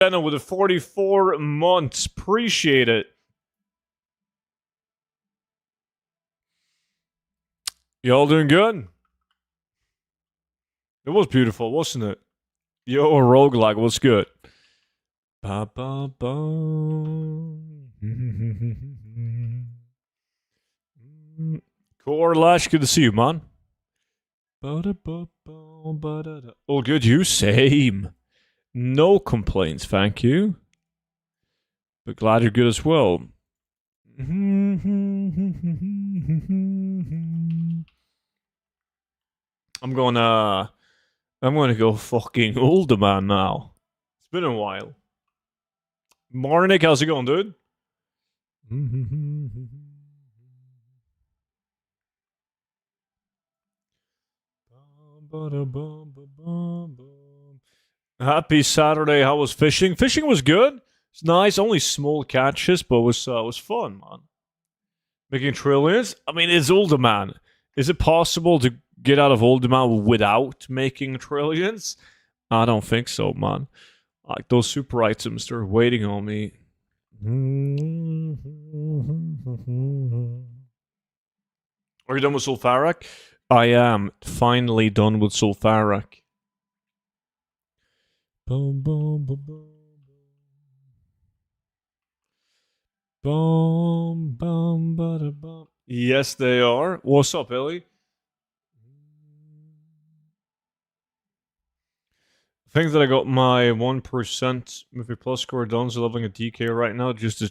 Benno with the 44 months. Appreciate it. Y'all doing good? It was beautiful, wasn't it? Yo, a roguelike, what's good? Ba ba ba. Corlash, good to see you, man. All good, you? Same. No complaints, thank you. But glad you're good as well. I'm gonna go fucking Uldaman now. It's been a while. Marnik, how's it going, dude? Happy Saturday. How was fishing? Fishing was good. It's nice. Only small catches, but it was fun, man. Making trillions? I mean, it's Uldaman. Is it possible to get out of Uldaman without making trillions? I don't think so, man. Like, those super items, they're waiting on me. Are you done with Sulfarak? I am finally done with Sulfarak. Boom, boom, boom, boom. Boom, boom, bada, boom. Yes, they are. What's up, Ellie? I think that I got my 1% movie plus score done, so leveling a DK right now just to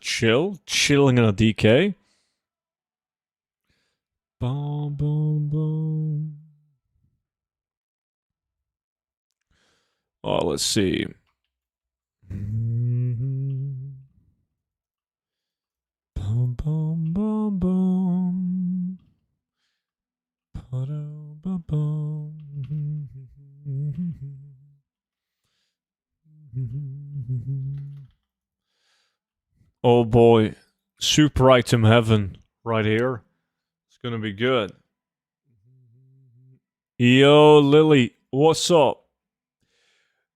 chilling in a DK. Boom, boom, boom. Oh, let's see. Boom, boom, boom, boom. Boom. Oh boy, super item heaven right here. It's gonna be good. Yo, Lily, what's up?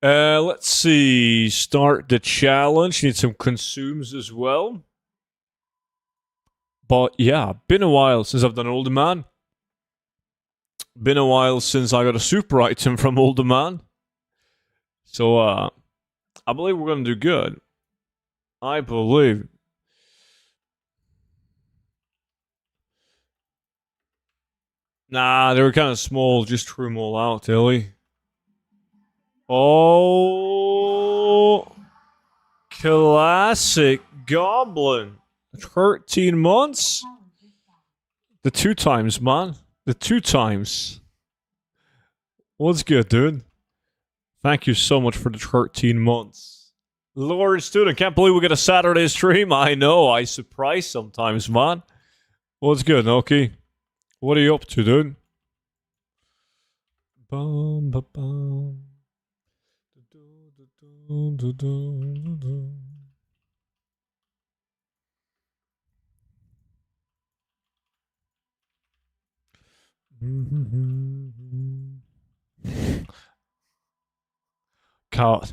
Let's see. Start the challenge. Need some consumes as well. But yeah, been a while since I've done Uldaman. Been a while since I got a super item from Uldaman. So, I believe we're gonna do good. I believe. Nah, they were kind of small. Just threw them all out, Tilly. Oh, classic goblin. 13 months? The 2 times, man. The 2 times. What's good, dude? Thank you so much for the 13 months. Lord student, can't believe we get a Saturday stream. I know, I surprise sometimes, man. What's good, Noki? What are you up to, dude? Bum, ba, bum. God,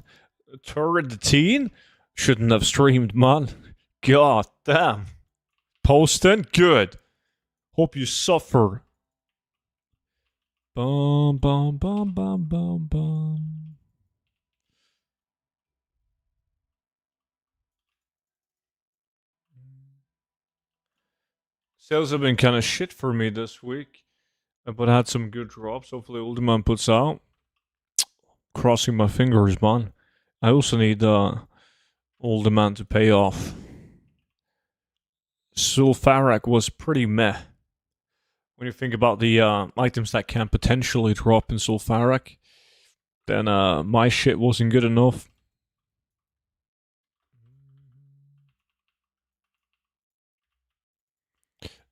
Turret the Teen shouldn't have streamed, man. God damn. Posting? Good. Hope you suffer. Bum, bum, bum, bum, bum, bum. Sales have been kind of shit for me this week, but I had some good drops. Hopefully Uldaman puts out. Crossing my fingers, man. I also need Uldaman to pay off. Sulfarak was pretty meh. When you think about the items that can potentially drop in Sulfarak, then my shit wasn't good enough.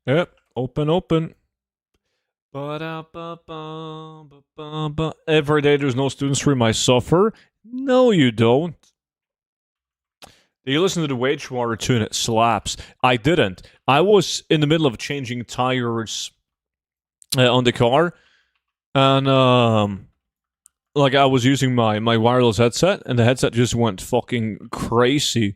Yep, open. Every day there's no student stream, I suffer. No, you don't. Did you listen to the Wage Water tune? It slaps. I didn't. I was in the middle of changing tires on the car, and like I was using my wireless headset, and the headset just went fucking crazy.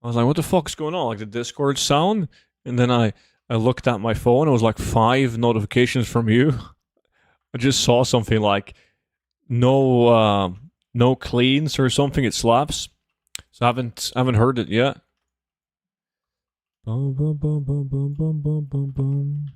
I was like, what the fuck's going on? Like the Discord sound? And then I looked at my phone, it was like 5 notifications from you. I just saw something like no cleans or something, it slaps. So I haven't heard it yet. Bum, bum, bum, bum, bum, bum, bum, bum, bum.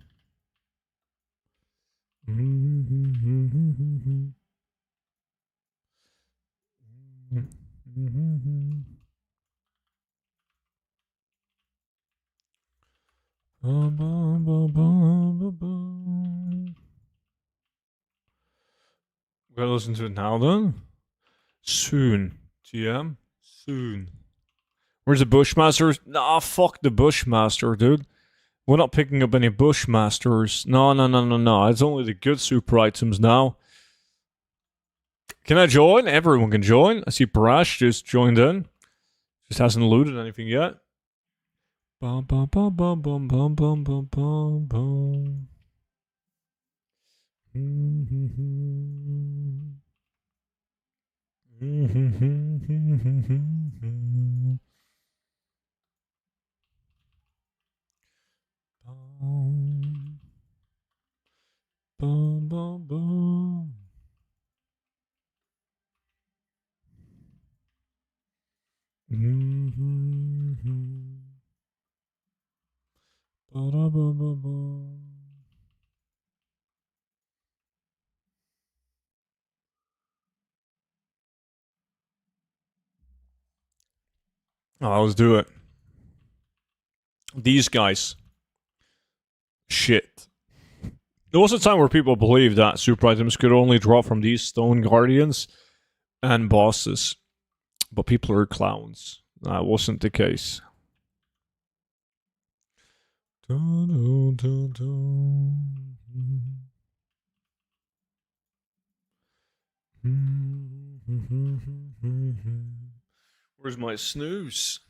We gotta listen to it now then. Soon. TM. Soon. Where's the Bushmaster? Nah, fuck the Bushmaster, dude. We're not picking up any Bushmasters. No. It's only the good super items now. Can I join? Everyone can join. I see Parash just joined in. Just hasn't looted anything yet. Bum bum bum bum bum bum bum bum bum bum. Bum bum bum. Oh, let's do it. These guys. Shit. There was a time where people believed that super items could only drop from these stone guardians and bosses. But people are clowns. That wasn't the case. Where's my snooze?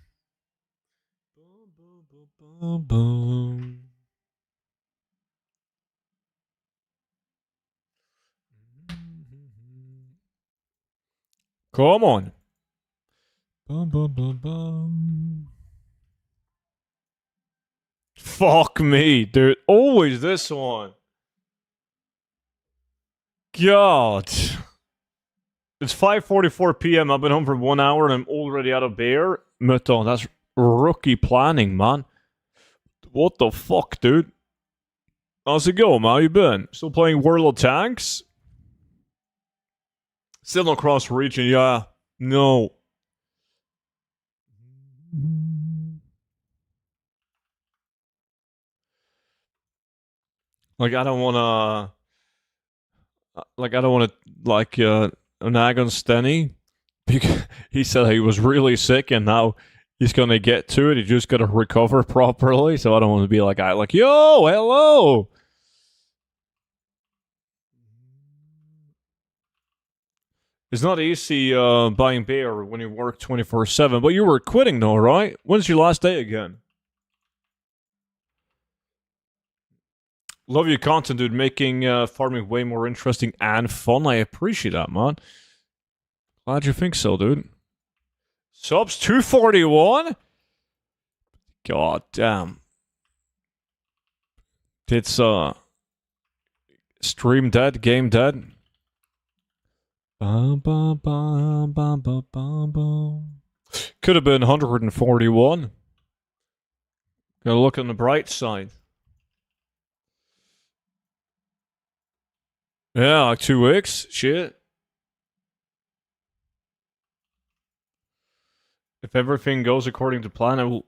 Come on. Fuck me, dude. Always this one. God. It's 5:44 p.m. I've been home for 1 hour and I'm already out of beer. Mutton, that's rookie planning, man. What the fuck, dude? How's it going, man? How you been? Still playing World of Tanks? Still not cross region, yeah. No. Like, I don't wanna... Like, I don't wanna, like, nag on Stenny. Because he said he was really sick and now he's gonna get to it. He just gotta recover properly. So I don't want to be like, yo, hello! It's not easy buying beer when you work 24/7, but you were quitting though, right? When's your last day again? Love your content, dude. Making farming way more interesting and fun. I appreciate that, man. Glad you think so, dude. Subs 241? God damn. It's stream dead, game dead. Could have been 141. Gotta look on the bright side. Yeah, like 2 weeks. Shit. If everything goes according to plan, it will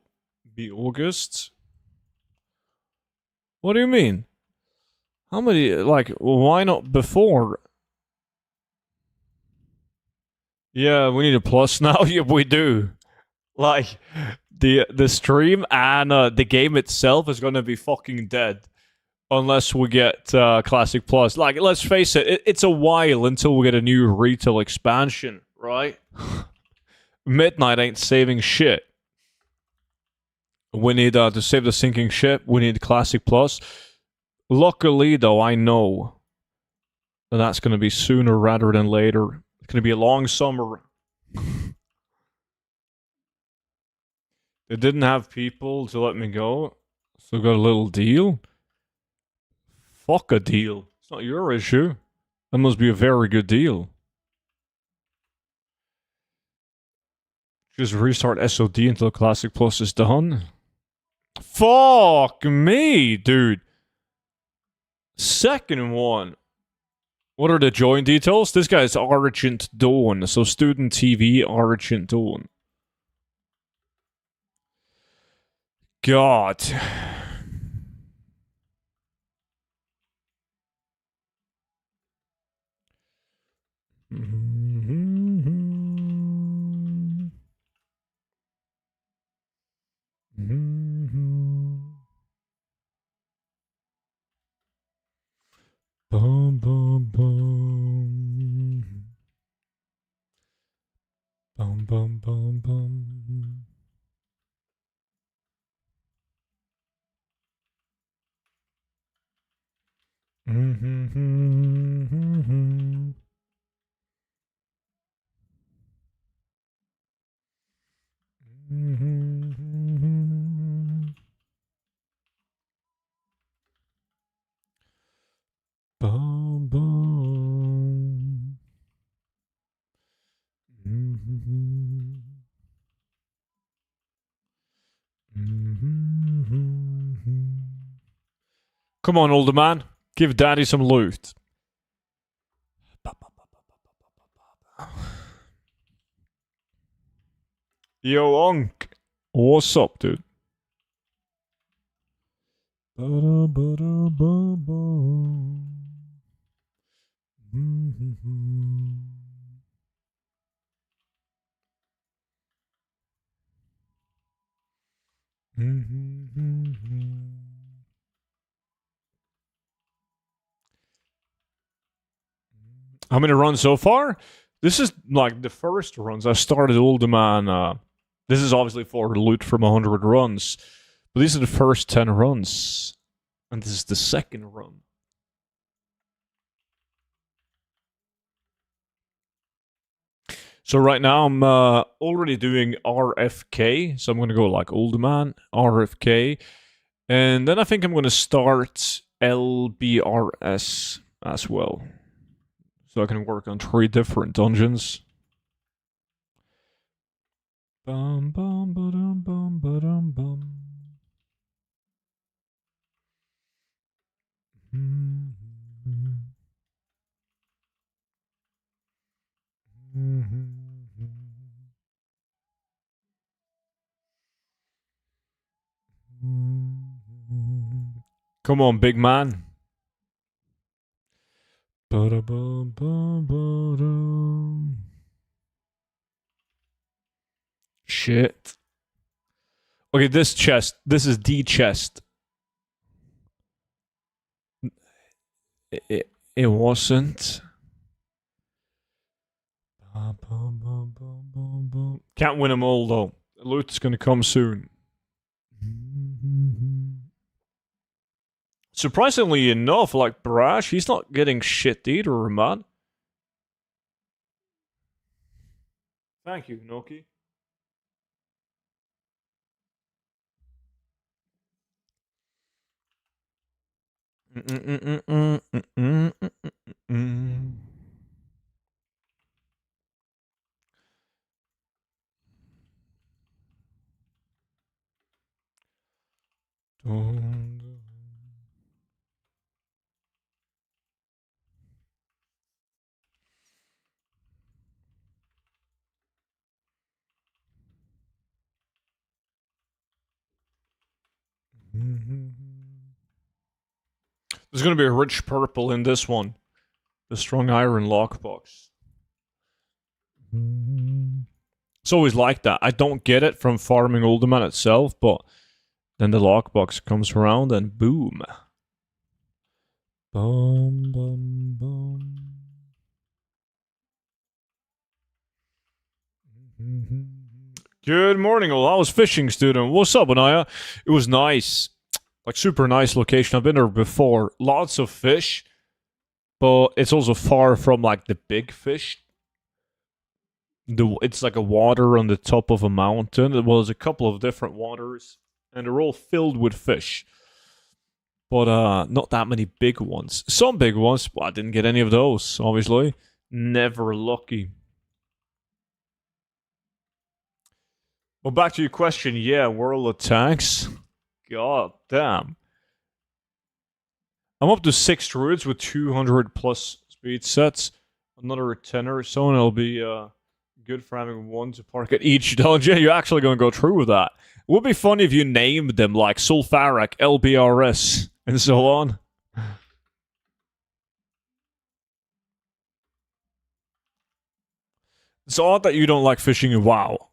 be August. What do you mean? How many, like, why not before? Yeah, we need a plus now. Yeah, we do. Like, the stream and the game itself is gonna be fucking dead. Unless we get Classic Plus. Like, let's face it, it's a while until we get a new retail expansion, right? Midnight ain't saving shit. We need to save the sinking ship. We need Classic Plus. Luckily, though, I know And that's going to be sooner rather than later. It's going to be a long summer. They didn't have people to let me go, so got a little deal. Fuck a deal. It's not your issue. That must be a very good deal. Just restart SOD until Classic Plus is done. Fuck me, dude. Second one. What are the join details? This guy is Argent Dawn, so Student TV Argent Dawn. God. Boom, boom, boom. Boom, boom, boom, boom. Boom, boom. Come on, older man. Give daddy some loot. Yo, Unk. What's up, dude? How many runs so far? This is like the first runs. I started Uldaman. This is obviously for loot from 100 runs. But these are the first 10 runs. And this is the second run. So right now I'm already doing RFK. So I'm going to go like Uldaman, RFK. And then I think I'm going to start LBRS as well. So I can work on 3 different dungeons. Bum, bum, ba-dum, bum, ba-dum, bum. Come on, big man. Shit. Okay, this chest. This is the chest. It wasn't. Can't win them all though. Loot's gonna come soon. Surprisingly enough, like Brash, he's not getting shit either, man. Thank you, Noki. There's gonna be a rich purple in this one. The strong iron lockbox. It's always like that. I don't get it from farming Uldaman itself, but then the lockbox comes around and boom. Boom, boom, boom. Good morning, all. I was fishing, student. What's up, Anaya? It was nice. Like, super nice location. I've been there before. Lots of fish. but it's also far from like the big fish. It's like a water on the top of a mountain. Well, there's a couple of different waters, and they're all filled with fish. But not that many big ones. Some big ones, but I didn't get any of those, obviously. Never lucky. Well, back to your question. Yeah, world attacks. God damn. I'm up to 6 druids with 200 plus speed sets. Another 10 or so, and it'll be good for having one to park at each dungeon. You're actually going to go through with that. It would be funny if you named them like Sulfuric, LBRS, and so on. It's odd that you don't like fishing in WoW.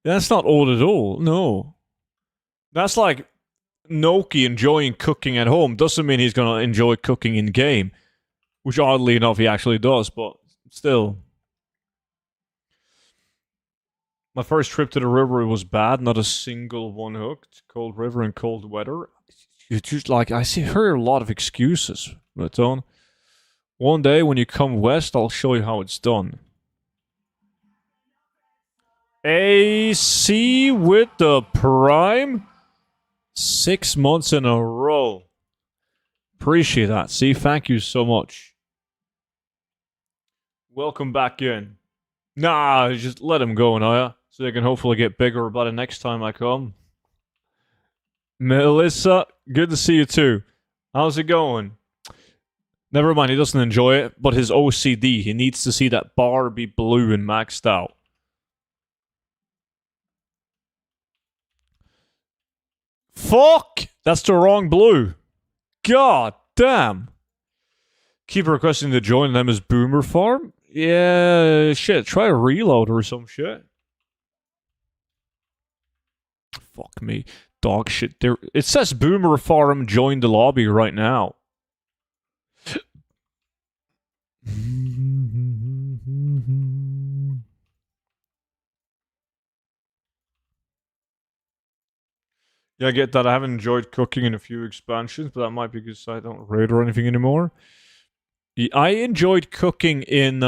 That's not odd at all. No. That's like Noki enjoying cooking at home. Doesn't mean he's going to enjoy cooking in game. Which oddly enough he actually does, but still. My first trip to the river was bad. Not a single one hooked. Cold river and cold weather. You just like, I see heard a lot of excuses, Maton. One day when you come west, I'll show you how it's done. AC with the prime. 6 months in a row. Appreciate that. See, thank you so much. Welcome back in. Nah, just let him go, Naya. So they can hopefully get bigger by the next time I come. Melissa, good to see you too. How's it going? Never mind, he doesn't enjoy it, but his OCD, he needs to see that bar be blue and maxed out. Fuck! That's the wrong blue. God damn. Keep requesting to join them as Boomer Farm? Yeah, shit, try a reload or some shit. Fuck me. Dog shit. There. It says Boomer Farm join the lobby right now. Yeah, I get that. I haven't enjoyed cooking in a few expansions, but that might be because I don't raid or anything anymore. I enjoyed cooking in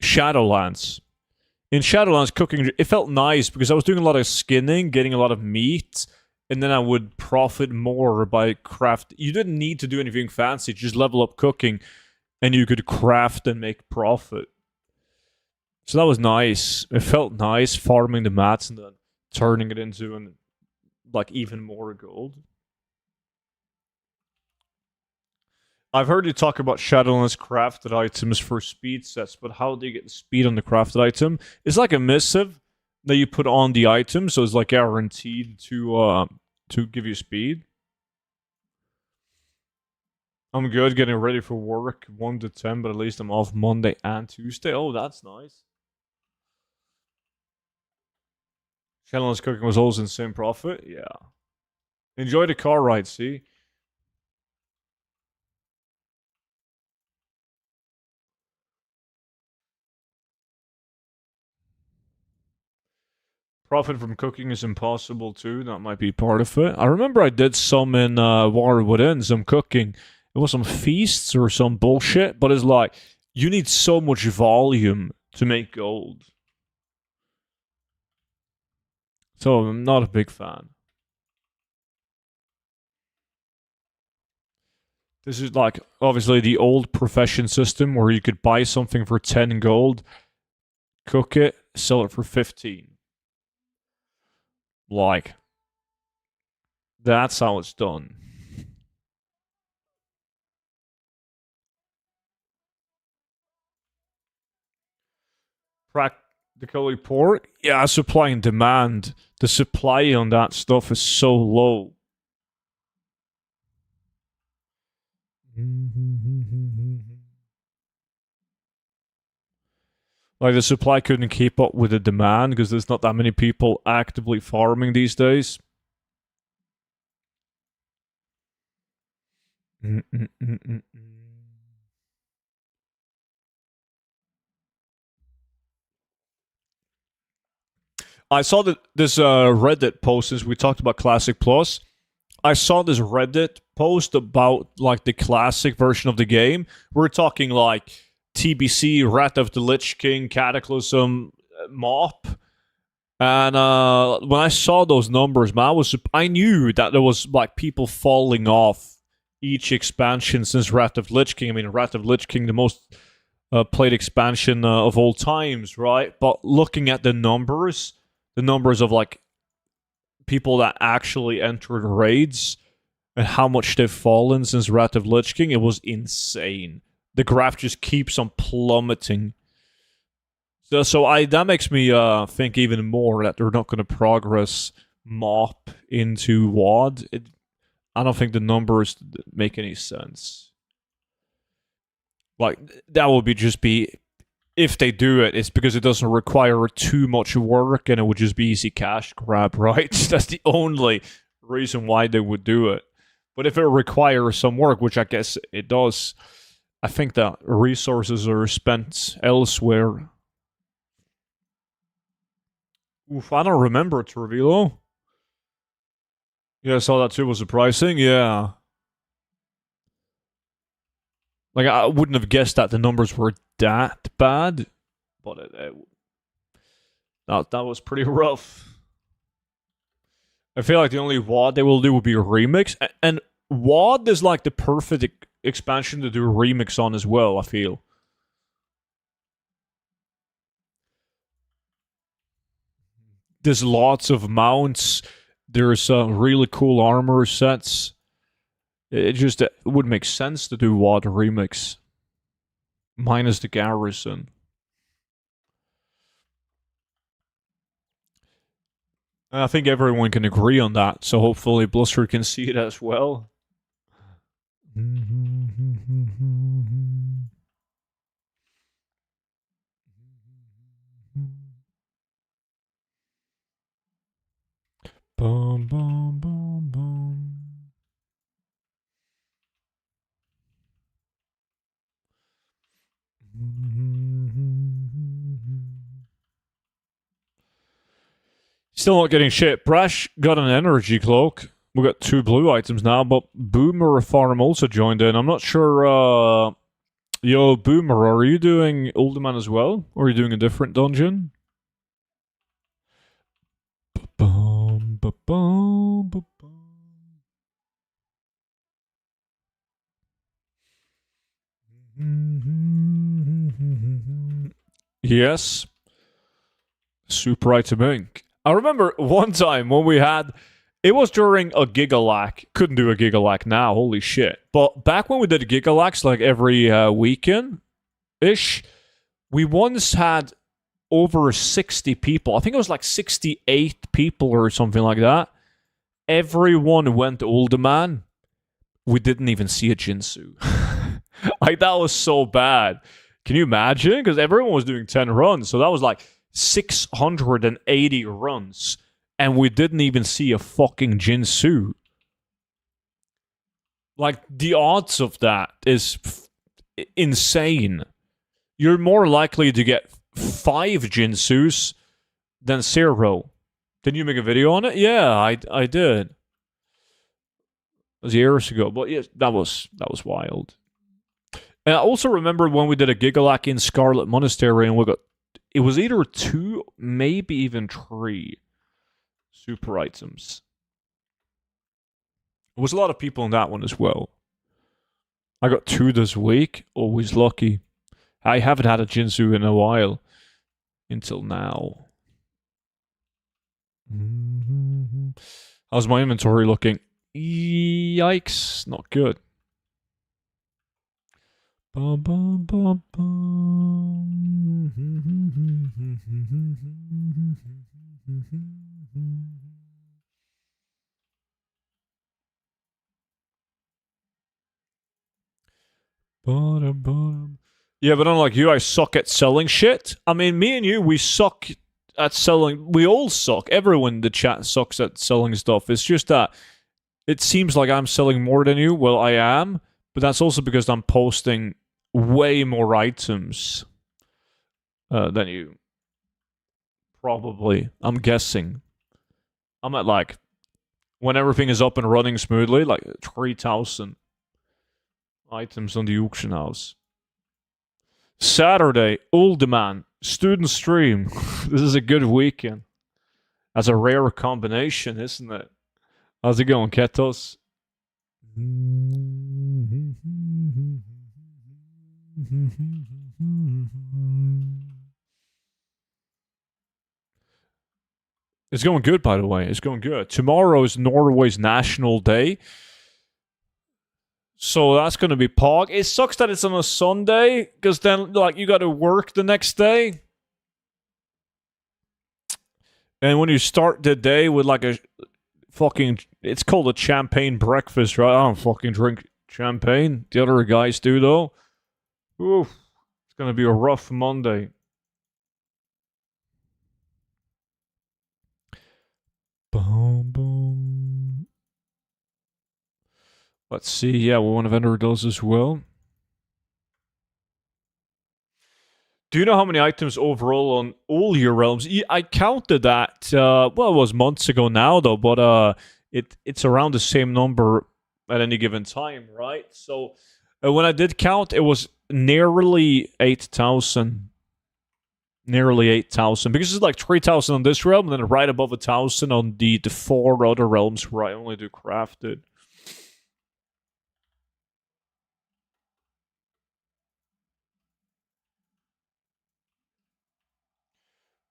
Shadowlands. In Shadowlands, cooking, it felt nice because I was doing a lot of skinning, getting a lot of meat, and then I would profit more by craft. You didn't need to do anything fancy, just level up cooking, and you could craft and make profit. So that was nice. It felt nice farming the mats and then turning it into like even more gold. I've heard you talk about Shadowlands crafted items for speed sets, but how do you get the speed on the crafted item? It's like a missive that you put on the item, so it's like guaranteed to give you speed. I'm good, getting ready for work, 1 to 10, but at least I'm off Monday and Tuesday. Oh, that's nice. Shadowlands cooking was always insane profit. Yeah. Enjoy the car ride, see? Profit from cooking is impossible too. That might be part of it. I remember I did some in War Within, some cooking. It was some feasts or some bullshit, but it's like, you need so much volume to make gold. So I'm not a big fan. This is like, obviously, the old profession system where you could buy something for 10 gold, cook it, sell it for 15. Like, that's how it's done. Practically poor? Yeah, supply and demand. The supply on that stuff is so low. Like, the supply couldn't keep up with the demand because there's not that many people actively farming these days. I saw that this Reddit post since we talked about Classic Plus. I saw this Reddit post about like the classic version of the game. We're talking like TBC, Wrath of the Lich King, Cataclysm, Mop. And when I saw those numbers, man, I knew that there was like people falling off each expansion since Wrath of Lich King. I mean, Wrath of Lich King, the most played expansion of all times, right? But looking at the numbers of like people that actually entered raids and how much they've fallen since Wrath of Lich King, it was insane. The graph just keeps on plummeting. So that makes me think even more that they're not going to progress Mop into WoD. I don't think the numbers make any sense. Like, that would just be... If they do it, it's because it doesn't require too much work and it would just be easy cash grab, right? That's the only reason why they would do it. But if it requires some work, which I guess it does, I think that resources are spent elsewhere. Oof, I don't remember Trivilo. Yeah, I saw that too. Was surprising. Yeah. Like, I wouldn't have guessed that the numbers were that bad. But that was pretty rough. I feel like the only WoD they will do would be a remix. And WoD is like the perfect expansion to do a remix on as well, I feel. There's lots of mounts. There's really cool armor sets. It would make sense to do WoD remix. Minus the garrison. And I think everyone can agree on that, so hopefully Blizzard can see it as well. Boom, boom, boom, boom. Still not getting shit. Brash got an energy cloak. We got 2 blue items now, but Boomer Farm also joined in. I'm not sure. Yo, Boomer, are you doing Uldaman as well? Or are you doing a different dungeon? Yes. Super Item Inc. I remember one time when we had... It was during a Gigalac. Couldn't do a Gigalac now, holy shit. But back when we did Gigalacs like every weekend-ish, we once had over 60 people. I think it was like 68 people or something like that. Everyone went to Uldaman. We didn't even see a Jinsu. Like, that was so bad. Can you imagine? Because everyone was doing 10 runs. So that was like 680 runs. And we didn't even see a fucking Jinsu. Like, the odds of that is insane. You're more likely to get 5 Jinsus than 0. Didn't you make a video on it? Yeah, I did. It was years ago, but yeah, that was wild. And I also remember when we did a Gigalac in Scarlet Monastery, and it was either 2, maybe even 3 super items. There was a lot of people in that one as well. I got 2 this week. Always lucky. I haven't had a Jinsu in a while. Until now. How's my inventory looking? Yikes. Not good. Bum, bum, bum, bum. Yeah, but unlike you, I suck at selling shit. I mean, me and you, we suck at selling. We all suck. Everyone in the chat sucks at selling stuff. It's just that it seems like I'm selling more than you. Well, I am, but that's also because I'm posting way more items than you. Probably. I'm guessing. I'm at like when everything is up and running smoothly, like 3,000 items on the auction house. Saturday, Uldaman, student stream. This is a good weekend. That's a rare combination, isn't it? How's it going, Ketos? It's going good, by the way. It's going good. Tomorrow is Norway's National Day. So that's going to be Pog. It sucks that it's on a Sunday, because then, like, you got to work the next day. And when you start the day with, like, a fucking... It's called a champagne breakfast, right? I don't fucking drink champagne. The other guys do, though. Oof. It's going to be a rough Monday. Boom, boom. Let's see. Yeah, one of vendor does as well. Do you know how many items overall on all your realms? I counted that. Well, it was months ago now, though, but it's around the same number at any given time, right? So when I did count, it was nearly 8,000. Nearly 8,000, because it's like 3,000 on this realm, and then right above 1,000 on the 4 other realms where I only do crafted.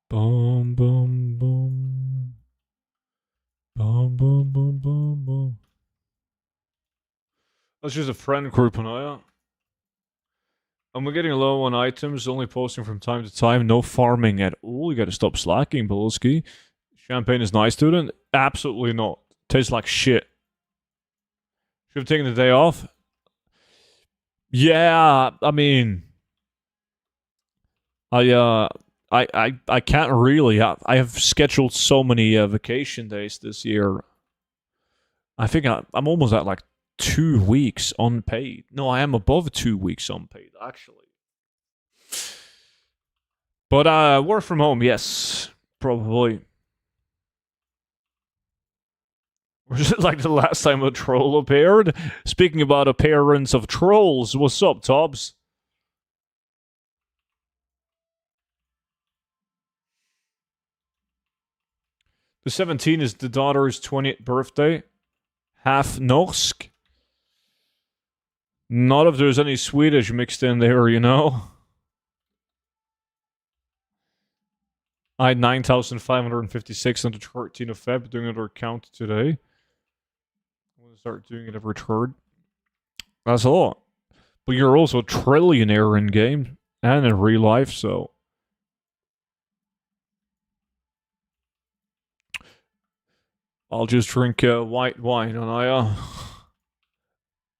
Boom, boom, boom. Boom, boom, boom, boom, boom. That's just a friend group, Anaya. And we're getting low on items, only posting from time to time. No farming at all. You gotta stop slacking, Bolski. Champagne is nice, student? Absolutely not. Tastes like shit. Should have taken the day off. Yeah, I mean, I can't really. I have scheduled so many vacation days this year. I think I'm almost at like 2 weeks unpaid. No, I am above 2 weeks unpaid, actually. But work from home, yes, probably. Was it like the last time a troll appeared? Speaking about appearance of trolls, what's up, Tobbs? The 17th is the daughter's 20th birthday. Half norsk. Not if there's any Swedish mixed in there, you know? I had 9,556 on the 13th of Feb, doing another count today. I'm going to start doing it every third. That's a lot. But you're also a trillionaire in game and in real life, so... I'll just drink white wine and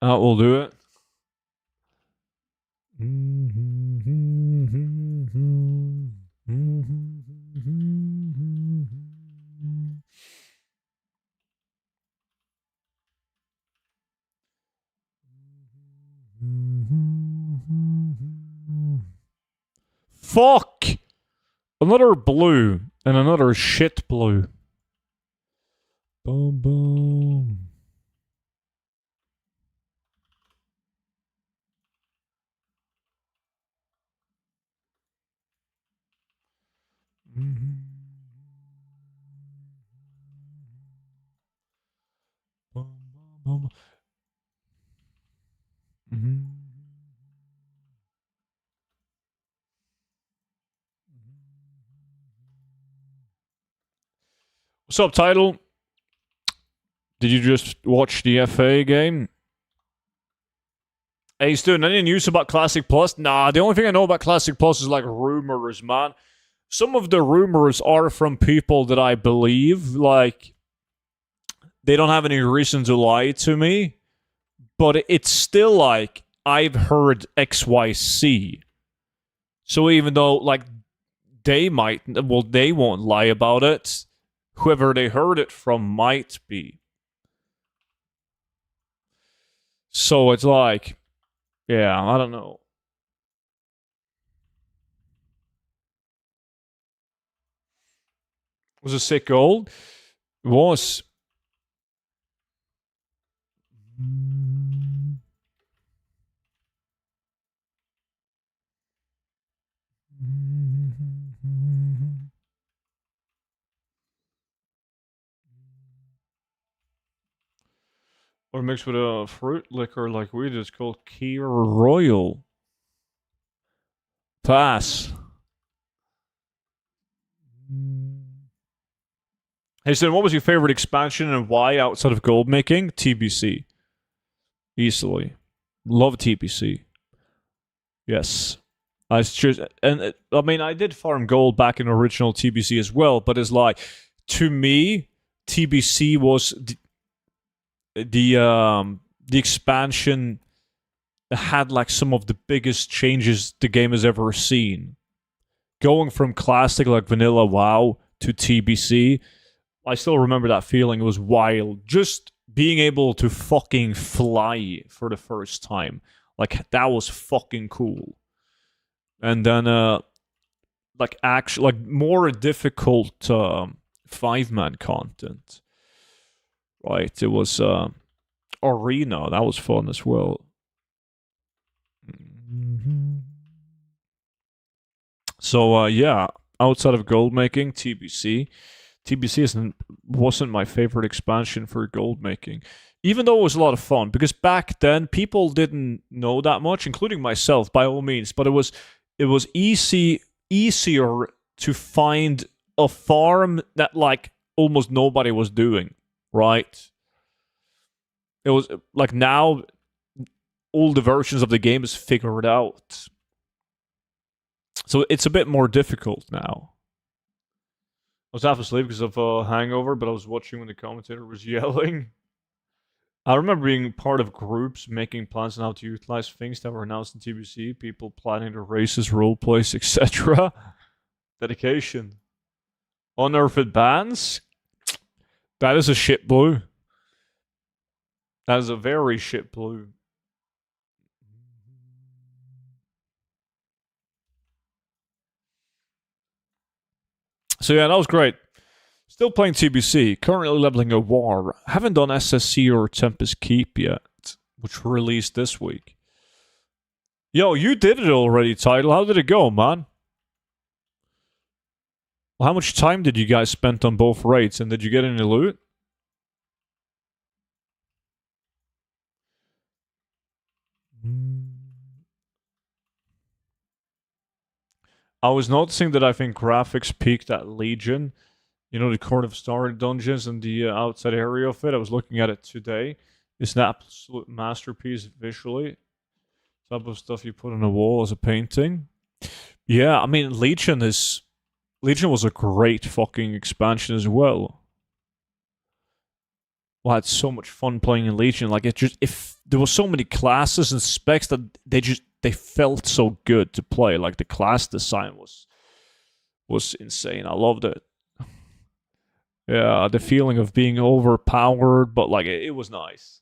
that will do it. Fuck! Another blue and another shit blue. Boom, boom. Mm-hmm. Boom, boom, boom. Mm-hmm. What's up, Title? Did you just watch the FA game? Hey, student, any news about Classic Plus? Nah, the only thing I know about Classic Plus is like rumors, man. Some of the rumors are from people that I believe, like, they don't have any reason to lie to me, but it's still like, I've heard XYZ. So even though, like, they won't lie about it, whoever they heard it from might be. So it's like, yeah, I don't know. Was a sick goal? It was. Or mixed with a fruit liquor like we just called Key Royal. Pass. Hey, Sin, what was your favorite expansion and why outside of gold making? TBC. Easily. Love TBC. Yes. I choose, and I mean, I did farm gold back in original TBC as well, but it's like, to me, TBC was the expansion that had like some of the biggest changes the game has ever seen. Going from classic like vanilla WoW to TBC, I still remember that feeling. It was wild. Just being able to fucking fly for the first time. Like, that was fucking cool. And then, like, actually, like, more difficult 5-man content. Right? It was Arena. That was fun as well. So, yeah, outside of gold making, TBC. TBC wasn't my favorite expansion for gold making, even though it was a lot of fun. Because back then, people didn't know that much, including myself, by all means. But it was easier to find a farm that like almost nobody was doing. Right? It was like now all the versions of the game is figured out, so it's a bit more difficult now. I was half asleep because of a hangover, but I was watching when the commentator was yelling. I remember being part of groups making plans on how to utilize things that were announced in TBC, people planning their races, roleplays, etc. Dedication. Unearthed bands? That is a shit blue. That is a very shit blue. So yeah, that was great. Still playing TBC, currently leveling a war. Haven't done SSC or Tempest Keep yet, which released this week. Yo, you did it already, Title. How did it go, man? Well, how much time did you guys spend on both raids, and did you get any loot? I was noticing that I think graphics peaked at Legion. You know, the Court of Star dungeons and the outside area of it. I was looking at it today. It's an absolute masterpiece visually. Type of stuff you put on a wall as a painting. Yeah, I mean, Legion was a great fucking expansion as well. Well, I had so much fun playing in Legion. Like, if there were so many classes and specs that they felt so good to play. Like, the class design was insane. I loved it. Yeah, the feeling of being overpowered, but like it was nice.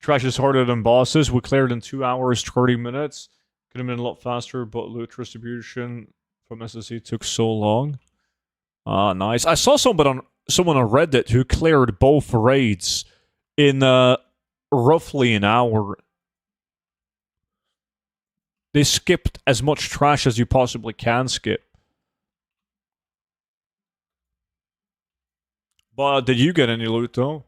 Trash is harder than bosses. We cleared in 2 hours, 30 minutes. Could have been a lot faster, but loot distribution from SSC took so long. Nice. I saw someone on Reddit who cleared both raids in roughly an hour. They skipped as much trash as you possibly can skip. But did you get any loot though?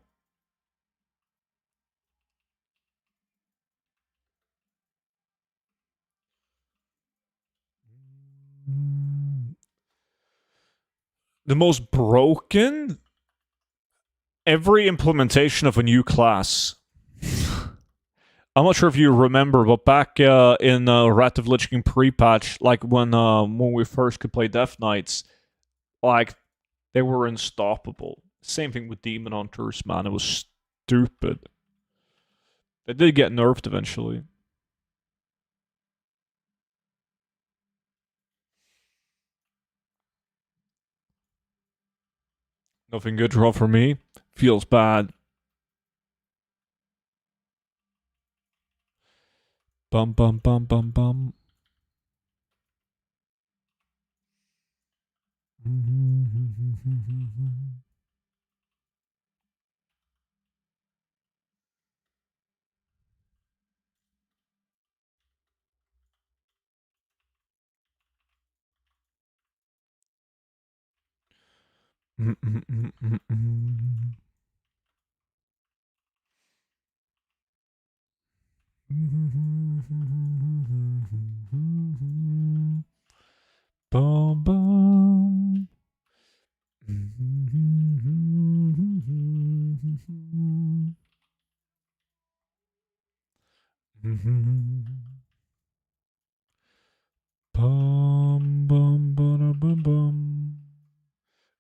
The most broken? Every implementation of a new class. I'm not sure if you remember, but back in Wrath of Lich King pre-patch, like when we first could play Death Knights, like they were unstoppable. Same thing with Demon Hunters, man. It was stupid. They did get nerfed eventually. Nothing good draw for me. Feels bad. Bum bum bum bum bum. Bum, bum. Bum, bum, bum, bum, bum.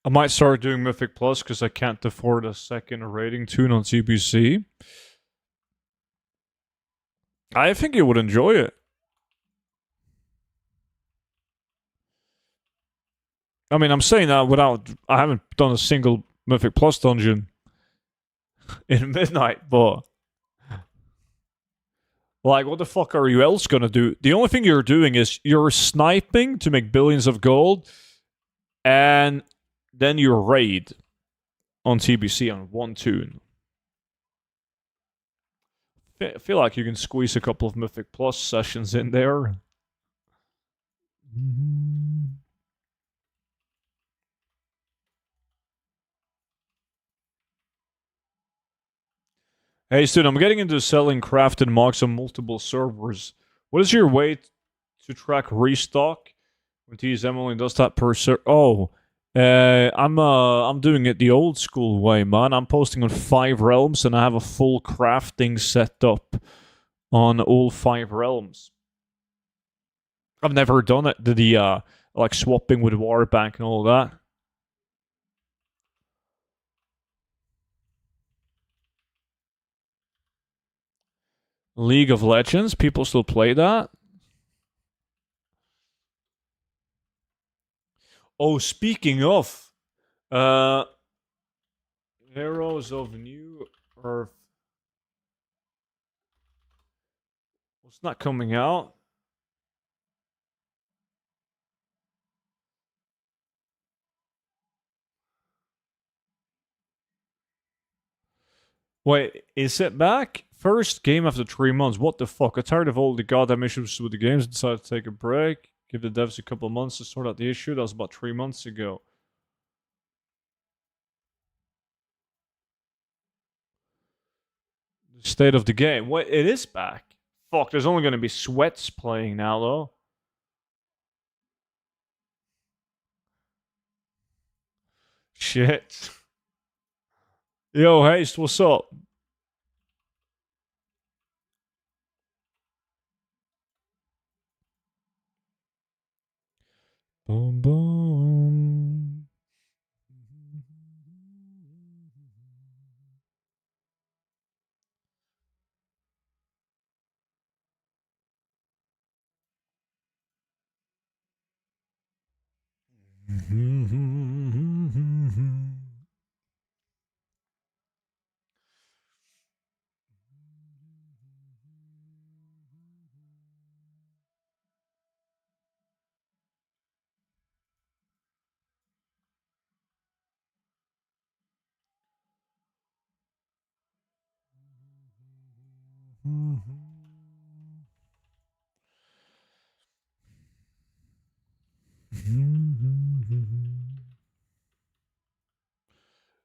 I might start doing Mythic Plus because I can't afford a second rating tune on TBC. I think you would enjoy it. I mean, I'm saying that without. I haven't done a single Mythic Plus dungeon in Midnight, but. Like, what the fuck are you else gonna do? The only thing you're doing is you're sniping to make billions of gold, and then you raid on TBC on one tune. I feel like you can squeeze a couple of Mythic Plus sessions in there. Hey, Stu, I'm getting into selling crafted mocks on multiple servers. What is your way to track restock when TSM only does that per server? Oh, I'm doing it the old school way, man. I'm posting on 5 realms and I have a full crafting set up on all 5 realms. I've never done it. The like swapping with Warbank and all that. League of Legends, people still play that. Oh, speaking of, uh, Heroes of New Earth. What's not coming out? Wait, is it back? First game after 3 months. What the fuck? I'm tired of all the goddamn issues with the games and decided to take a break. Give the devs a couple of months to sort out the issue. That was about 3 months ago. The state of the game. Wait, it is back. Fuck, there's only going to be sweats playing now, though. Shit. Yo, Haste, what's up? Boom, boom.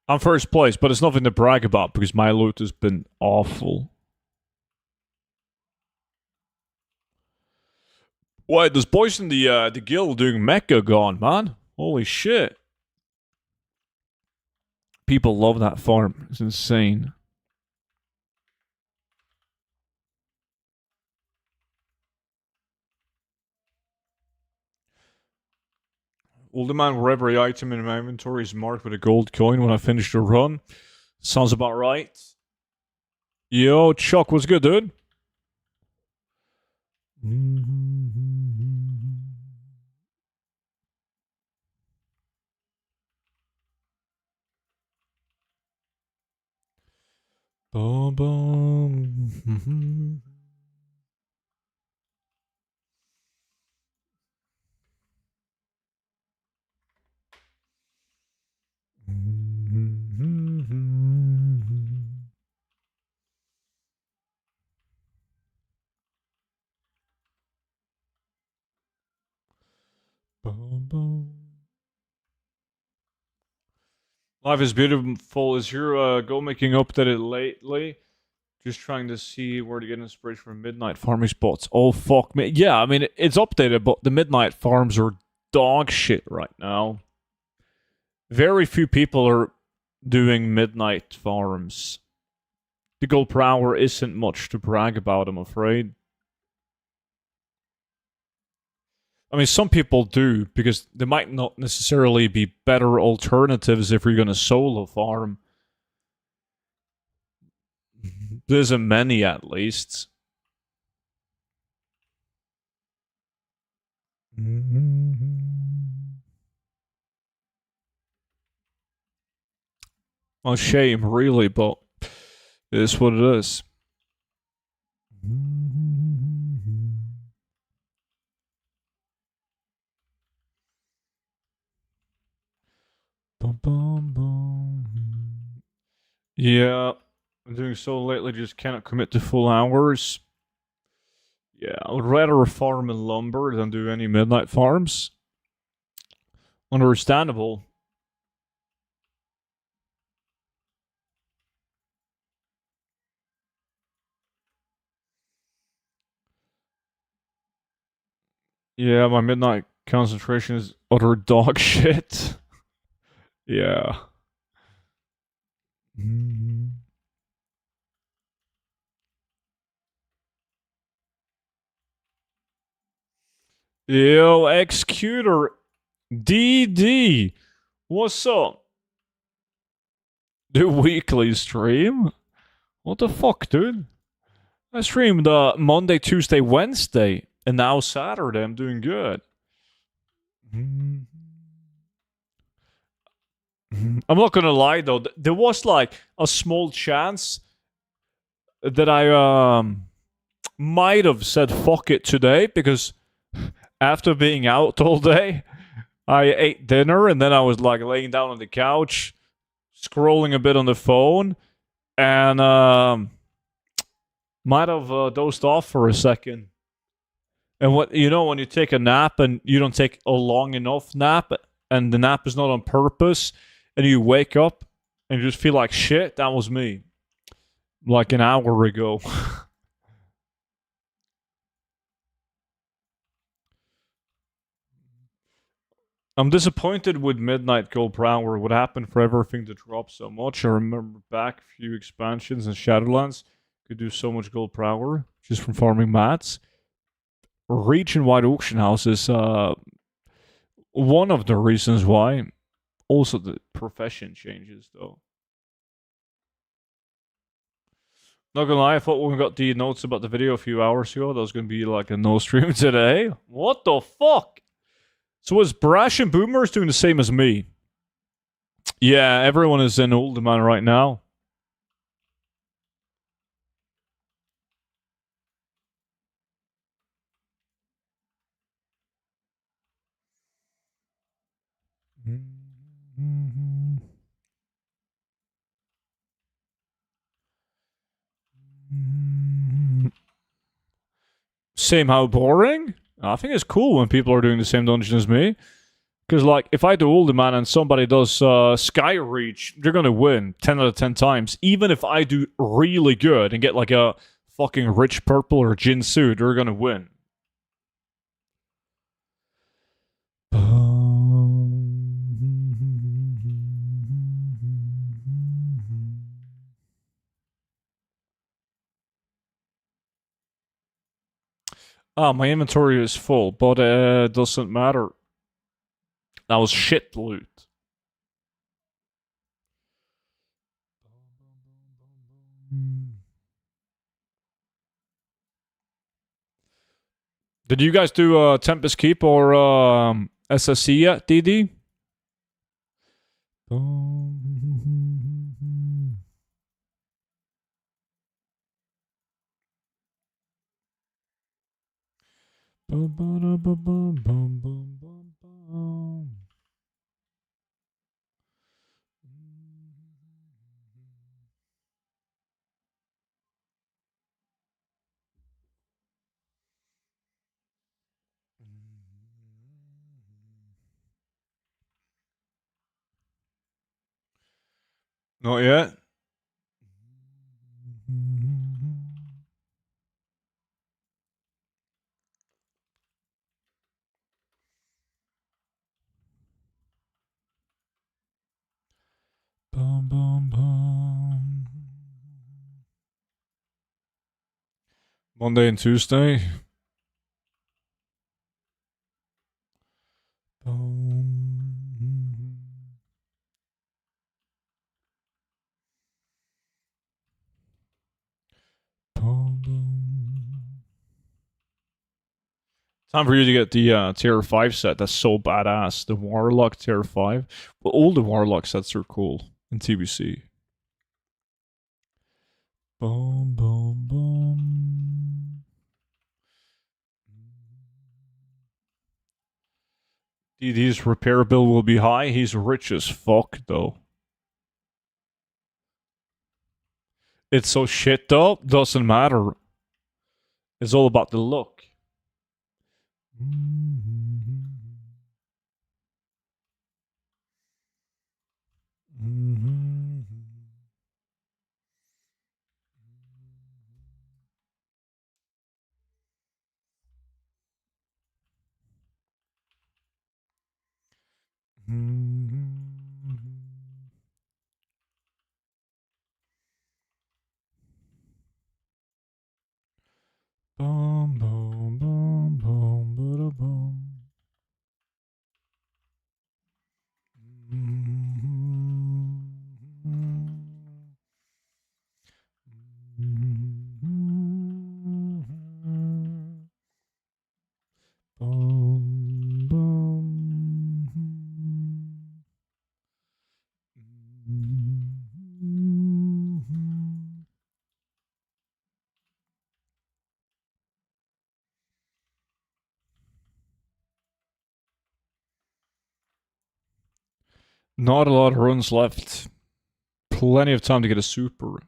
I'm first place, but it's nothing to brag about because my loot has been awful. Why, there's boys in the guild doing mecha gone, man. Holy shit. People love that farm. It's insane. Uldaman, where every item in my inventory is marked with a gold coin when I finish the run. Sounds about right. Yo, Chuck, what's good, dude? Boom, boom. Boom, boom. Life is beautiful. Is your goal making updated lately? Just trying to see where to get inspiration from midnight farming spots. Oh fuck me. Yeah, I mean it's updated, but the midnight farms are dog shit right now. Very few people are doing midnight farms. The gold per hour isn't much to brag about, I'm afraid. I mean, some people do, because there might not necessarily be better alternatives if you're going to solo farm. There isn't many, at least. A shame, really, but it is what it is. Yeah, I'm doing so lately, just cannot commit to full hours. Yeah, I would rather farm in lumber than do any midnight farms. Understandable. Yeah, my midnight concentration is utter dog shit. Yeah. Yo, Executor DD. What's up? The weekly stream? What the fuck, dude? I streamed Monday, Tuesday, Wednesday, and now Saturday. I'm doing good. I'm not gonna lie though, there was like a small chance that I might have said fuck it today, because after being out all day, I ate dinner and then I was like laying down on the couch, scrolling a bit on the phone, and might have dozed off for a second. And what you know, when you take a nap and you don't take a long enough nap, and the nap is not on purpose, and you wake up and you just feel like shit, that was me. Like an hour ago. I'm disappointed with Midnight Gold per hour. What happened for everything to drop so much? I remember back a few expansions in Shadowlands could do so much gold per hour just from farming mats. Region-wide auction house is one of the reasons why. Also, the profession changes, though. Not gonna lie, I thought when we got the notes about the video a few hours ago, that was gonna be like a no stream today. What the fuck? So is Brash and Boomers doing the same as me? Yeah, everyone is in Uldaman right now. Same how boring? I think it's cool when people are doing the same dungeon as me. Because, like, if I do Uldaman and somebody does Sky Reach, they're gonna win 10 out of 10 times. Even if I do really good and get, like, a fucking rich purple or Jinsu, they're gonna win. Ah, my inventory is full, but it doesn't matter. That was shit loot. Did you guys do Tempest Keep or SSC yet, DD? Not yet. Bum, bum, bum. Monday and Tuesday. Time for you to get the tier 5 set. That's so badass. The Warlock tier 5. Well, all the Warlock sets are cool in TBC. Boom, boom, boom. DD's repair bill will be high. He's rich as fuck, though. It's so shit, though. Doesn't matter. It's all about the look. Boom, boom, boom, boom, boom, boom. Boom, boom. Not a lot of runs left. Plenty of time to get a super.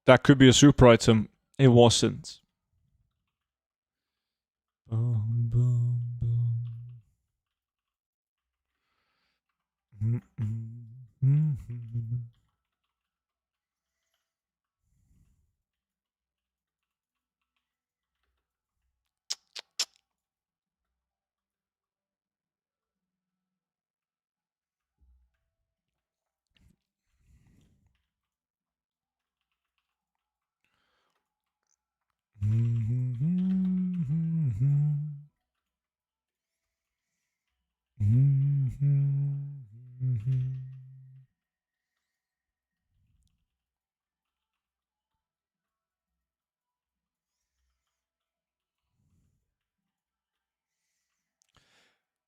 That could be a super item. It wasn't. Boom, boom, boom.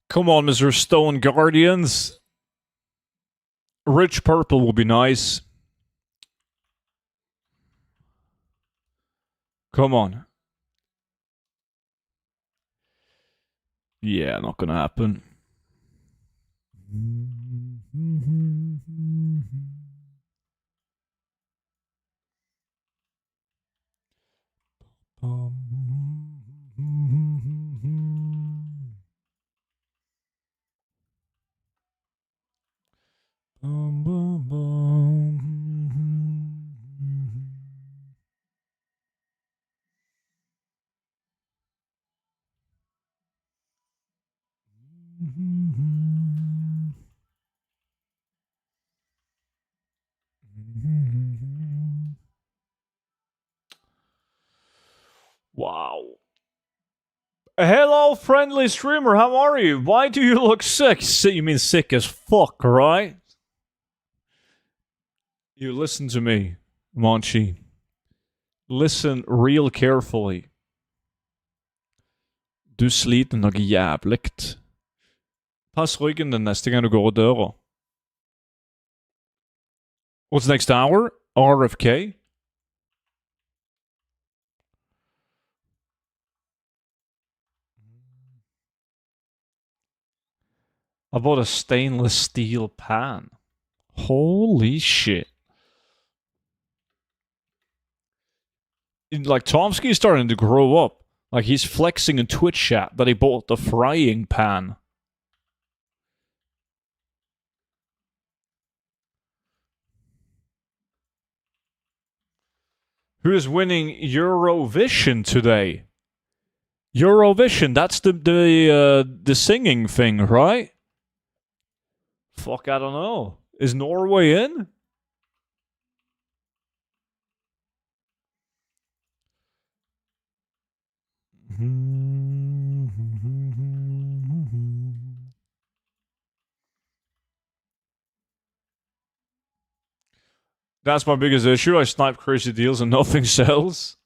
Come on, Mr. Stone Guardians. Rich purple will be nice. Come on. Yeah, not gonna happen. Hello, friendly streamer. How are you? Why do you look sick? You mean sick as fuck, right? You listen to me, Monchi. Listen real carefully. Du sliter noe jævligt. Pass ryggen din neste gang du går ut døra. What's next hour? RFK? I bought a stainless steel pan. Holy shit. Like, Tomsky's starting to grow up. Like, he's flexing in Twitch chat that he bought the frying pan. Who is winning Eurovision today? Eurovision, that's the singing thing, right? Fuck, I don't know. Is Norway in? That's my biggest issue. I snipe crazy deals and nothing sells.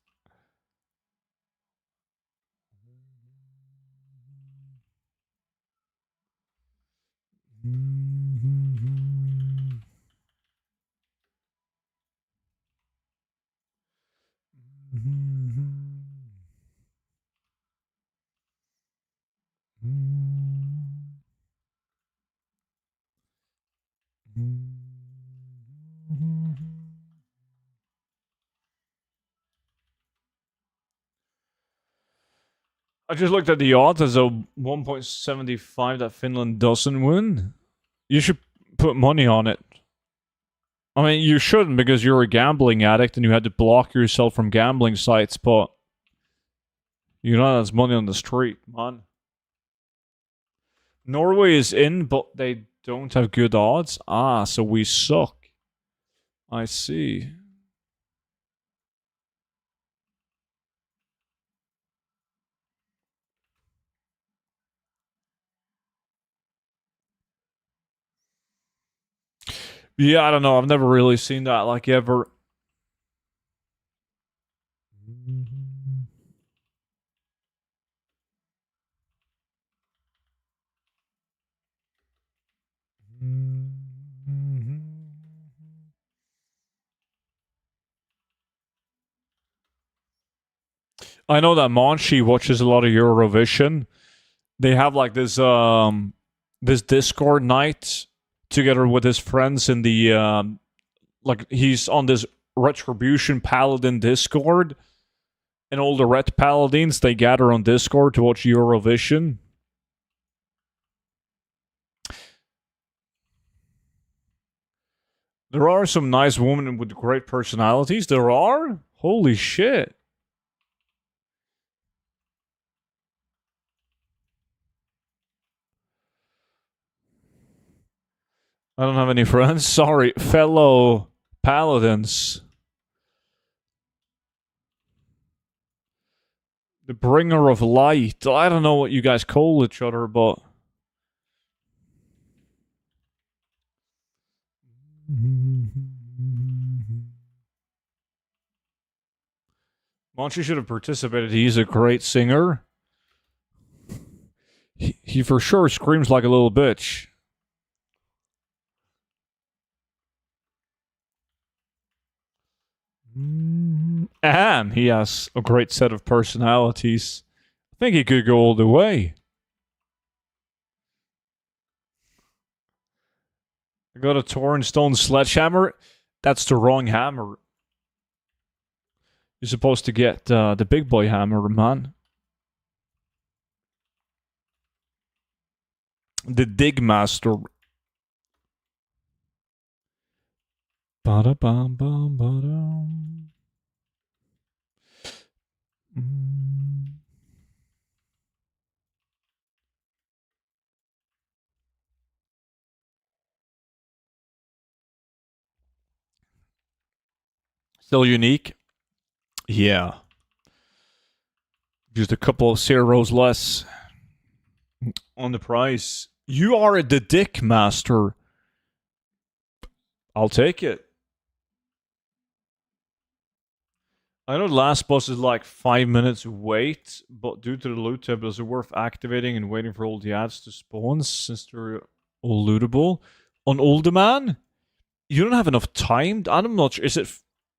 I just looked at the odds as a 1.75 that Finland doesn't win. You should put money on it. I mean, you shouldn't because you're a gambling addict and you had to block yourself from gambling sites, but you know that's money on the street, man. Norway is in, but they don't have good odds. Ah, so we suck. I see. Yeah, I don't know. I've never really seen that like ever. I know that Monchi watches a lot of Eurovision. They have like this Discord night together with his friends in the like he's on this Retribution Paladin Discord, and all the Ret Paladins they gather on Discord to watch Eurovision. There are some nice women with great personalities. There are? Holy shit. I don't have any friends. Sorry, fellow paladins. The bringer of light. I don't know what you guys call each other, but Monchi should have participated. He's a great singer. He for sure screams like a little bitch. And he has a great set of personalities. I think he could go all the way. I got a Tornstone sledgehammer. That's the wrong hammer. You're supposed to get the big boy hammer, man. The Dig Master. Ba-da-bum-bum-ba-dum. Still unique? Yeah. Just a couple of zeros less on the price. You are the dick master. I'll take it. I know the last boss is like 5 minutes wait, but due to the loot table, is it worth activating and waiting for all the ads to spawn since they're all lootable? On Uldaman, you don't have enough time. I'm not sure. Is it?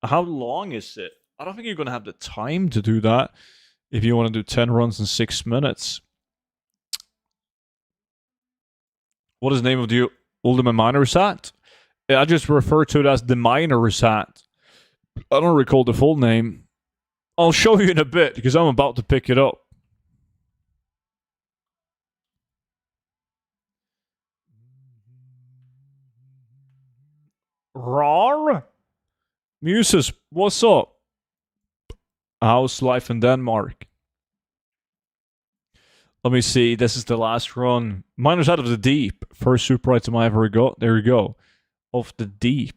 How long is it? I don't think you're gonna have the time to do that if you want to do 10 runs in 6 minutes. What is the name of the Uldaman Miner's Hat? I just refer to it as the Miner's Hat. I don't recall the full name. I'll show you in a bit because I'm about to pick it up. Rar? Muses, what's up? How's life in Denmark? Let me see. This is the last run. Miners Out of the Deep. First super item I ever got. There you go. Of the Deep.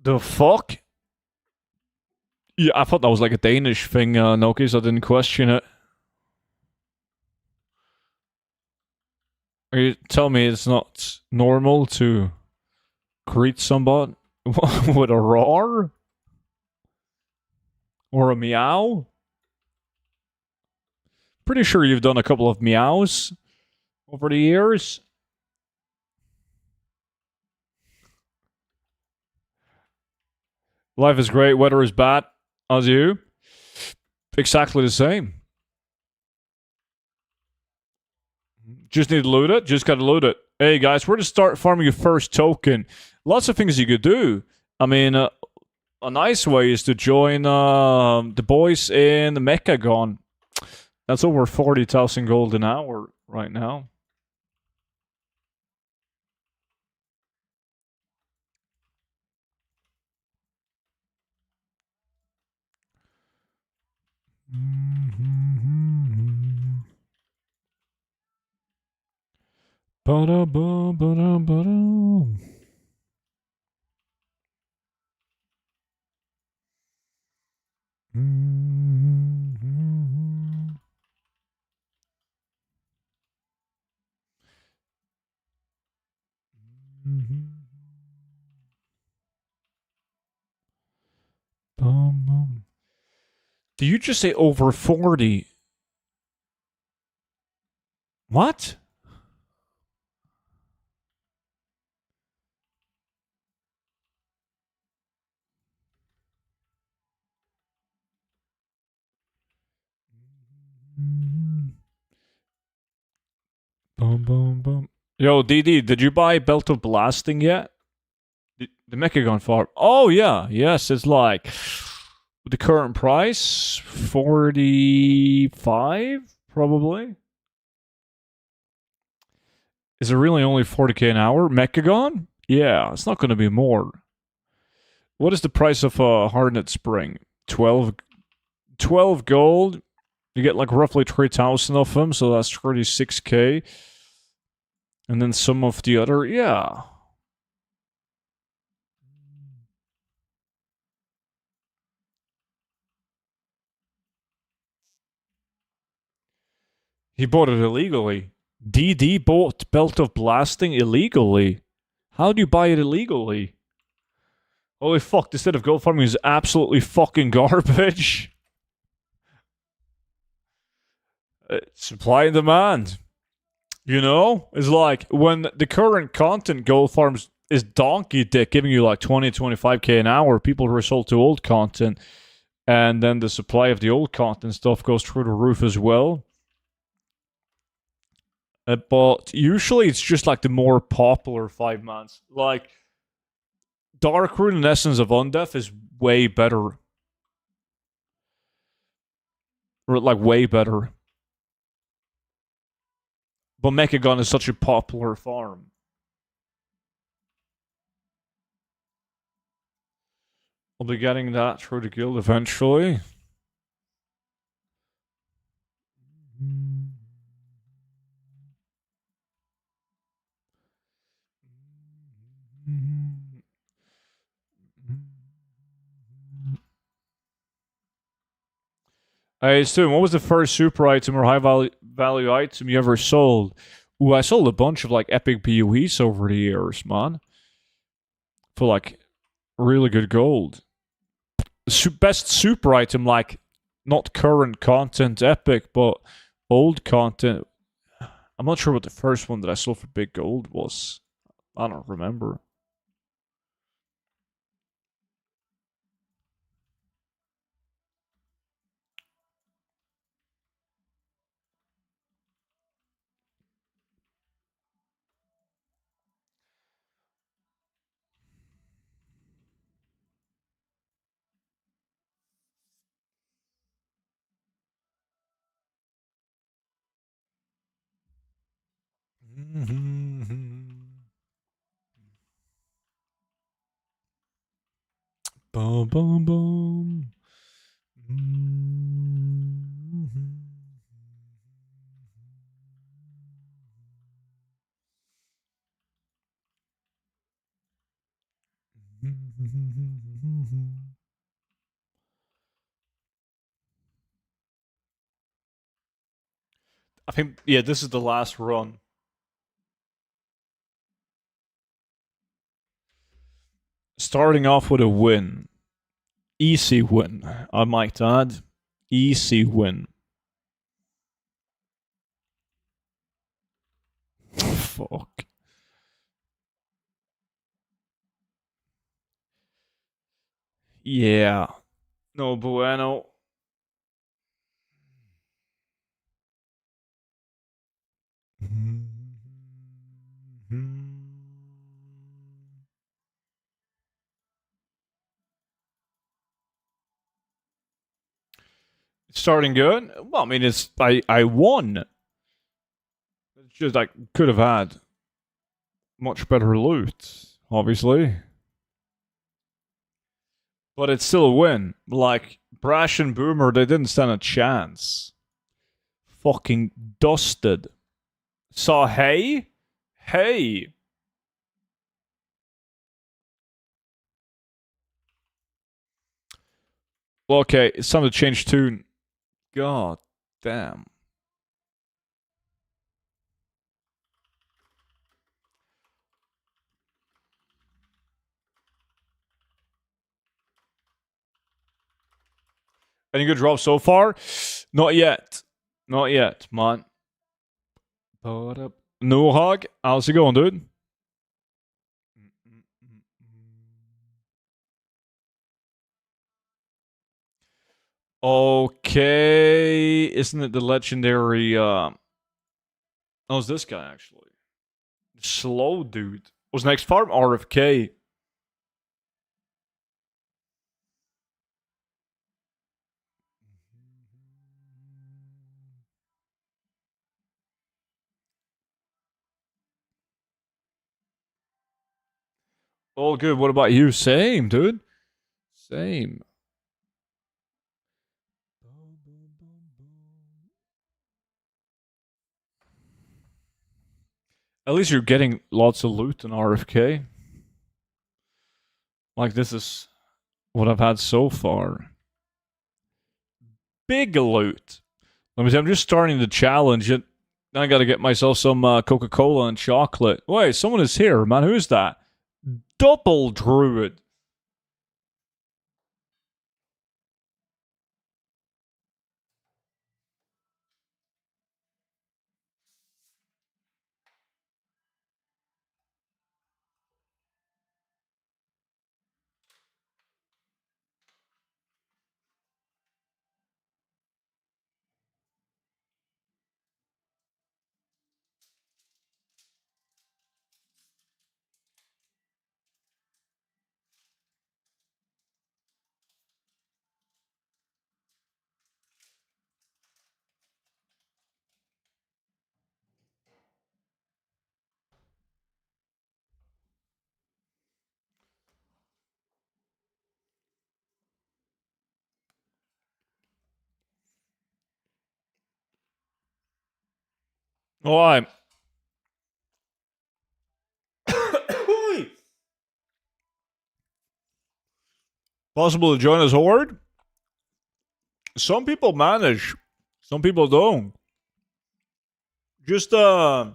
The fuck? Yeah, I thought that was like a Danish thing, Noki, so I didn't question it. Are you telling me it's not normal to greet somebody with a roar? Or a meow? Pretty sure you've done a couple of meows over the years. Life is great, weather is bad. As you? Exactly the same. Just need to loot it. Just gotta loot it. Hey guys, where to start farming your first token? Lots of things you could do. I mean, a nice way is to join the boys in the Mechagon. That's over 40,000 gold an hour right now. Ba-da-ba-ba-da-ba-da. Did you just say over 40? What? Boom, boom, boom. Yo, DD, did you buy Belt of Blasting yet? The Mechagon farm. Oh, yeah. Yes, it's like the current price 45 probably. Is it really only 40k an hour? Mechagon? Yeah, it's not going to be more. What is the price of a Hardened Spring? 12 gold. You get like roughly 3,000 of them, so that's 36k. And then some of the other, yeah. He bought it illegally. DD bought Belt of Blasting illegally. How do you buy it illegally? Holy fuck, this set of gold farming is absolutely fucking garbage. Supply and demand. You know? It's like when the current content gold farms is donkey dick giving you like 20, 25k an hour, people resort to old content. And then the supply of the old content stuff goes through the roof as well. But usually it's just like the more popular 5 months. Like Darkroot and Essence of Undeath is way better. Or like way better. But Mechagon is such a popular farm. I'll be getting that through the guild eventually. Hey, Stu, what was the first super item or high value item you ever sold? Ooh, I sold a bunch of like epic PoEs over the years, man. For like really good gold. Best super item, like not current content epic, but old content. I'm not sure what the first one that I sold for big gold was. I don't remember. Boom, boom, boom. I think, yeah, this is the last run. Starting off with a win. Easy win, I might add. Easy win. Fuck. Yeah. No bueno. It's starting good. Well, I mean, I won. It's just I could have had much better loot, obviously. But it's still a win. Like, Brash and Boomer, they didn't stand a chance. Fucking dusted. Saw Hey? Hey. Well, okay, it's time to change tune. God damn. Any good drops so far? Not yet. Not yet, man. No hog. How's it going, dude? Okay. Isn't it the legendary oh, it's this guy actually. Slow dude. Was next farm RFK. All good. What about you? Same, dude. Same. At least you're getting lots of loot in RFK. Like, this is what I've had so far. Big loot. Let me see, I'm just starting the challenge. I gotta get myself some Coca-Cola and chocolate. Wait, someone is here, man. Who's that? Double Druid. Oh, I'm possible to join us horde. Some people manage. Some people don't. Just let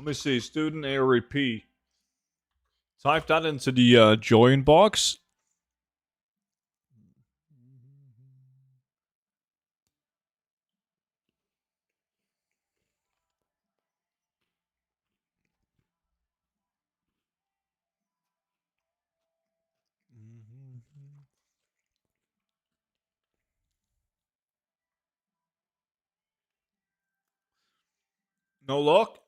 me see. Student ARP. Type that into the join box. No luck?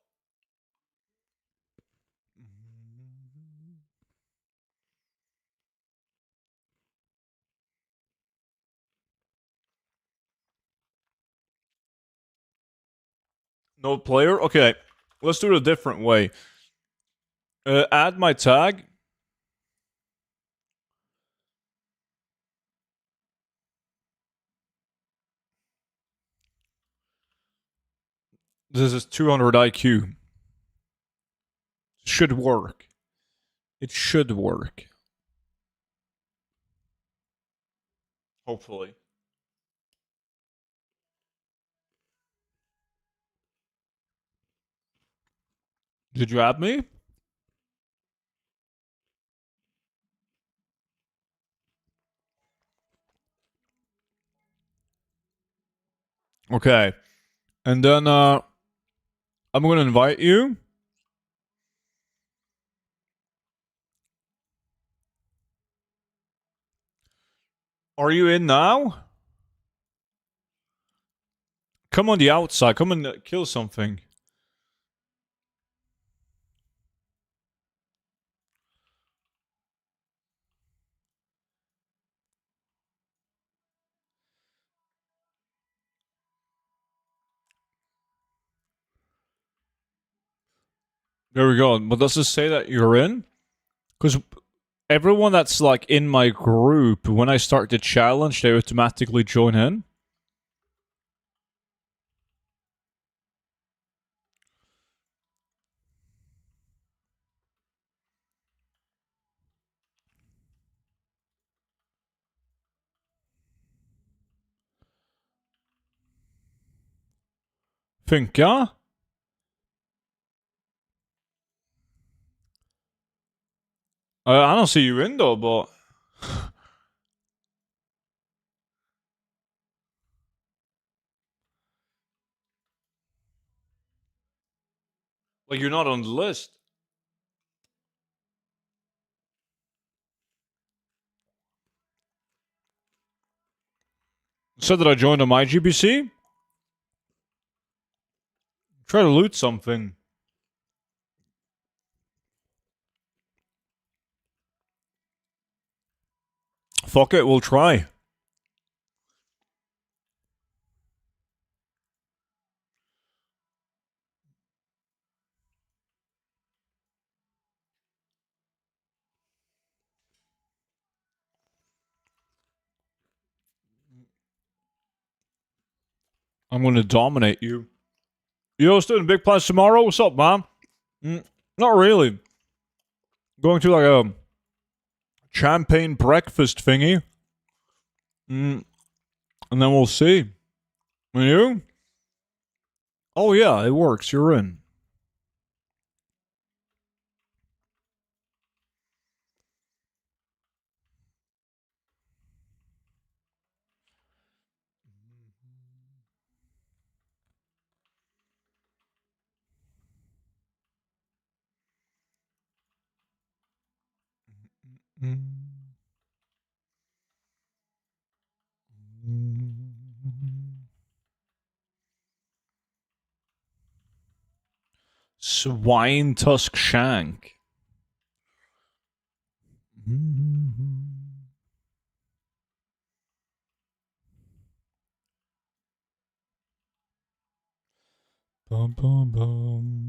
No player? Okay. Let's do it a different way. Add my tag. This is 200 IQ. Should work. It should work. Hopefully. Did you add me? Okay. And then I'm gonna invite you. Are you in now? Come on the outside. Come and kill something. There we go. But does it say that you're in? Because everyone that's like in my group, when I start the challenge, they automatically join in. Funka? I don't see you in though, but like you're not on the list. Said that I joined on my GBC. Try to loot something. Fuck it, we'll try. I'm gonna dominate you. Yo, student, big plans tomorrow? What's up, man? Not really. Going to like a champagne breakfast thingy. And then we'll see. And you? Oh yeah, it works. You're in. Swine tusk shank. Bum, bum, bum.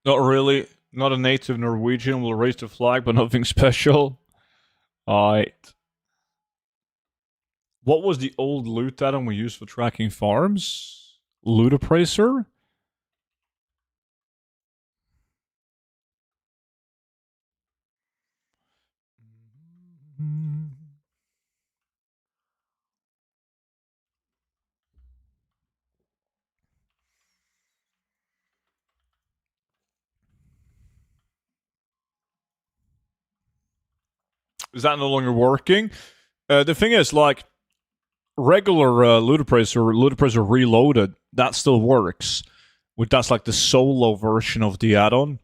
Not really. Not a native Norwegian. Will raise the flag, but nothing special. Alright. What was the old loot add-on we used for tracking farms? Loot appraiser? Is that no longer working? The thing is, like, regular loot appraiser reloaded, that still works. That's like the solo version of the add-on.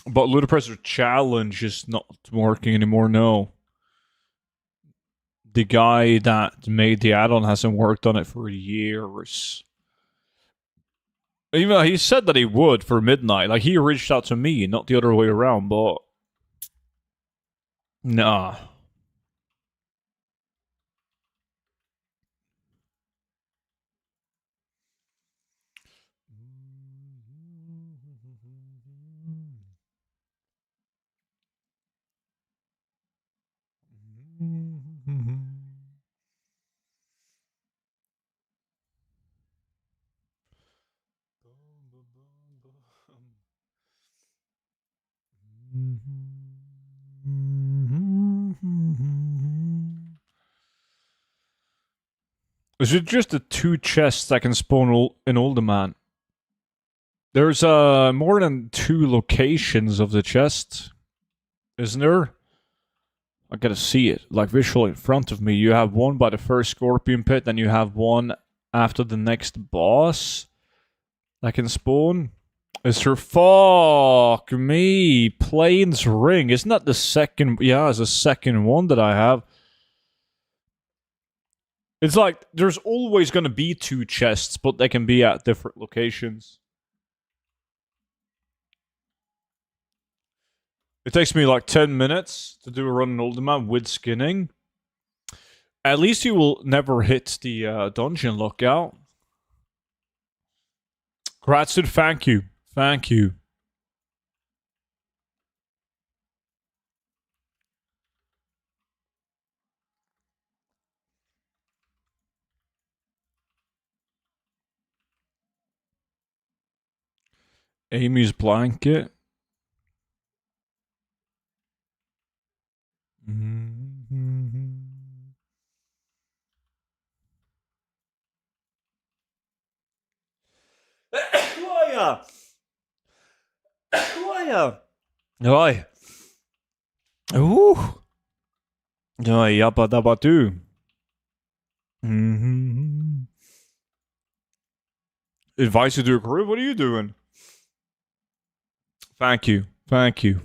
But loot appraiser challenge is not working anymore, no. The guy that made the add-on hasn't worked on it for years. Even though he said that he would for midnight. Like, he reached out to me, not the other way around, but... Nah. Is it just the 2 chests that can spawn in Uldaman? There's more than 2 locations of the chest, isn't there? I gotta see it, like visually in front of me. You have one by the first Scorpion Pit, then you have one after the next boss that can spawn. Is there... Fuck me! Plains Ring. Isn't that the second... Yeah, it's the second one that I have. It's like, there's always gonna be 2 chests, but they can be at different locations. It takes me like 10 minutes to do a run in Uldaman with skinning. At least you will never hit the dungeon lookout. Gratsude, thank you. Thank you. Amy's blanket. Oi. Ooh. Oi, yabba dabba doo. Advice you to a group? What are you doing? Thank you. Thank you.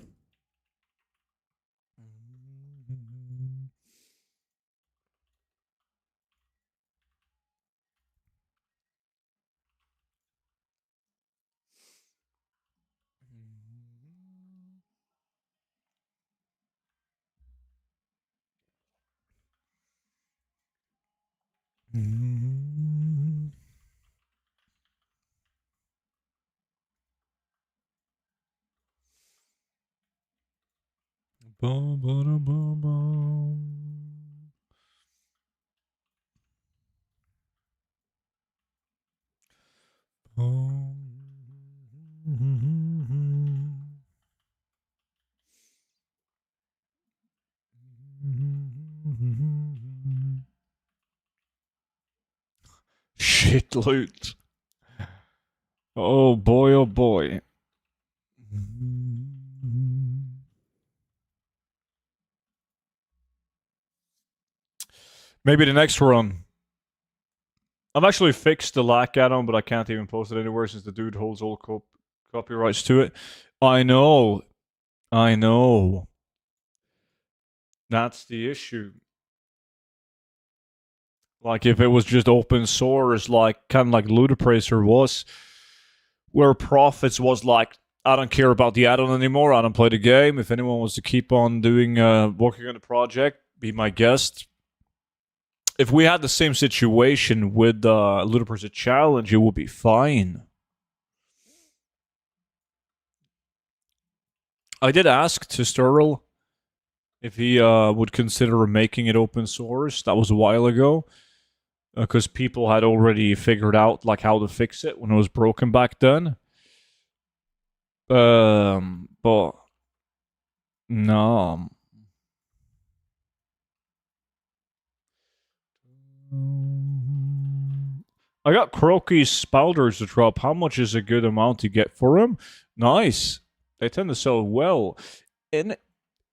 Shit loot. Oh boy, oh boy. Maybe the next run. I've actually fixed the lack add-on, but I can't even post it anywhere since the dude holds all copyrights to it. I know. I know. That's the issue. Like, if it was just open source, like, kind of like Loot Appraiser was, where profits was like, I don't care about the add-on anymore, I don't play the game. If anyone wants to keep on doing, working on the project, be my guest. If we had the same situation with Loot Appraiser Challenge, it would be fine. I did ask to Sturl if he would consider making it open source. That was a while ago, because people had already figured out like how to fix it when it was broken back then. But no. I got Croaky's Spalders to drop. How much is a good amount to get for him? Nice. They tend to sell well. And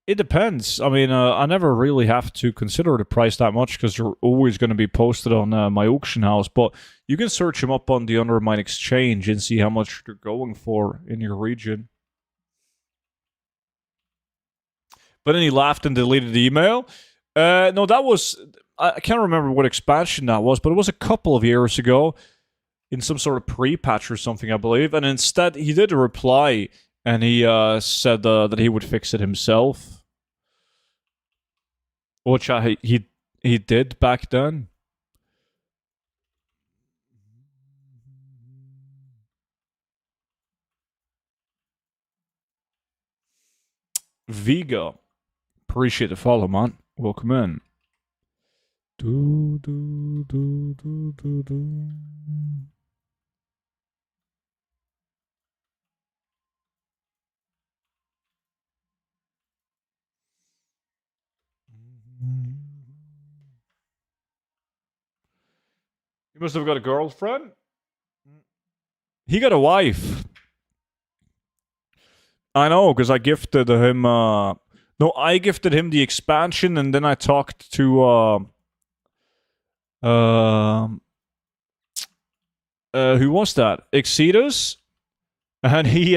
it depends. I mean, I never really have to consider the price that much because they're always going to be posted on my auction house. But you can search them up on the Undermine Exchange and see how much they're going for in your region. But then he laughed and deleted the email. No, that was... I can't remember what expansion that was, but it was a couple of years ago in some sort of pre-patch or something, I believe. And instead, he did a reply, and he said that he would fix it himself. Which he did back then. Viga. Appreciate the follow, man. Welcome in. Do, do, do, do, do, do. He must have got a girlfriend. He got a wife. I know, because I gifted him... No, I gifted him the expansion, and then I talked to... who was that? Exceedus? And he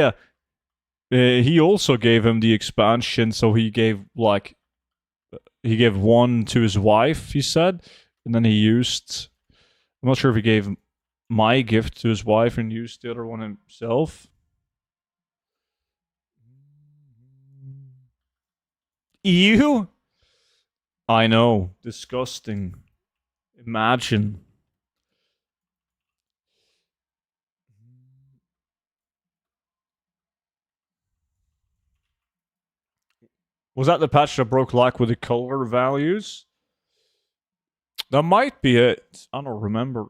also gave him the expansion, so he gave, like... He gave one to his wife, he said, and then he used... I'm not sure if he gave my gift to his wife and used the other one himself. Ew? I know. Disgusting. Imagine. Was that the patch that broke lock with the color values? That might be it. I don't remember.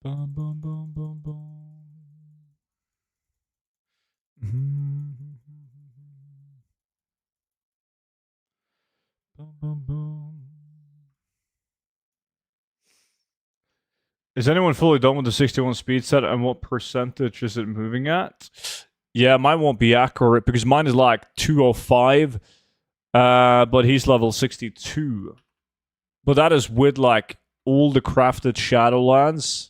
Bum, bum, bum, bum, bum. Bum, bum, bum. Is anyone fully done with the 61 speed set, and what percentage is it moving at? Yeah, mine won't be accurate because mine is like 205, but he's level 62. But that is with like all the crafted Shadowlands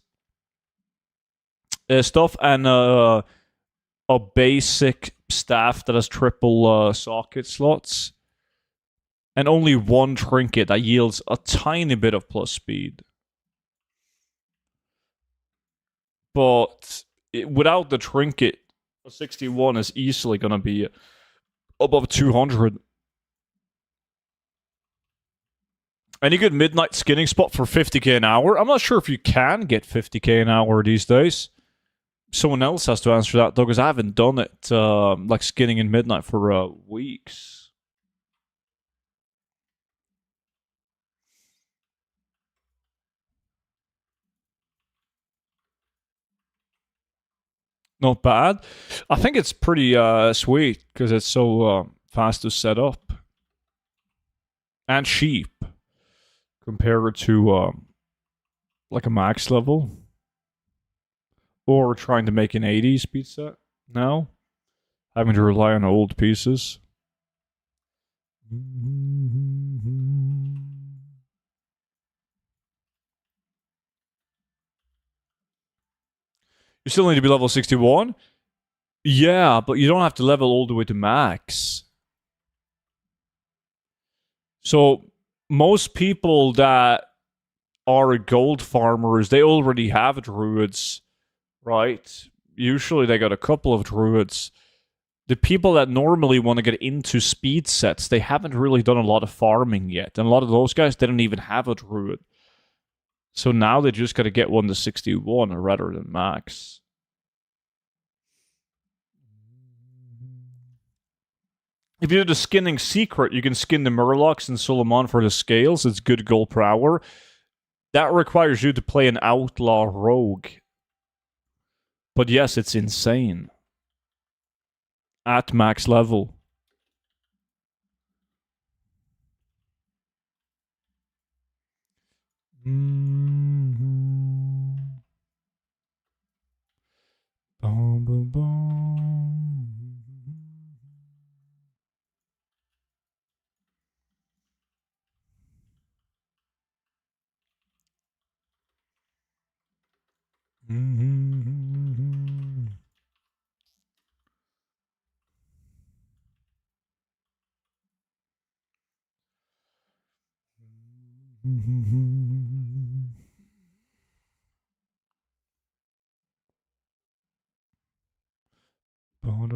stuff and a basic staff that has triple socket slots. And only one trinket that yields a tiny bit of plus speed. But without the trinket, a 61 is easily going to be above 200. Any good midnight skinning spot for 50k an hour? I'm not sure if you can get 50k an hour these days. Someone else has to answer that, though, because I haven't done it, like skinning in midnight for weeks. Not bad. I think it's pretty sweet because it's so fast to set up and cheap compared to like a max level or trying to make an 80 speed set now, having to rely on old pieces. You still need to be level 61? Yeah, but you don't have to level all the way to max. So, most people that are gold farmers, they already have druids, right? Usually they got a couple of druids. the people that normally want to get into speed sets, they haven't really done a lot of farming yet. And a lot of those guys didn't even have a druid. So now they just got to get one to 61 rather than max. If you do the skinning secret, you can skin the Murlocs and Suleiman for the scales. It's good gold per hour. That requires you to play an outlaw rogue. But yes, it's insane. At max level. Boom,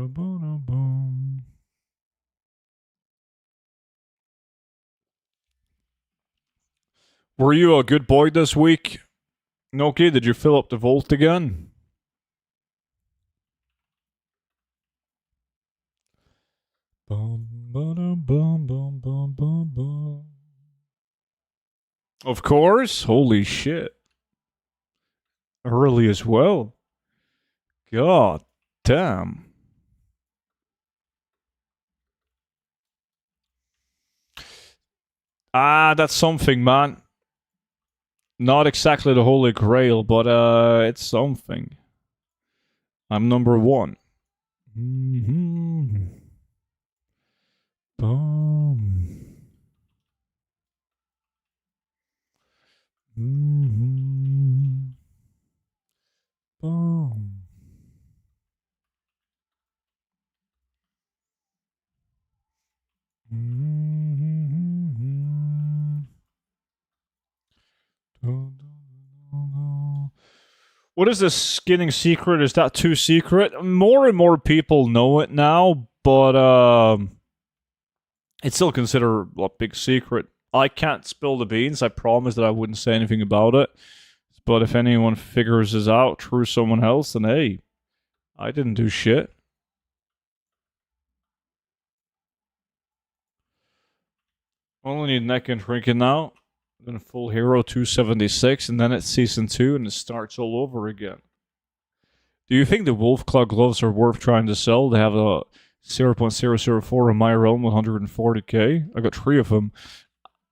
boom, boom. Were you a good boy this week? Okay, did you fill up the vault again? Of course. Holy shit. Early as well. God damn. That's something, man. Not exactly the Holy Grail, but it's something. I'm number one. Boom. Boom. What is this skinning secret? Is that too secret? More and more people know it now, but it's still considered a big secret. I can't spill the beans. I promise that I wouldn't say anything about it. But if anyone figures this out through someone else, then hey, I didn't do shit. Only need neck and trinket now. Then full hero 276, and then it's season 2, and it starts all over again. Do you think the Wolf Claw gloves are worth trying to sell? They have a 0.004 in my realm, 140k. I got 3 of them.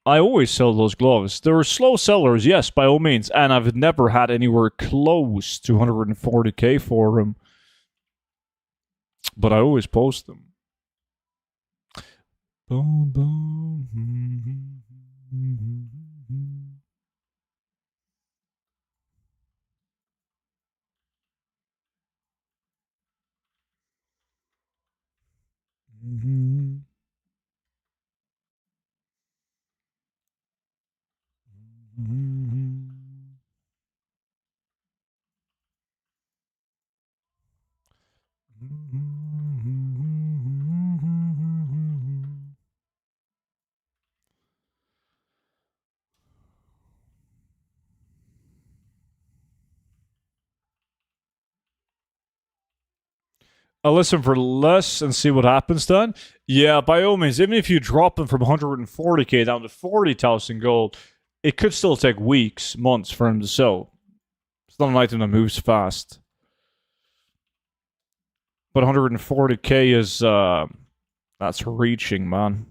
I always sell those gloves. They're slow sellers, yes, by all means, and I've never had anywhere close to 140k for them. But I always post them. Boom, boom. I'll listen for less and see what happens then. Yeah, by all means, even if you drop him from 140k down to 40,000 gold, it could still take weeks, months for him to sell. It's not an item that moves fast. But 140k is, that's reaching, man.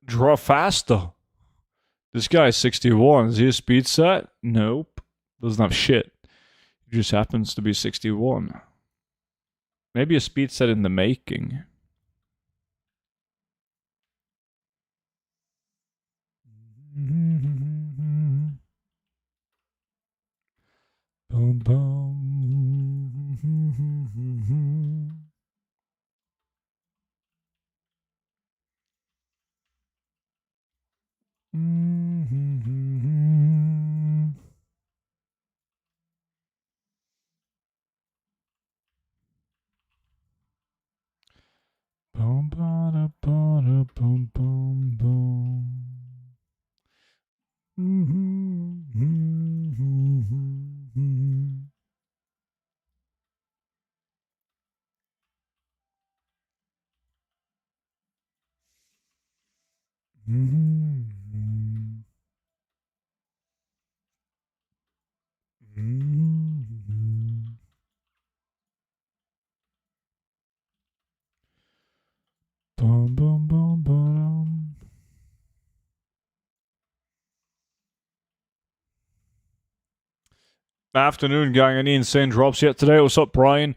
Draw faster. This guy is 61. Is he a speed set? Nope. Doesn't have shit. He just happens to be 61. Maybe a speed set in the making. Boom, boom. Boom, bada, bada, boom, boom, boom. Boom, boom, boom, boom. Afternoon, gang. Any insane drops yet today? What's up, Brian?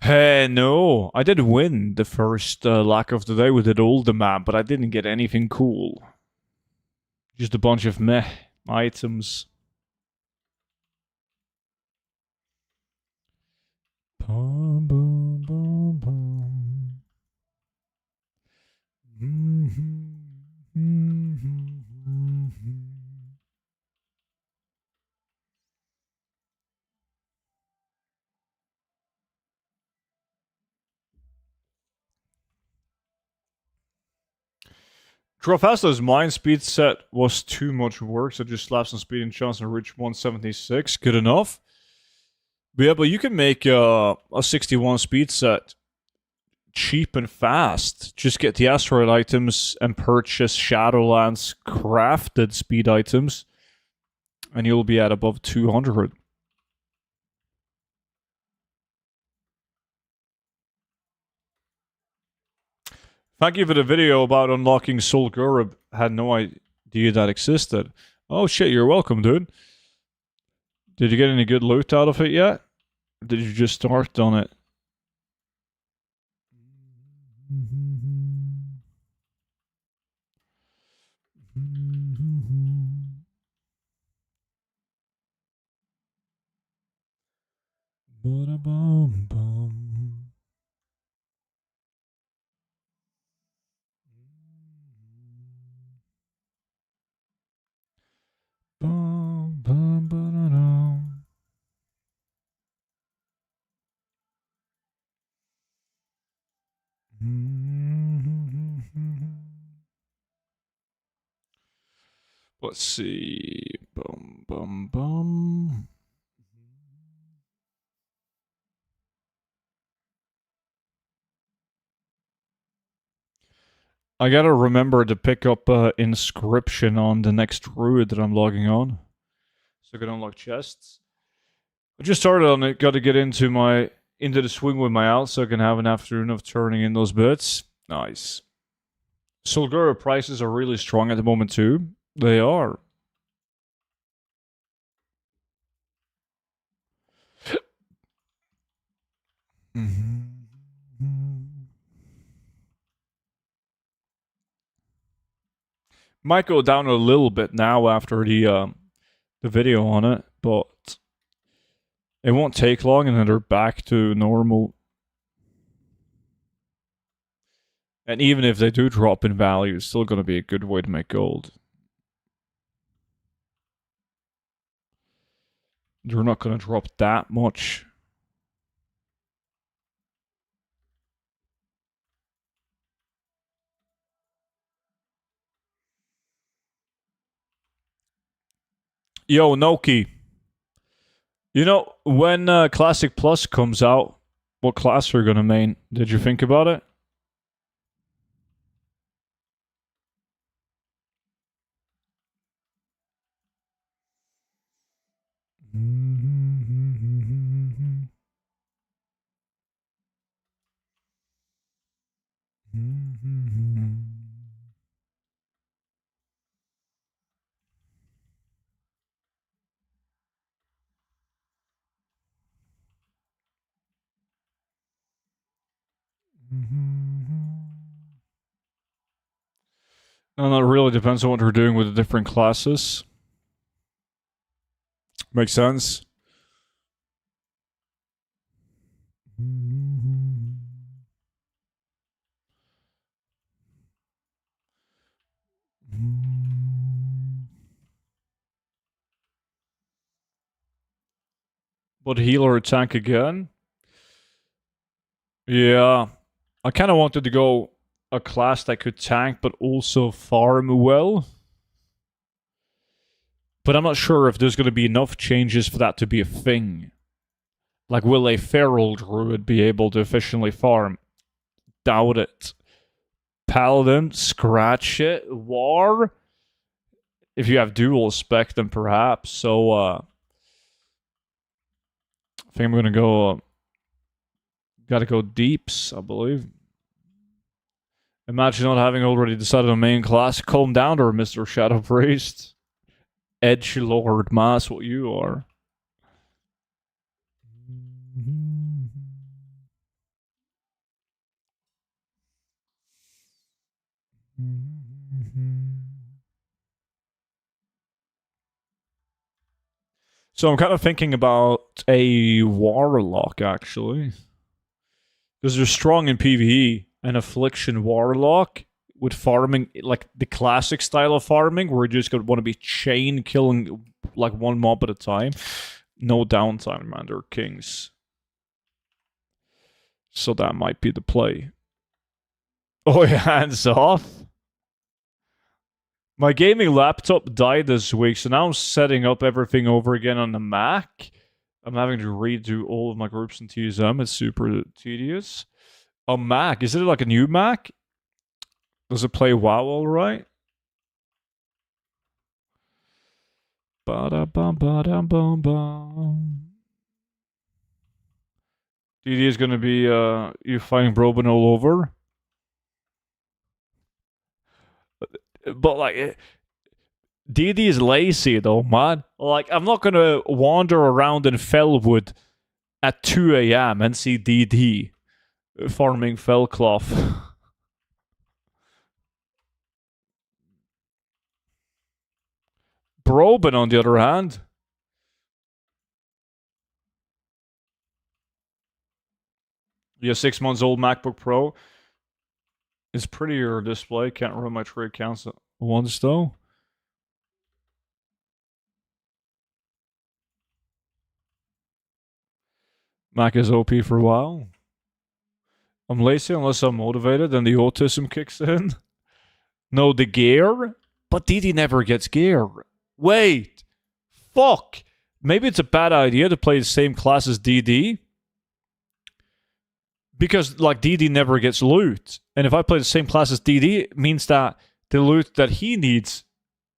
Hey, no. I did win the first lack of the day with it Uldaman, but I didn't get anything cool. Just a bunch of meh items. Boom, boom, boom, boom. Trofasto's mind speed set was too much work, so just slap some speed and chance and reach 176. Good enough. But yeah, but you can make a 61 speed set cheap and fast. Just get the asteroid items and purchase Shadowlands crafted speed items, and you'll be at above 200. Thank you for the video about unlocking Soul Gurub. Had no idea that existed. Oh shit, you're welcome, dude. Did you get any good loot out of it yet? Or did you just start on it? Let's see. Bum, bum, bum. I gotta remember to pick up inscription on the next druid that I'm logging on, so I can unlock chests. I just started on it. Got to get into the swing with my alt, so I can have an afternoon of turning in those bits. Nice. Solgura prices are really strong at the moment too. They are. Might go down a little bit now after the video on it, but it won't take long, and then they're back to normal. And even if they do drop in value, it's still going to be a good way to make gold. They're not going to drop that much. Yo, Noki. You know, when Classic Plus comes out, what class are you going to main? Did you think about it? And that really depends on what we're doing with the different classes. Makes sense. But healer or tank again? Yeah. I kind of wanted to go a class that could tank but also farm well. But I'm not sure if there's going to be enough changes for that to be a thing. Like, will a feral druid be able to efficiently farm? Doubt it. Paladin, scratch it. War? If you have dual spec, then perhaps. So, I think I'm gonna go. Gotta go deeps, I believe. Imagine not having already decided on main class. Calm down, or Mr. Shadow Priest. Edge Lord, mass what you are. So I'm kind of thinking about a Warlock, actually. Because they're strong in PvE. An Affliction Warlock with farming, like the classic style of farming, where you just gonna want to be chain killing like one mob at a time. No downtime, man. They're kings. So that might be the play. Oh, yeah, hands off. My gaming laptop died this week, so now I'm setting up everything over again on the Mac. I'm having to redo all of my groups in TSM. It's super tedious. A Mac? Is it like a new Mac? Does it play WoW all right? Ba-da-bum-ba-dum-bum-bum. DD is gonna be you fighting Broben all over. But like DD is lazy though, man. Like I'm not gonna wander around in Fellwood at 2 a.m. and see DD farming Fellcloth. Broben, on the other hand, your 6 months old MacBook Pro is prettier display. Can't run my trade accounts at once though. Mac is OP for a while. I'm lazy unless I'm motivated and the autism kicks in. No, the gear? But DD never gets gear. Wait. Fuck. Maybe it's a bad idea to play the same class as DD. Because, like, DD never gets loot. And if I play the same class as DD, it means that the loot that he needs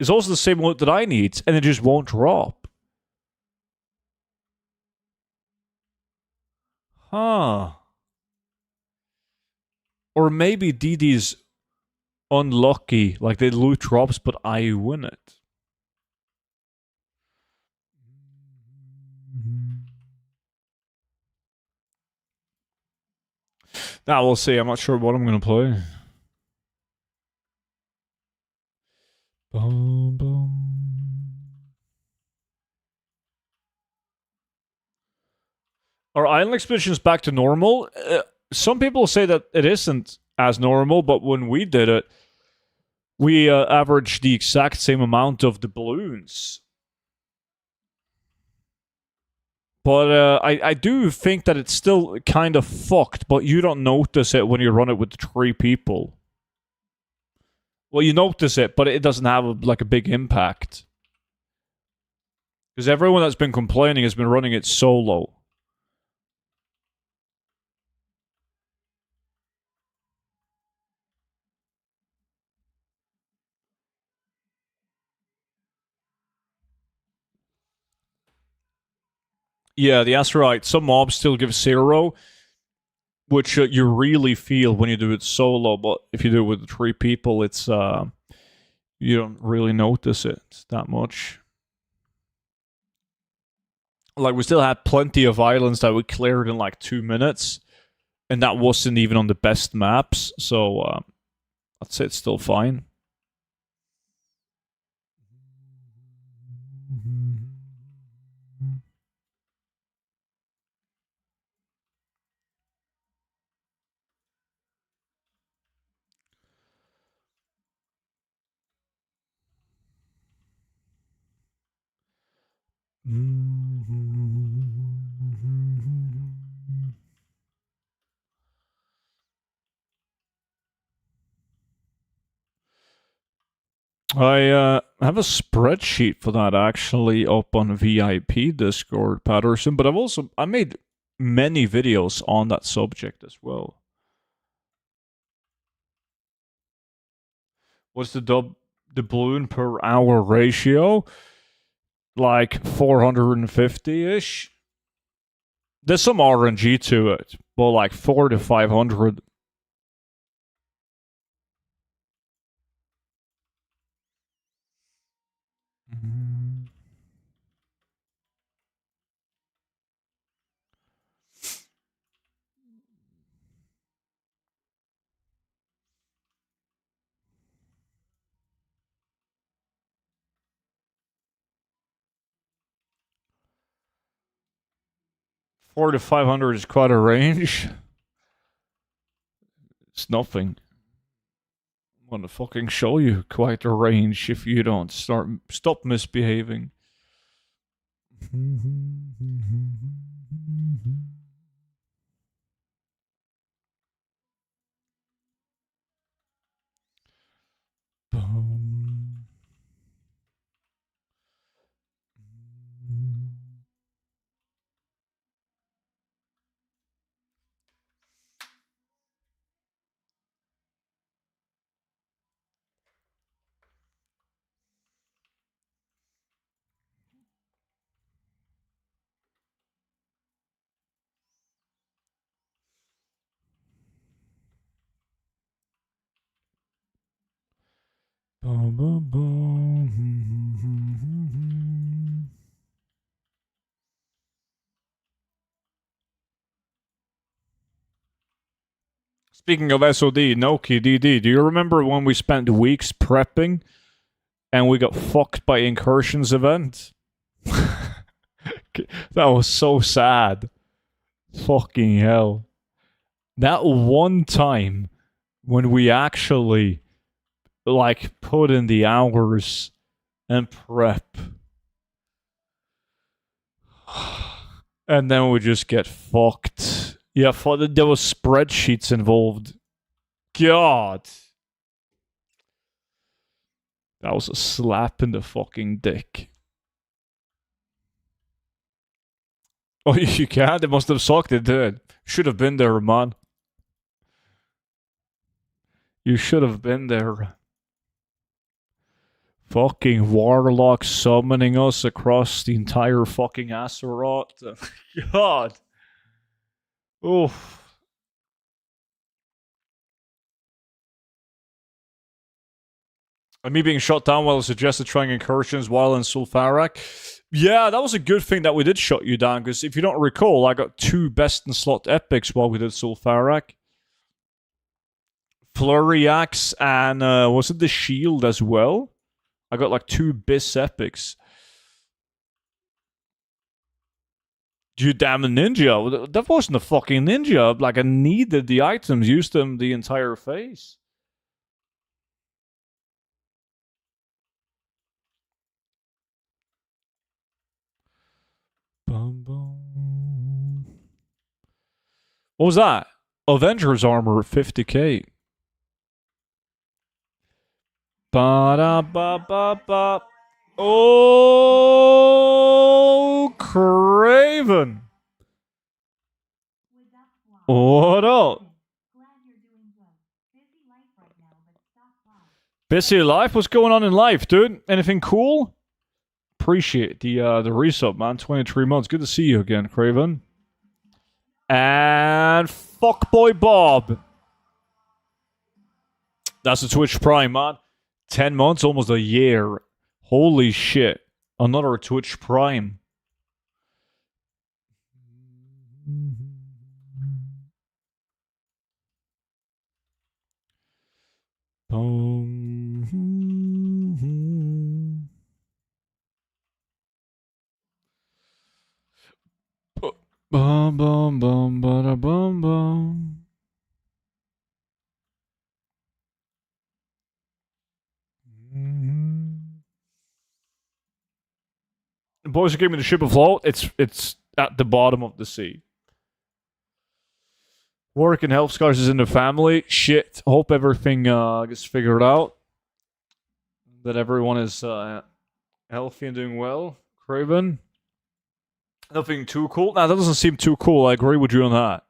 is also the same loot that I need. And it just won't drop. Huh. Or maybe DD's unlucky. Like, the loot drops, but I win it. Now we'll see. I'm not sure what I'm going to play. Boom, boom. Are island expeditions back to normal? Some people say that it isn't as normal, but when we did it, we averaged the exact same amount of the balloons. But I do think that it's still kind of fucked, but you don't notice it when you run it with 3 people. Well, you notice it, but it doesn't have like a big impact. Because everyone that's been complaining has been running it solo. Yeah, the asteroid. Some mobs still give 0, which you really feel when you do it solo. But if you do it with 3 people, it's you don't really notice it that much. Like, we still had plenty of islands that we cleared in like 2 minutes, and that wasn't even on the best maps. So I'd say it's still fine. I have a spreadsheet for that actually up on VIP Discord, Patterson, but I made many videos on that subject as well. What's the doubloon per hour ratio? Like 450-ish. There's some RNG to it, but like 400 to 500. Mm-hmm. 400 to 500 is quite a range. It's nothing. I'm gonna fucking show you quite a range if you don't stop misbehaving. Boom. 'Boom. Speaking of SOD, Noki DD, do you remember when we spent weeks prepping and we got fucked by Incursions event? That was so sad. Fucking hell. That one time when we actually like put in the hours and prep. And then we just get fucked. Yeah, there was spreadsheets involved. God. That was a slap in the fucking dick. Oh, you can't? It must have sucked, it did. Should have been there, man. You should have been there. Fucking warlock summoning us across the entire fucking Azeroth. God. Oof. And me being shot down while I suggested trying incursions while in Sulfarak. Yeah, that was a good thing that we did shut you down, because if you don't recall, I got 2 best in slot epics while we did Sulfarak. Flurry Axe and was it the Shield as well? I got like 2 bis epics. You damn a ninja. That wasn't a fucking ninja. Like, I needed the items, used them the entire phase. Bum, bum. What was that? Avengers armor 50k. Ba-da-ba-ba-ba. Oh, Craven. What up? Busy life? What's going on in life, dude? Anything cool? Appreciate the resub, man. 23 months. Good to see you again, Craven. And Fuckboy Bob. That's a Twitch Prime, man. 10 months, almost a year. Holy shit. Another Twitch Prime. Bum bum bum bada bum bum. The boys who gave me the ship afloat. It's at the bottom of the sea. Work and health scars is in the family. Shit. Hope everything gets figured out. that everyone is healthy and doing well. Craven, nothing too cool. Nah, that doesn't seem too cool. I agree with you on that.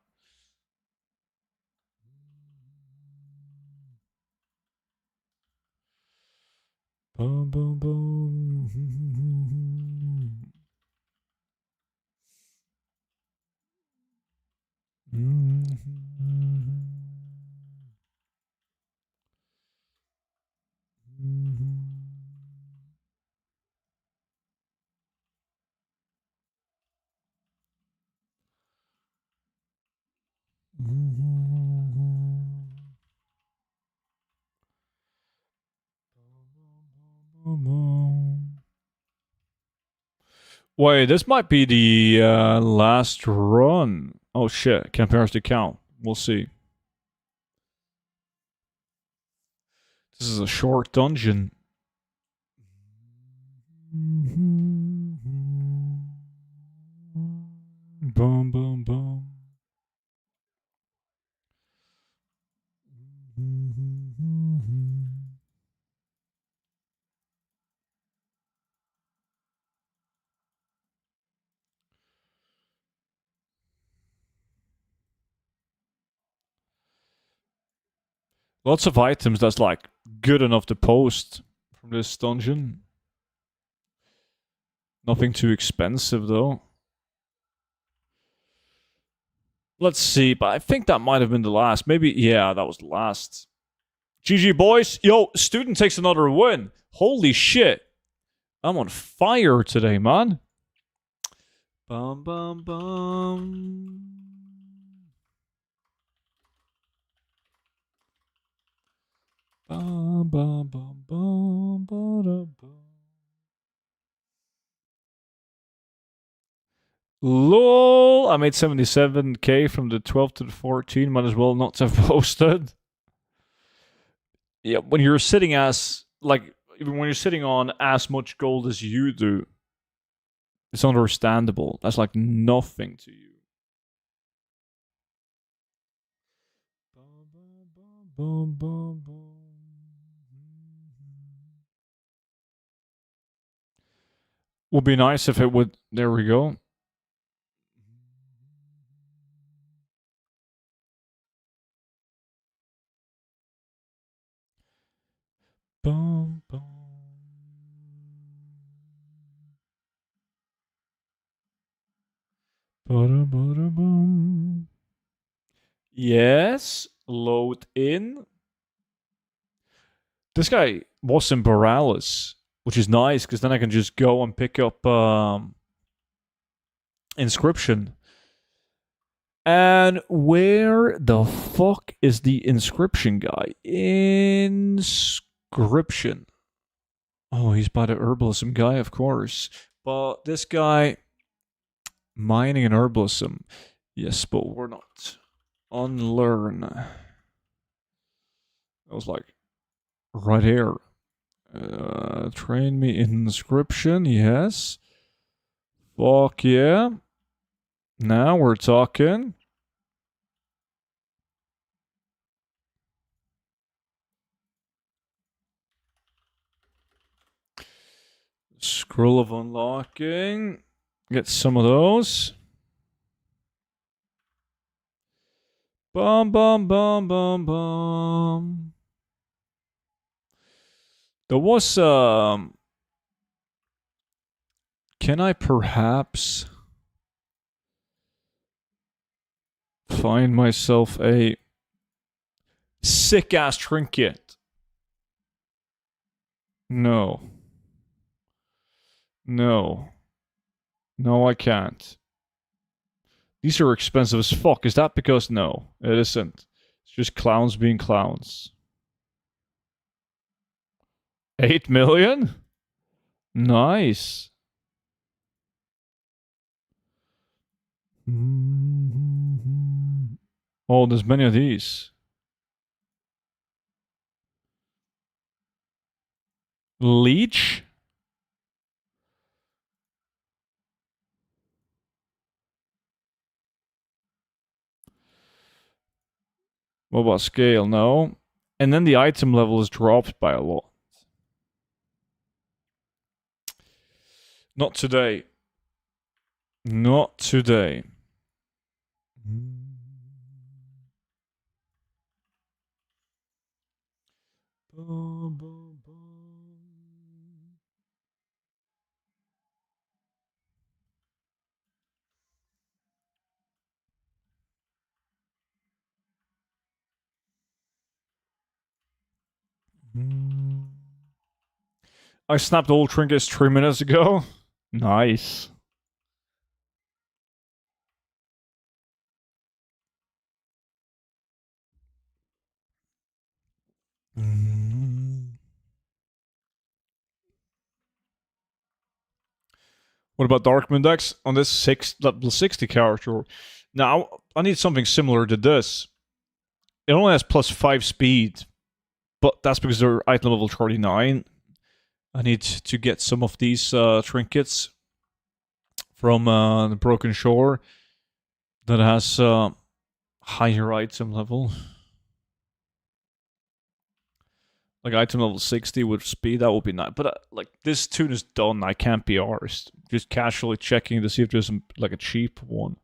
Boom, boom, boom. Wait, this might be the last run. Oh shit, compares to count. We'll see. This is a short dungeon. Boom, boom, boom. Lots of items that's like good enough to post from this dungeon. Nothing too expensive though. Let's see, but I think that might have been the last. Maybe, yeah, that was the last. GG boys. Yo, student takes another win. Holy shit. I'm on fire today, man. Bum, bum, bum. Bum, bum, bum, bum, bum, bum. LOL, I made 77k from the 12 to the 14. Might as well not have posted. Yeah, when you're sitting as, like, even when you're sitting on as much gold as you do, it's understandable. That's like nothing to you. Would be nice if it would. There we go. Boom, boom. Ba-da-ba-da-boom. Yes, load in. This guy was in Borealis, which is nice because then I can just go and pick up inscription. And where the fuck is the inscription guy? Inscription. Oh, he's by the herbalism guy, of course. But this guy, mining and herbalism. Yes, but we're not. Unlearn. That was like right here. Train me in inscription, yes. Fuck yeah. Now we're talking. Scroll of unlocking. Get some of those. Bum, bum, bum, bum, bum. There was, can I perhaps find myself a sick-ass trinket? No. No. No, I can't. These are expensive as fuck. Is that because... No, it isn't. It's just clowns being clowns. 8 million? Nice. Oh, there's many of these. Leech? What about scale? No. And then the item level is dropped by a lot. Not today. Not today. I snapped all trinkets 3 minutes ago. Nice. What about Darkmoon decks on this level 60 character? Now, I need something similar to this. It only has +5 speed, but that's because they're item level 39. I need to get some of these trinkets from the Broken Shore that has higher item level. Like item level 60 with speed, that would be nice. But like this tune is done, I can't be arsed. Just casually checking to see if there's like a cheap one.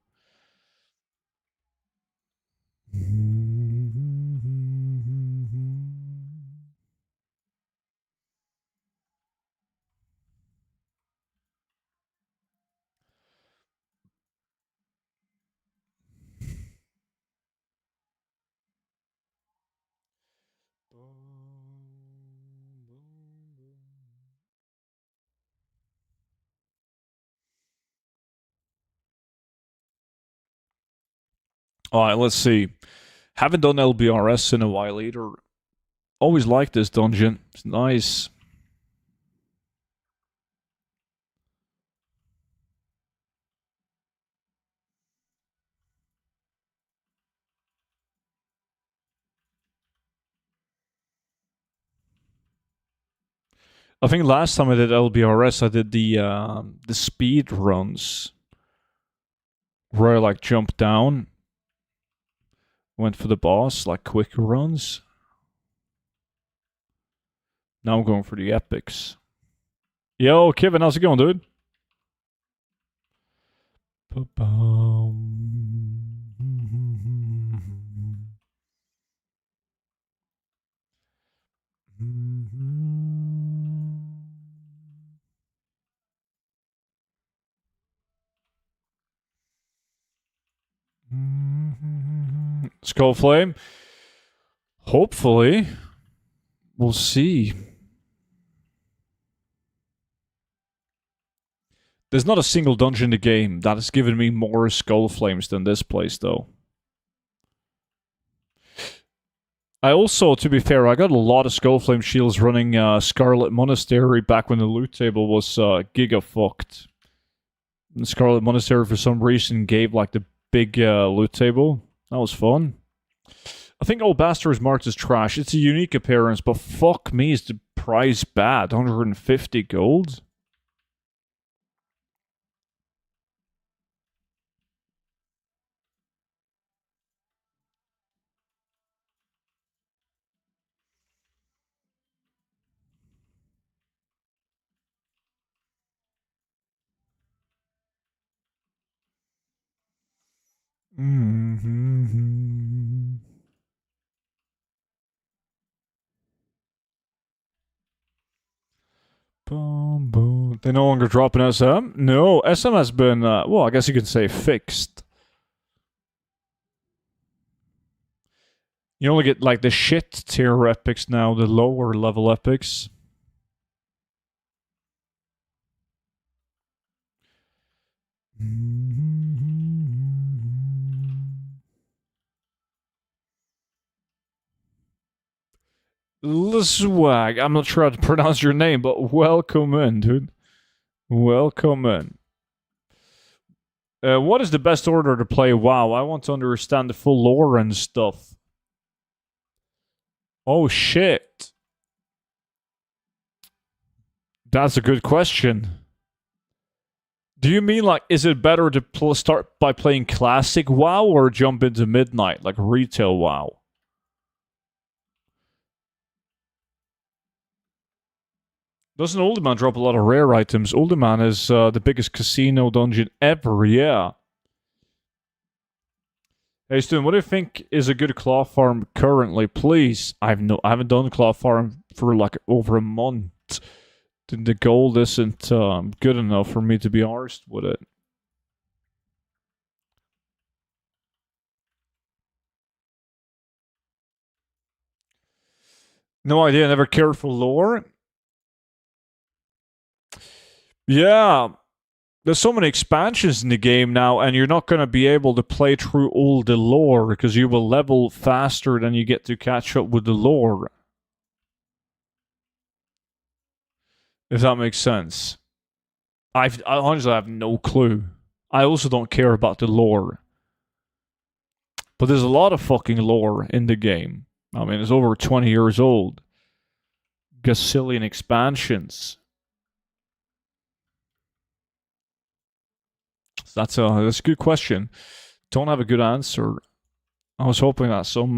Alright, let's see. Haven't done LBRS in a while either. Always liked this dungeon. It's nice. I think last time I did LBRS, I did the speed runs, where I like jumped down, went for the boss, like quick runs. Now I'm going for the epics. Yo, Kevin, how's it going, dude? Skullflame. Hopefully. We'll see. There's not a single dungeon in the game that has given me more Skullflames than this place, though. I also, to be fair, I got a lot of Skullflame shields running Scarlet Monastery back when the loot table was giga fucked. And Scarlet Monastery, for some reason, gave like the big loot table. That was fun. I think Old Bastard is marked as trash. It's a unique appearance, but fuck me, is the price bad? 150 gold? Boom, boom. They no longer drop an SM? No, SM has been, well, I guess you could say fixed. You only get, like, the shit tier epics now, the lower level epics. Swag. I'm not sure how to pronounce your name, but welcome in, dude. Welcome in. What is the best order to play WoW? I want to understand the full lore and stuff. Oh, shit. That's a good question. Do you mean, like, is it better to start by playing classic WoW or jump into Midnight, like retail WoW? Doesn't Uldaman drop a lot of rare items? Uldaman is the biggest casino dungeon ever, yeah. Hey, Stu, what do you think is a good claw farm currently? Please, I haven't done a claw farm for like over a month. The gold isn't good enough for me to be arsed with it. No idea, never cared for lore. Yeah, there's so many expansions in the game now, and you're not going to be able to play through all the lore because you will level faster than you get to catch up with the lore. If that makes sense. I honestly have no clue. I also don't care about the lore. But there's a lot of fucking lore in the game. I mean, it's over 20 years old. Gazillion expansions. That's a good question. Don't have a good answer. I was hoping that some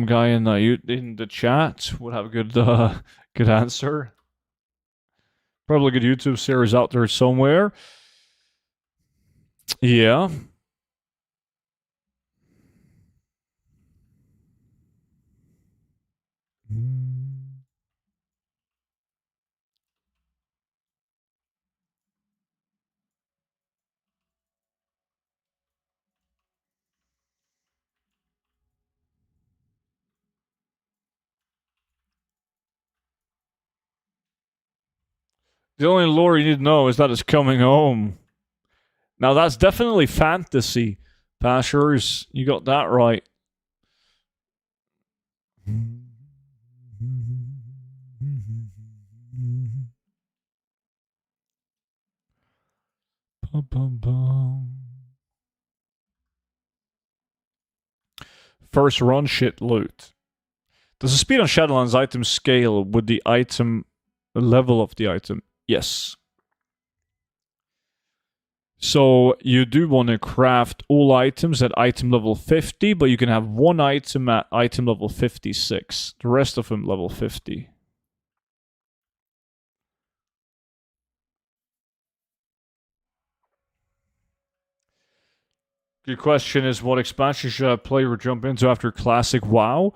guy in the chat would have a good answer. Probably a good YouTube series out there somewhere. Yeah. The only lore you need to know is that it's coming home. Now that's definitely fantasy. Pashers, you got that right. First run shit loot. Does the speed on Shadowlands item scale with the item level of the item? Yes. So you do want to craft all items at item level 50, but you can have one item at item level 56. The rest of them level 50. Good question is, what expansion should I play or jump into after Classic WoW?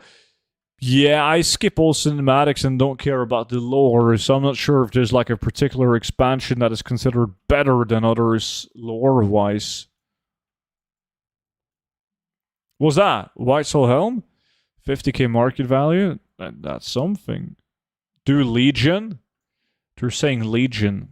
Yeah, I skip all cinematics and don't care about the lore, so I'm not sure if there's like a particular expansion that is considered better than others lore-wise. What's that? White Soul Helm? 50k market value? That's something. Do Legion? They're saying Legion.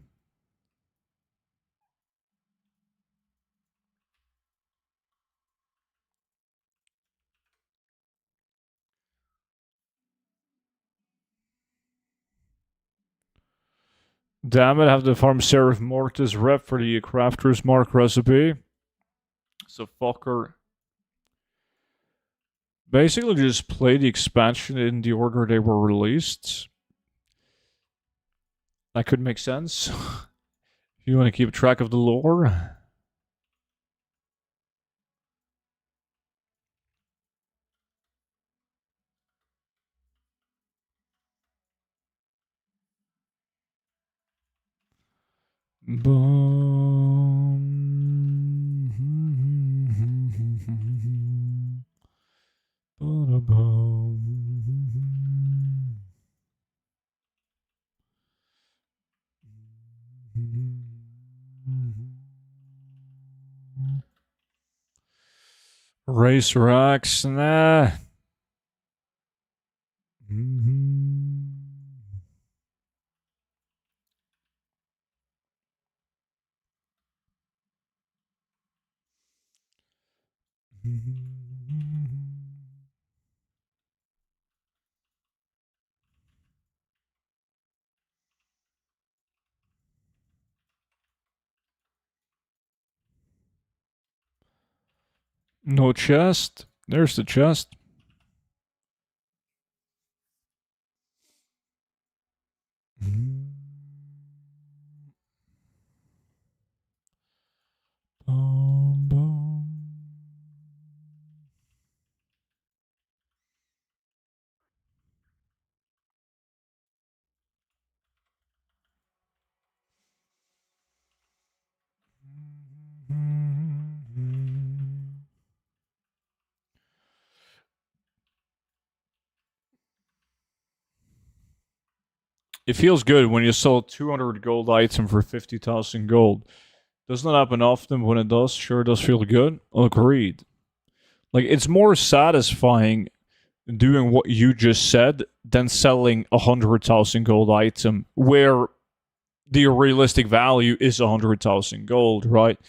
Damn it, I have to farm Seraph Mortis rep for the Crafter's Mark recipe. So fucker. Basically just play the expansion in the order they were released. That could make sense. If you want to keep track of the lore. Race rocks, nah. No chest. There's the chest. It feels good when you sell 200 gold item for 50,000 gold. Doesn't happen often, but when it does, sure does feel good. Agreed. Like, it's more satisfying doing what you just said than selling 100,000 gold item where the realistic value is 100,000 gold, right?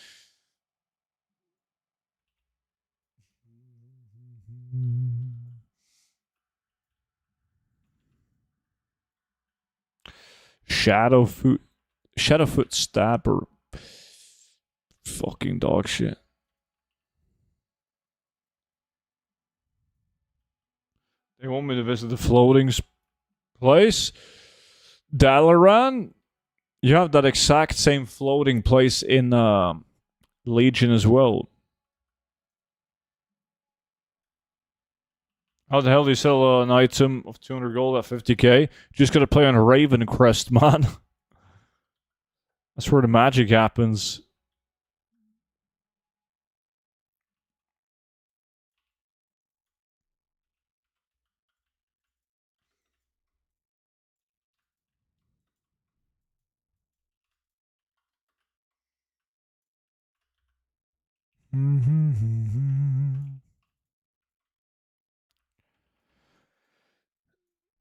Shadowfoot Stabber. Fucking dog shit. They want me to visit the floating place. Dalaran? You have that exact same floating place in Legion as well. How the hell do you sell an item of 200 gold at 50k? Just gotta play on a Raven Crest, man. That's where the magic happens.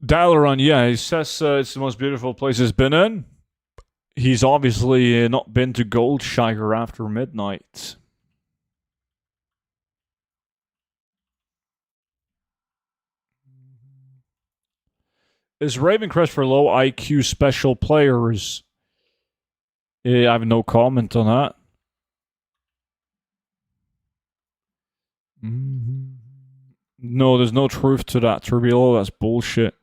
Dalaran, yeah, he says it's the most beautiful place he's been in. He's obviously not been to Goldshire after midnight. Is Ravencrest for low IQ special players? I have no comment on that. No, there's no truth to that, Turbilo. That's bullshit.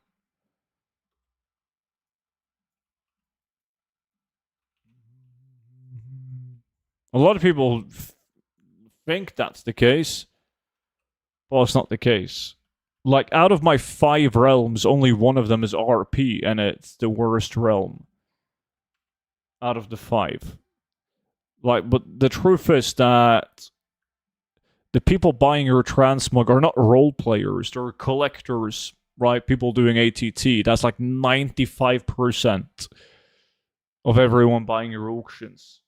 A lot of people think that's the case. Well, it's not the case. Like, out of my 5 realms, only one of them is RP, and it's the worst realm. Out of the 5. Like, but the truth is that the people buying your transmog are not role players, they're collectors, right? People doing ATT. That's like 95% of everyone buying your auctions.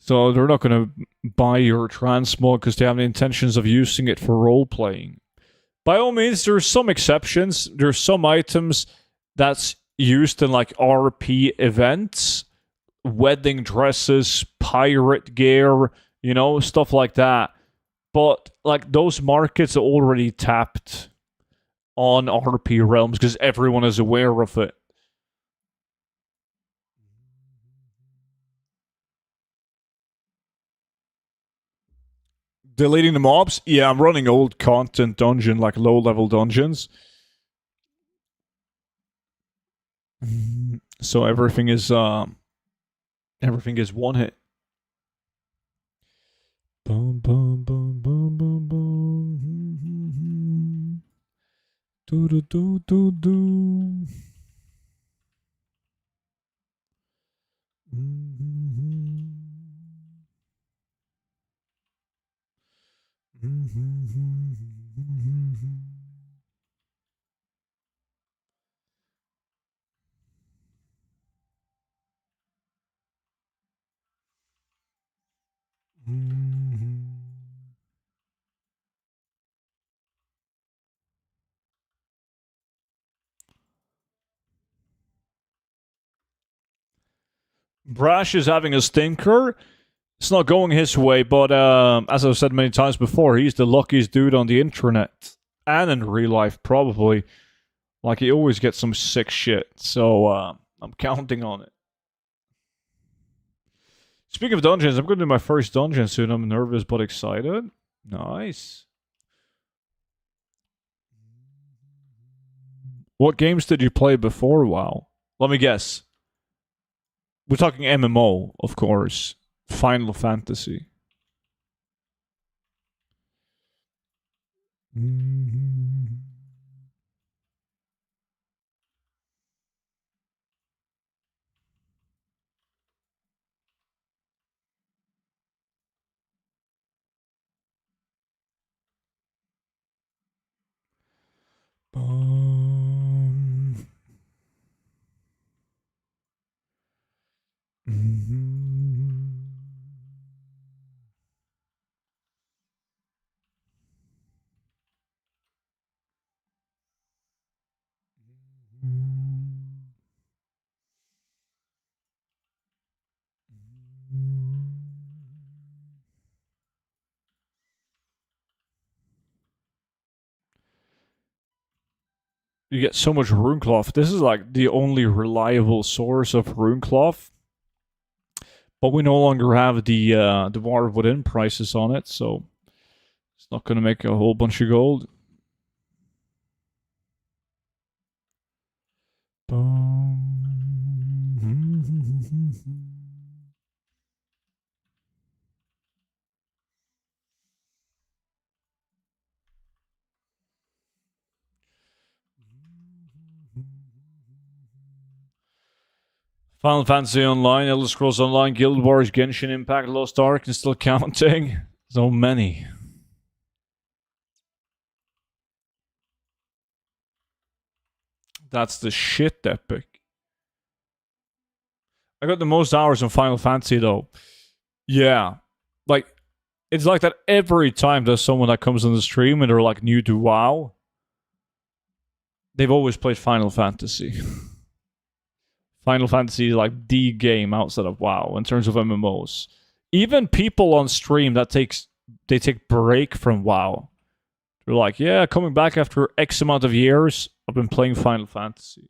So they're not going to buy your transmog because they have the intentions of using it for role playing. By all means, there's some exceptions. There's some items that's used in like RP events, wedding dresses, pirate gear, you know, stuff like that. But like those markets are already tapped on RP realms because everyone is aware of it. Deleting the mobs? Yeah, I'm running old content dungeon, like low level dungeons. So everything is one hit. Boom, boom, boom, boom, boom, boom. Do do do do do. Brash is having a stinker. It's not going his way, but as I've said many times before, he's the luckiest dude on the internet and in real life, probably. Like, he always gets some sick shit, so I'm counting on it. Speaking of dungeons, I'm going to do my first dungeon soon. I'm nervous but excited. Nice. What games did you play before WoW? Let me guess. We're talking MMO, of course. Final Fantasy. You get so much rune cloth. This is like the only reliable source of rune cloth. But we no longer have the War Within prices on it, so it's not going to make a whole bunch of gold. Final Fantasy Online, Elder Scrolls Online, Guild Wars, Genshin Impact, Lost Ark, and still counting. So many. That's the shit epic. I got the most hours in Final Fantasy though. Yeah. Like, it's like that every time there's someone that comes on the stream and they're like new to WoW. They've always played Final Fantasy. Final Fantasy is like the game outside of WoW in terms of MMOs. Even people on stream that they take break from WoW. They're like, yeah, coming back after X amount of years, I've been playing Final Fantasy.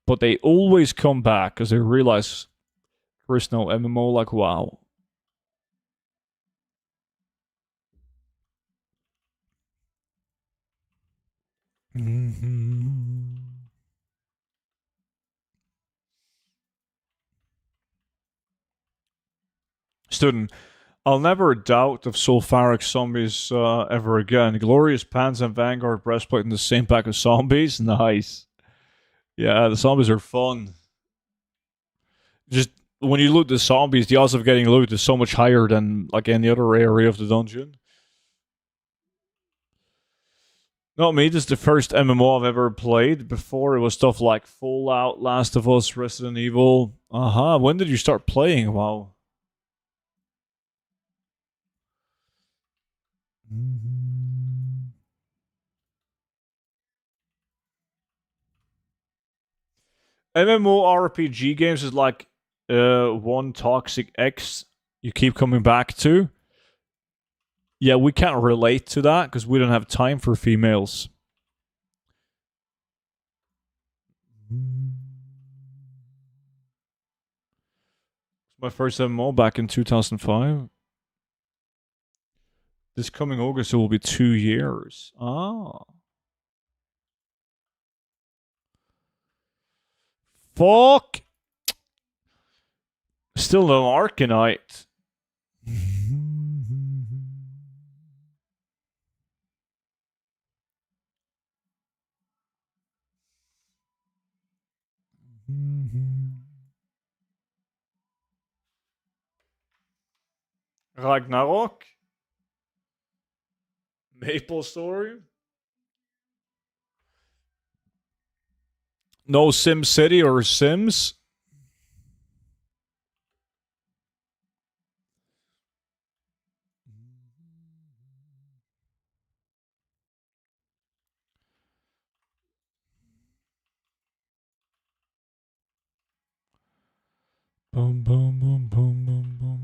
But they always come back because they realize there is no MMO like WoW. Student, I'll never doubt of sulfuric zombies ever again. Glorious pants and Vanguard breastplate in the same pack of zombies? Nice. Yeah, the zombies are fun. Just when you loot the zombies, the odds of getting loot is so much higher than like any other area of the dungeon. Not me, this is the first MMO I've ever played. Before it was stuff like Fallout, Last of Us, Resident Evil. When did you start playing? Wow. MMORPG games is like one toxic ex you keep coming back to. Yeah, we can't relate to that because we don't have time for females. It's my first MMO back in 2005. This coming August it will be 2 years. Ah. Fuck! Still no Arcanite. Ragnarok? Maple Story? No Sim City or Sims? Boom, boom, boom, boom, boom, boom.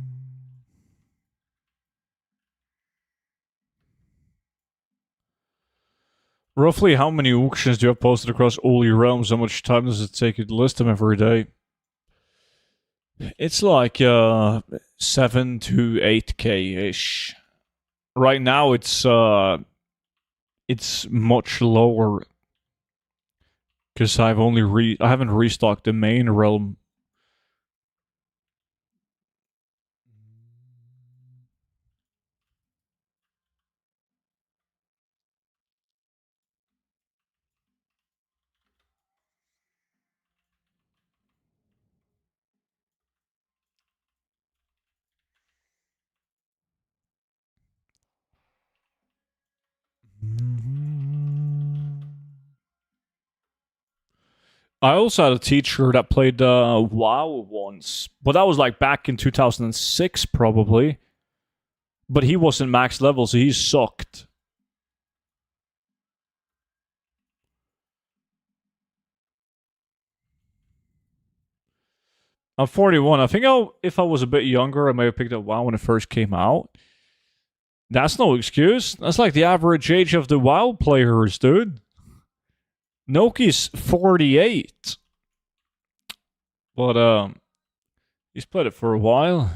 Roughly how many auctions do you have posted across all your realms? How much time does it take you to list them every day? It's like 7 to 8k ish. Right now it's much lower because I haven't restocked the main realm. I also had a teacher that played WoW once, but that was like back in 2006 probably. But he wasn't max level, so he sucked. I'm 41. I think if I was a bit younger, I may have picked up WoW when it first came out. That's no excuse. That's like the average age of the WoW players, dude. Noki's 48. But he's played it for a while.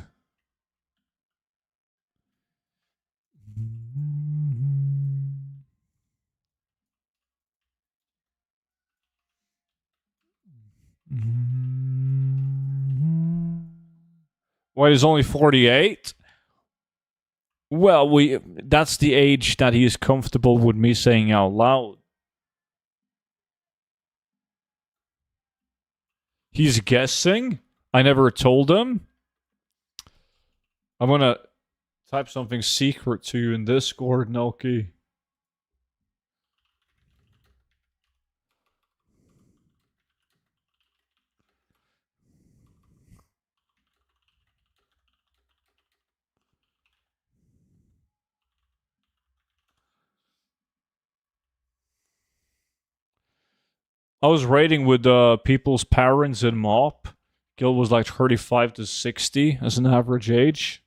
Wait, he's only 48? Well, that's the age that he is comfortable with me saying out loud. He's guessing? I never told him? I'm gonna type something secret to you in Discord, Noki. I was raiding with people's parents in MOP. Guild was like 35 to 60 as an average age.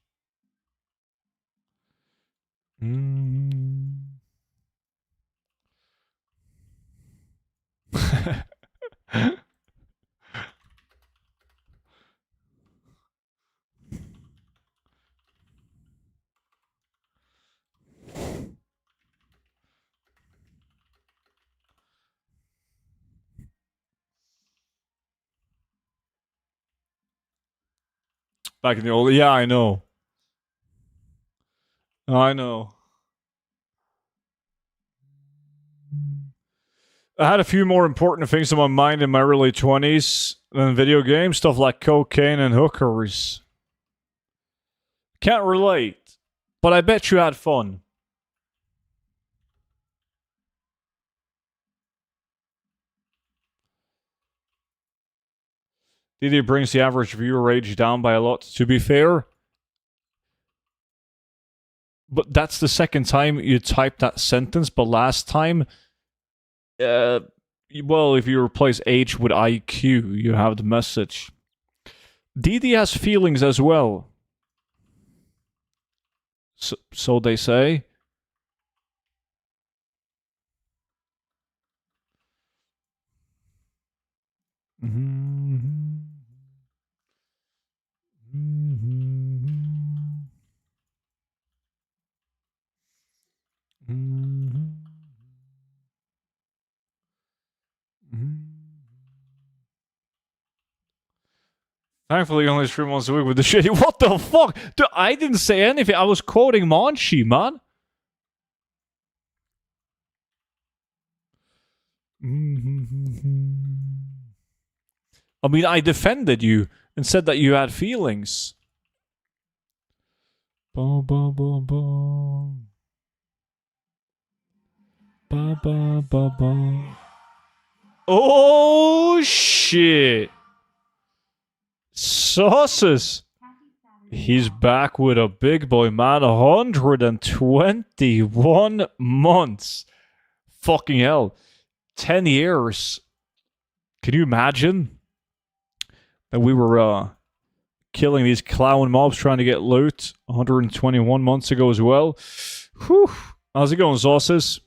Back in the old... Yeah, I know. I know. I had a few more important things in my mind in my early 20s than video games. Stuff like cocaine and hookers. Can't relate. But I bet you had fun. DD brings the average viewer age down by a lot, to be fair. But that's the second time you typed that sentence, but last time... well, if you replace age with IQ, you have the message. DD has feelings as well. So they say. Thankfully, only stream once a week with the shitty. What the fuck? Dude, I didn't say anything. I was quoting Monchi, man. I mean, I defended you and said that you had feelings. Ba ba ba ba. Ba ba ba ba. Oh shit! Sauces. He's back with a big boy, man. 121 months. Fucking hell. 10 years. Can you imagine that we were killing these clown mobs trying to get loot 121 months ago as well? Whew. How's it going, Sauces?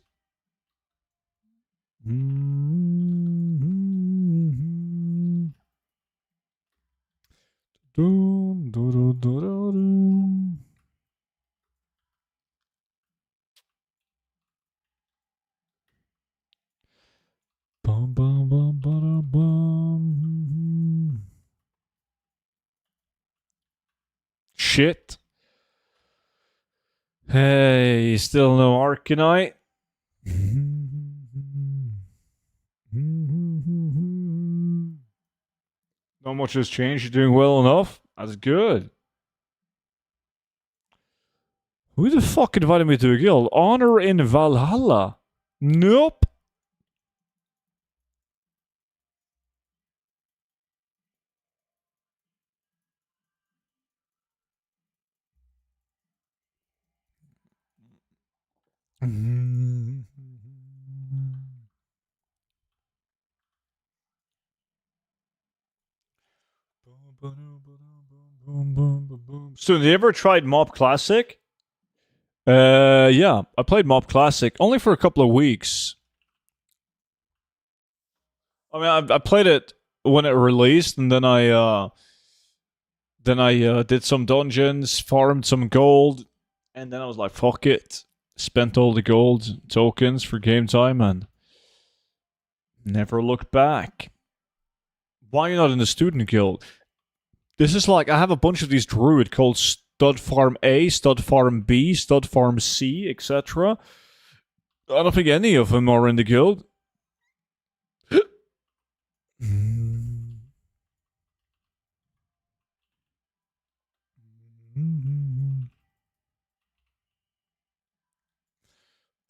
Bum, bum, bum, bum, bum. Shit. Hey, still no Arcanite? Not much has changed. You're doing well enough. That's good. Who the fuck invited me to a guild? Honor in Valhalla? Nope. So, have you ever tried Mob Classic? Yeah, I played Mob Classic only for a couple of weeks. I mean, I played it when it released, and then I did some dungeons, farmed some gold, and then I was like, "Fuck it!" Spent all the gold tokens for game time, and never looked back. Why are you not in the student guild? This is like I have a bunch of these druid called Stud Farm A, Stud Farm B, Stud Farm C, etc. I don't think any of them are in the guild.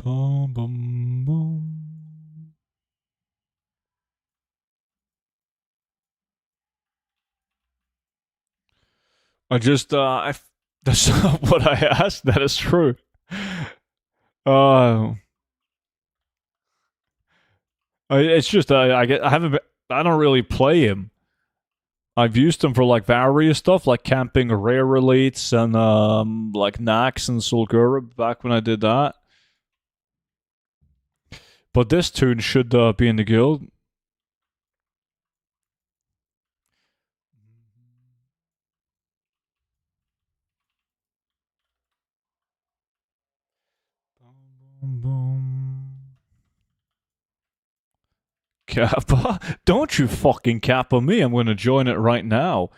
Boom, boom, boom. That's not what I asked. That is true. Uh, it's just I haven't. I don't really play him. I've used him for like various stuff, like camping rare elites and like Nax and Sulgura back when I did that. But this tune should be in the guild. Boom, boom. Kappa? Don't you fucking Kappa me. I'm going to join it right now.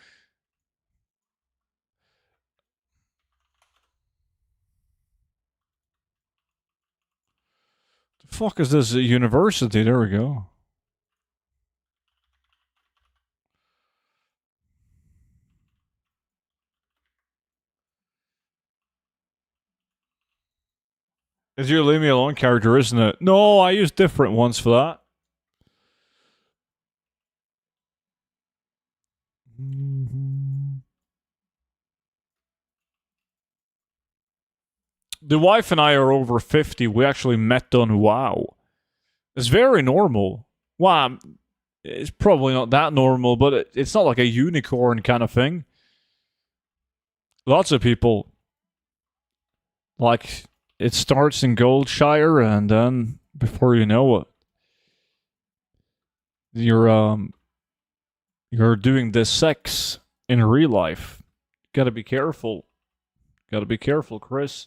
The fuck is this university? There we go. It's your leave me alone character, isn't it? No, I use different ones for that. The wife and I are over 50. We actually met on WoW. It's very normal. Well, it's probably not that normal, but it's not like a unicorn kind of thing. Lots of people, like, it starts in Goldshire, and then before you know it, you're doing this sex in real life. Gotta be careful. Gotta be careful, Chris.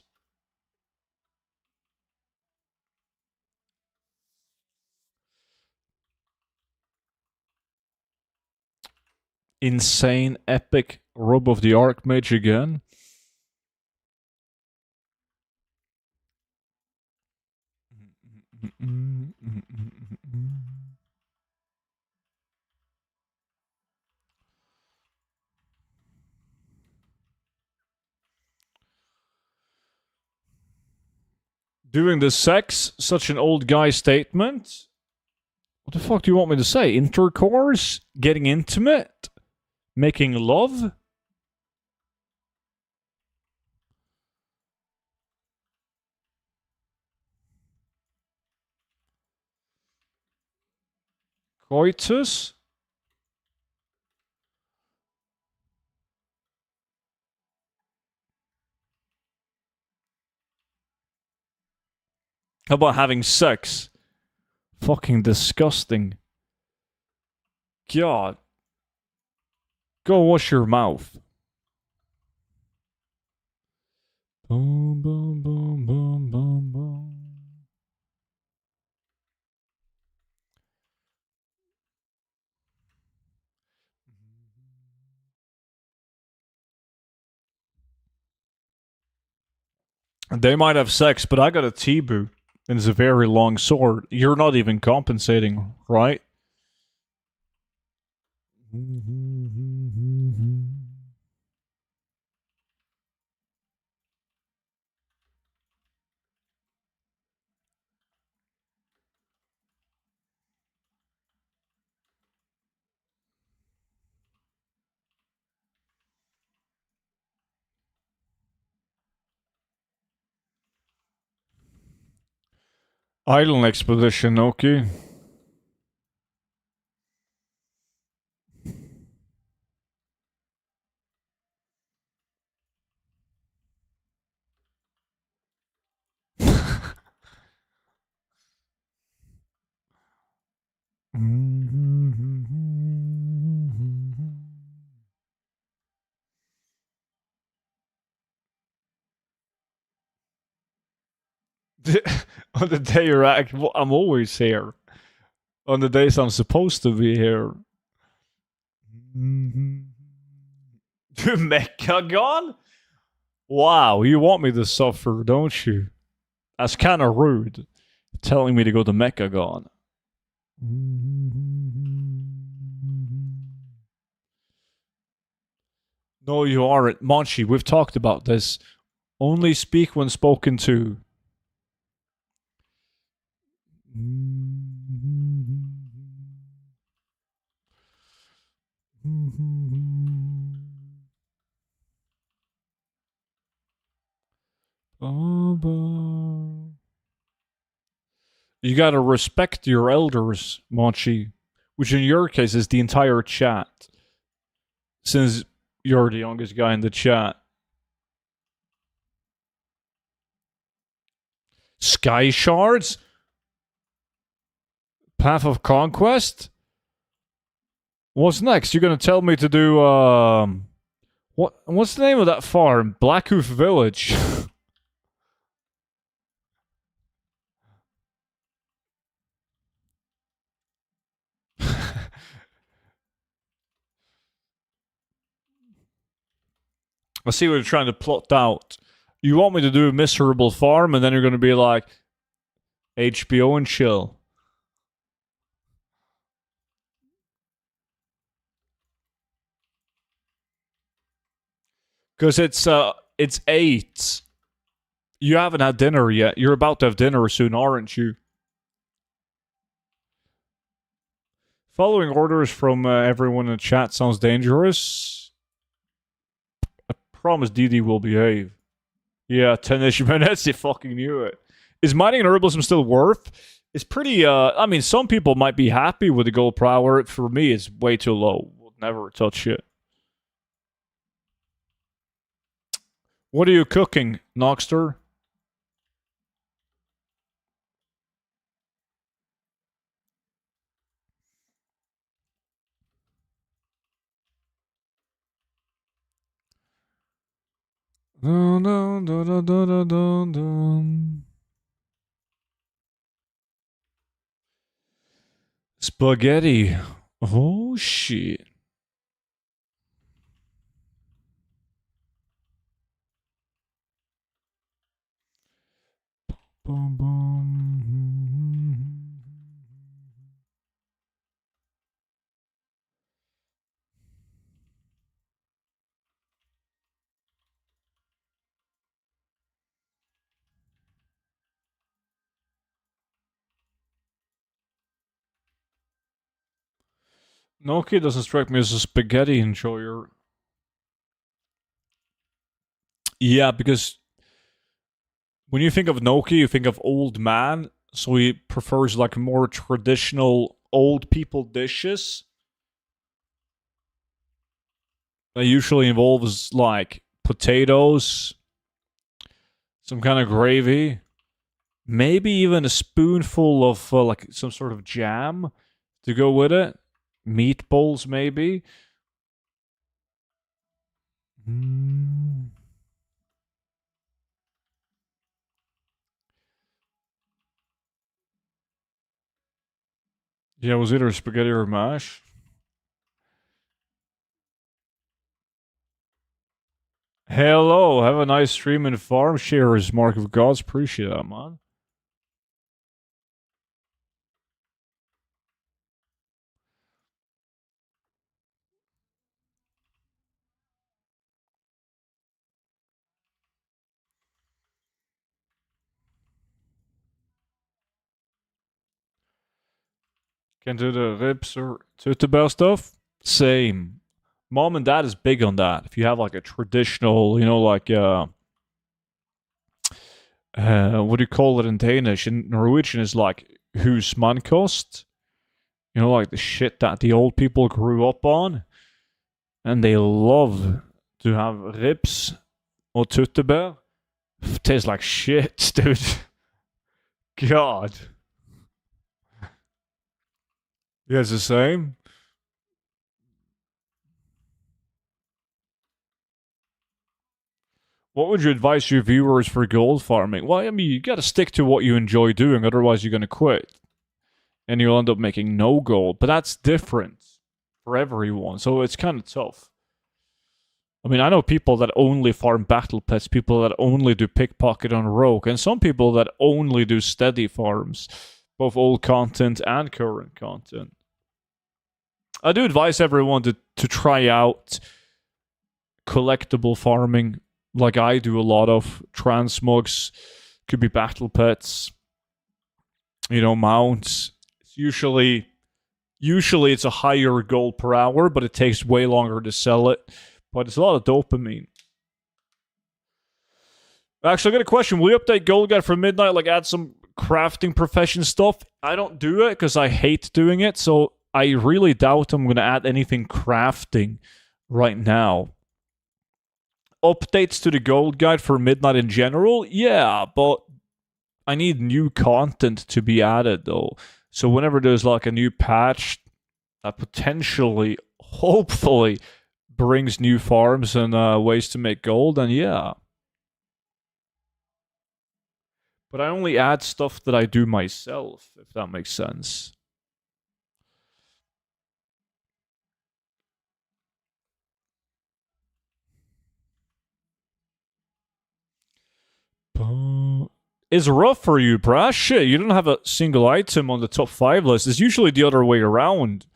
Insane, epic Robe of the Archmage again. Doing the sex, such an old guy statement. What the fuck do you want me to say? Intercourse? Getting intimate? Making love? Coitus? How about having sex? Fucking disgusting. God. Go wash your mouth. Boom, boom, boom, boom, boom, boom. They might have sex, but I got a T-boo. And it's a very long sword. You're not even compensating, right? Island expedition, okay. On the day you're I'm always here. On the days I'm supposed to be here. Mechagon? Wow, you want me to suffer, don't you? That's kind of rude. Telling me to go to Mechagon. No, you aren't. Monchi, we've talked about this. Only speak when spoken to. You gotta respect your elders, Monchi. Which in your case is the entire chat. Since you're the youngest guy in the chat. Sky Shards? Path of Conquest? What's next? You're gonna tell me to do, what's the name of that farm? Blackhoof Village. I see what you're trying to plot out. You want me to do a miserable farm, and then you're gonna be like, HBO and chill. Because it's 8. You haven't had dinner yet. You're about to have dinner soon, aren't you? Following orders from everyone in the chat sounds dangerous. I promise DD will behave. Yeah, 10-ish minutes, you fucking knew it. Is mining and herbalism still worth? It's pretty, I mean, some people might be happy with the gold per hour. For me, it's way too low. We'll never touch it. What are you cooking, Noxter? Dun, dun, dun, dun, dun, dun, dun. Spaghetti. Oh, shit. Boom, boom. Noki doesn't strike me as a spaghetti enjoyer. Yeah, because when you think of Noki, you think of old man, so he prefers like more traditional old people dishes. That usually involves like potatoes, some kind of gravy, maybe even a spoonful of like some sort of jam to go with it. Meatballs, maybe. Yeah, it was either spaghetti or mash. Hello, have a nice stream and farm shares, Mark of Gods. Appreciate that, man. Can do the ribs or tutebel stuff. Same. Mom and dad is big on that. If you have like a traditional, you know, like what do you call it in Danish? In Norwegian is like husmankost. You know, like the shit that the old people grew up on. And they love to have ribs or tutebel. Tastes like shit, dude. God. Yeah, it's the same. What would you advise your viewers for gold farming? Well, I mean, you gotta stick to what you enjoy doing, otherwise you're gonna quit. And you'll end up making no gold. But that's different for everyone, so it's kind of tough. I mean, I know people that only farm battle pets, people that only do pickpocket on rogue, and some people that only do steady farms, both old content and current content. I do advise everyone to try out collectible farming, like I do a lot of. Transmogs, could be battle pets, you know, mounts. It's usually it's a higher gold per hour, but it takes way longer to sell it. But it's a lot of dopamine. Actually, I got a question. Will you update Gold Guide for midnight? Like add some crafting profession stuff? I don't do it because I hate doing it. So I really doubt I'm going to add anything crafting right now. Updates to the Gold Guide for midnight in general? Yeah, but I need new content to be added though. So whenever there's like a new patch that potentially, hopefully, brings new farms and ways to make gold, and yeah. But I only add stuff that I do myself, if that makes sense. It's rough for you, bruh. Shit, you don't have a single item on the top 5 list. It's usually the other way around.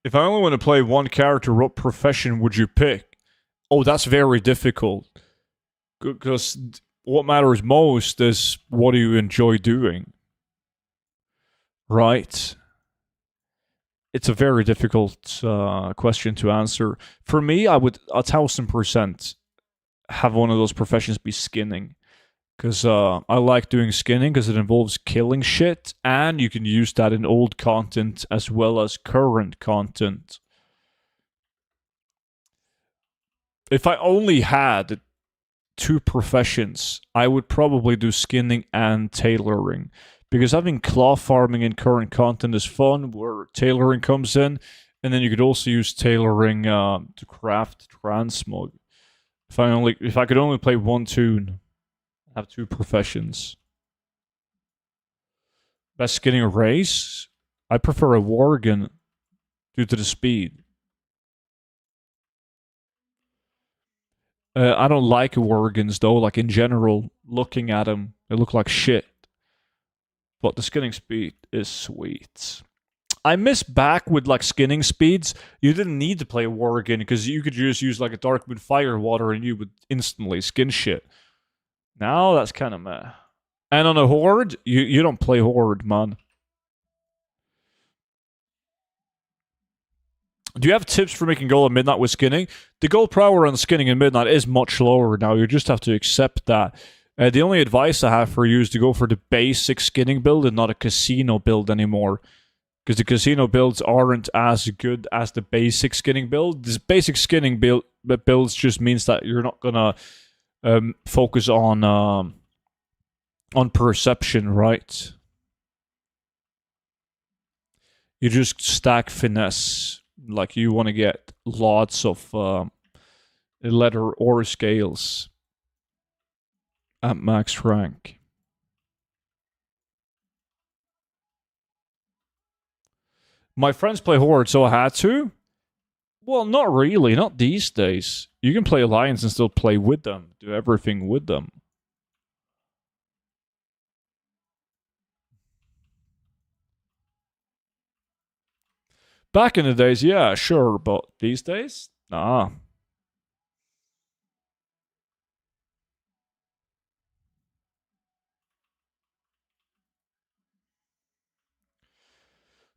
If I only want to play one character, what profession would you pick? Oh, that's very difficult. Because what matters most is what do you enjoy doing? Right? It's a very difficult question to answer. For me, I would 1000% have one of those professions be skinning. Because I like doing skinning because it involves killing shit, and you can use that in old content as well as current content. If I only had 2 professions, I would probably do skinning and tailoring. Because having cloth farming in current content is fun, where tailoring comes in, and then you could also use tailoring to craft transmog. If I could only play one toon, have 2 professions. Best skinning race? I prefer a worgen due to the speed. I don't like worgens though, like in general, looking at them, they look like shit. But the skinning speed is sweet. I miss back with like skinning speeds. You didn't need to play worgen because you could just use like a Darkmoon Firewater and you would instantly skin shit. Now that's kind of meh. And on a horde, you don't play horde, man. Do you have tips for making gold at midnight with skinning? The gold per hour on skinning in midnight is much lower now. You just have to accept that. The only advice I have for you is to go for the basic skinning build and not a casino build anymore. Because the casino builds aren't as good as the basic skinning build. This basic skinning builds just means that you're not gonna focus on perception, right? You just stack finesse. Like you want to get lots of letter or scales at max rank. My friends play Horde, so I had to. Well, not really, not these days. You can play Alliance and still play with them, do everything with them. Back in the days, yeah, sure, but these days? Nah.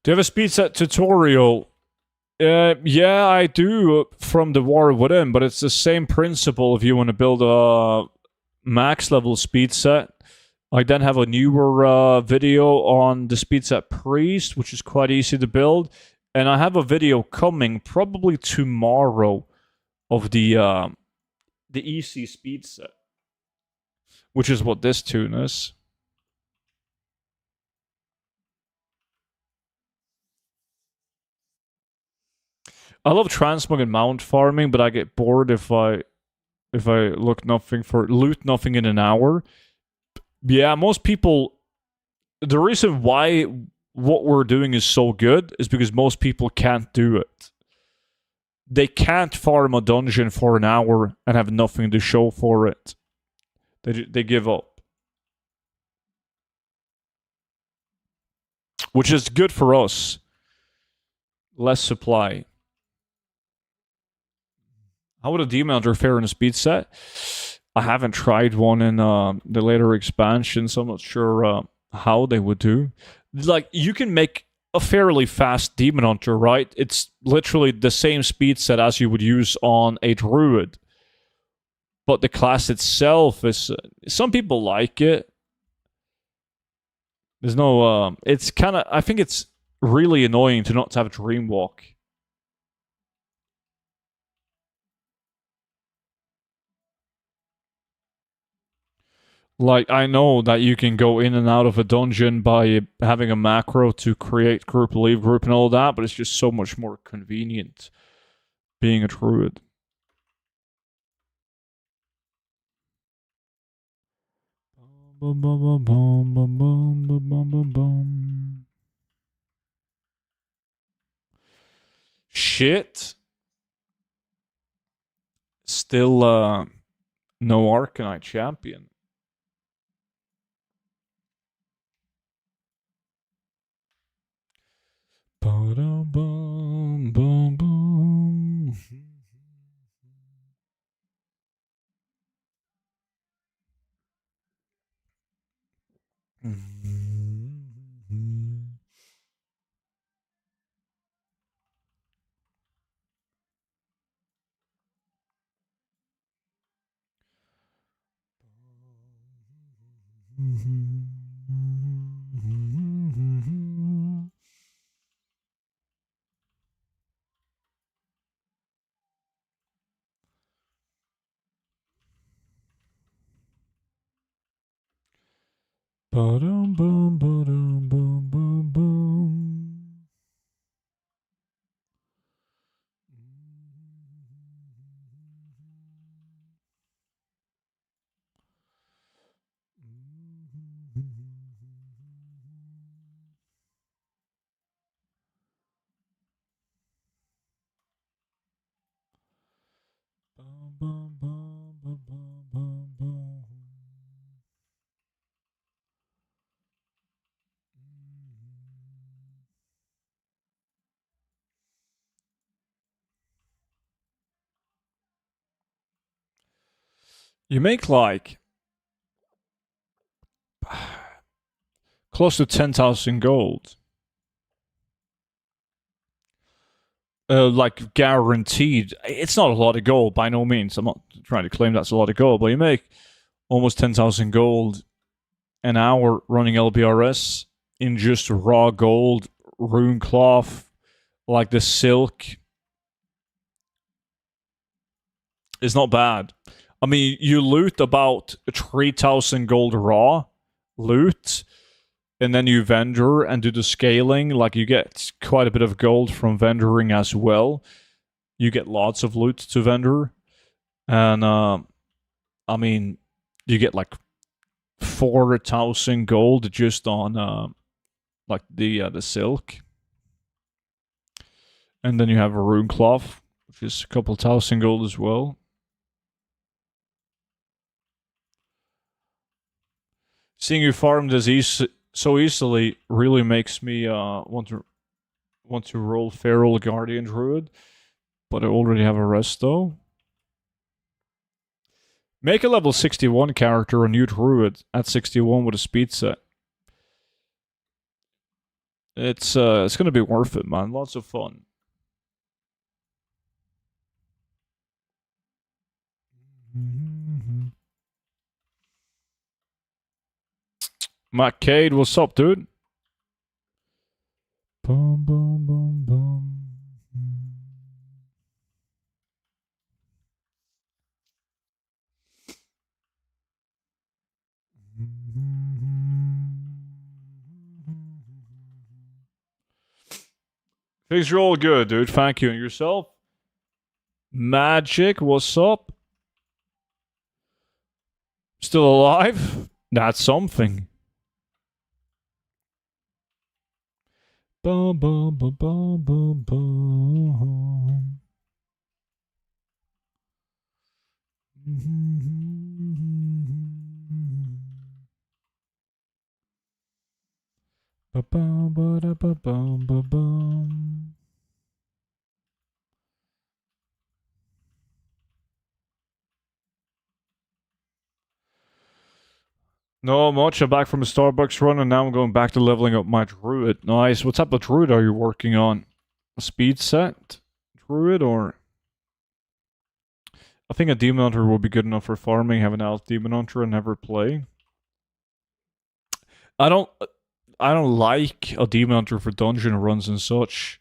Do you have a speed set tutorial? Yeah, I do from the War Within, but it's the same principle if you want to build a max level speed set. I then have a newer video on the speed set Priest, which is quite easy to build. And I have a video coming probably tomorrow of the EC speed set, which is what this tune is. I love transmog and mount farming, but I get bored if I loot nothing in an hour. Yeah, most people. The reason why what we're doing is so good is because most people can't do it. They can't farm a dungeon for an hour and have nothing to show for it. They give up. Which is good for us. Less supply. How would a demon hunter fare in a speed set? I haven't tried one in the later expansion, so I'm not sure how they would do. Like, you can make a fairly fast demon hunter, right? It's literally the same speed set as you would use on a druid. But the class itself is... some people like it. There's no... it's kind of... I think it's really annoying to not have Dreamwalk. Like, I know that you can go in and out of a dungeon by having a macro to create group, leave group, and all that, but it's just so much more convenient being a druid. Shit. Still, no Arcanite champion. You make like close to 10,000 gold. Like guaranteed. It's not a lot of gold by no means. I'm not trying to claim that's a lot of gold, but you make almost 10,000 gold an hour running LBRS in just raw gold, rune cloth, like the silk. It's not bad. I mean, you loot about 3,000 gold raw loot, and then you vendor and do the scaling. Like, you get quite a bit of gold from vendoring as well. You get lots of loot to vendor. And, I mean, you get like 4,000 gold just on, like, the silk. And then you have a rune cloth, which is a couple thousand gold as well. Seeing you farm this so easily really makes me want to roll Feral Guardian Druid, but I already have a resto. Make a level 61 character a new Druid at 61 with a speed set. It's gonna be worth it, man. Lots of fun. Matt Cade, what's up, dude? Boom, boom, boom, boom. Things are all good, dude. Thank you. And yourself? Magic, what's up? Still alive? That's something. Bum, bum, bum, bum, bum, bum. Ba-bum, ba-da-ba-bum, ba-bum. No much. I'm back from a Starbucks run, and now I'm going back to leveling up my druid. Nice. What type of druid are you working on? A speed set druid, or I think a demon hunter will be good enough for farming. Have an elf demon hunter and never play. I don't. I don't like a demon hunter for dungeon runs and such.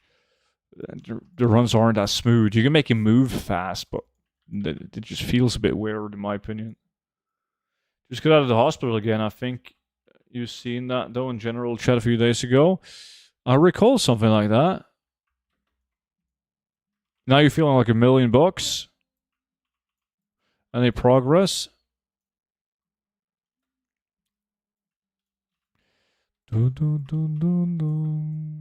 The runs aren't that smooth. You can make him move fast, but it just feels a bit weird in my opinion. Just got out of the hospital again. I think you've seen that though in general chat a few days ago. I recall something like that. Now you're feeling like $1,000,000. Any progress? Dun, dun, dun, dun, dun.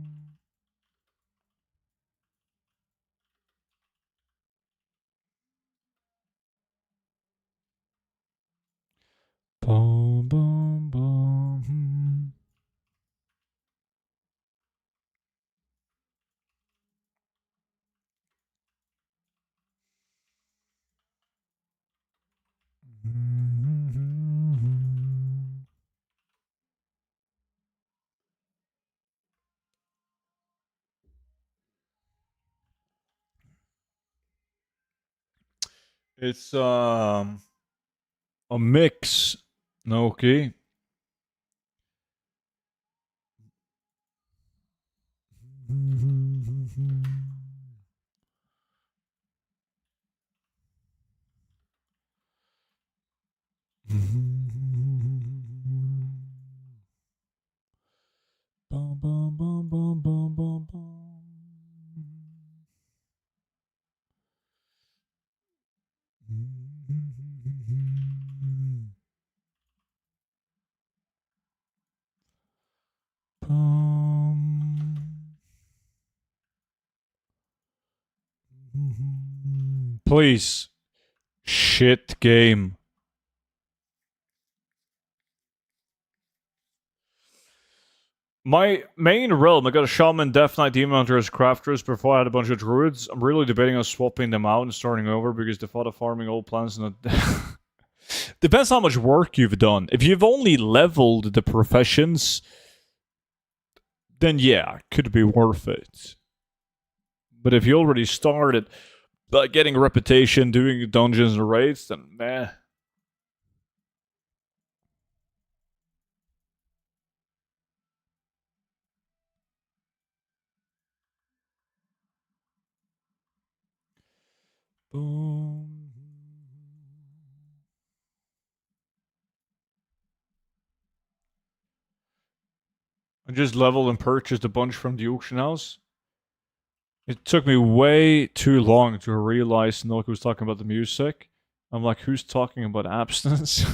Bum, bum, bum. It's a mix. Okay. Bum, bum, bum, bum, bum, bum, bum. Please. Shit game. My main realm, I got a Shaman, Death Knight, Demon Hunter as crafters before I had a bunch of druids. I'm really debating on swapping them out and starting over because the thought of farming old plants and depends how much work you've done. If you've only leveled the professions, then yeah, could be worth it. But if you already started by getting a reputation, doing dungeons and raids, then meh. Boom. I just leveled and purchased a bunch from the auction house. It took me way too long to realize Nook was talking about the music. I'm like, who's talking about abstinence?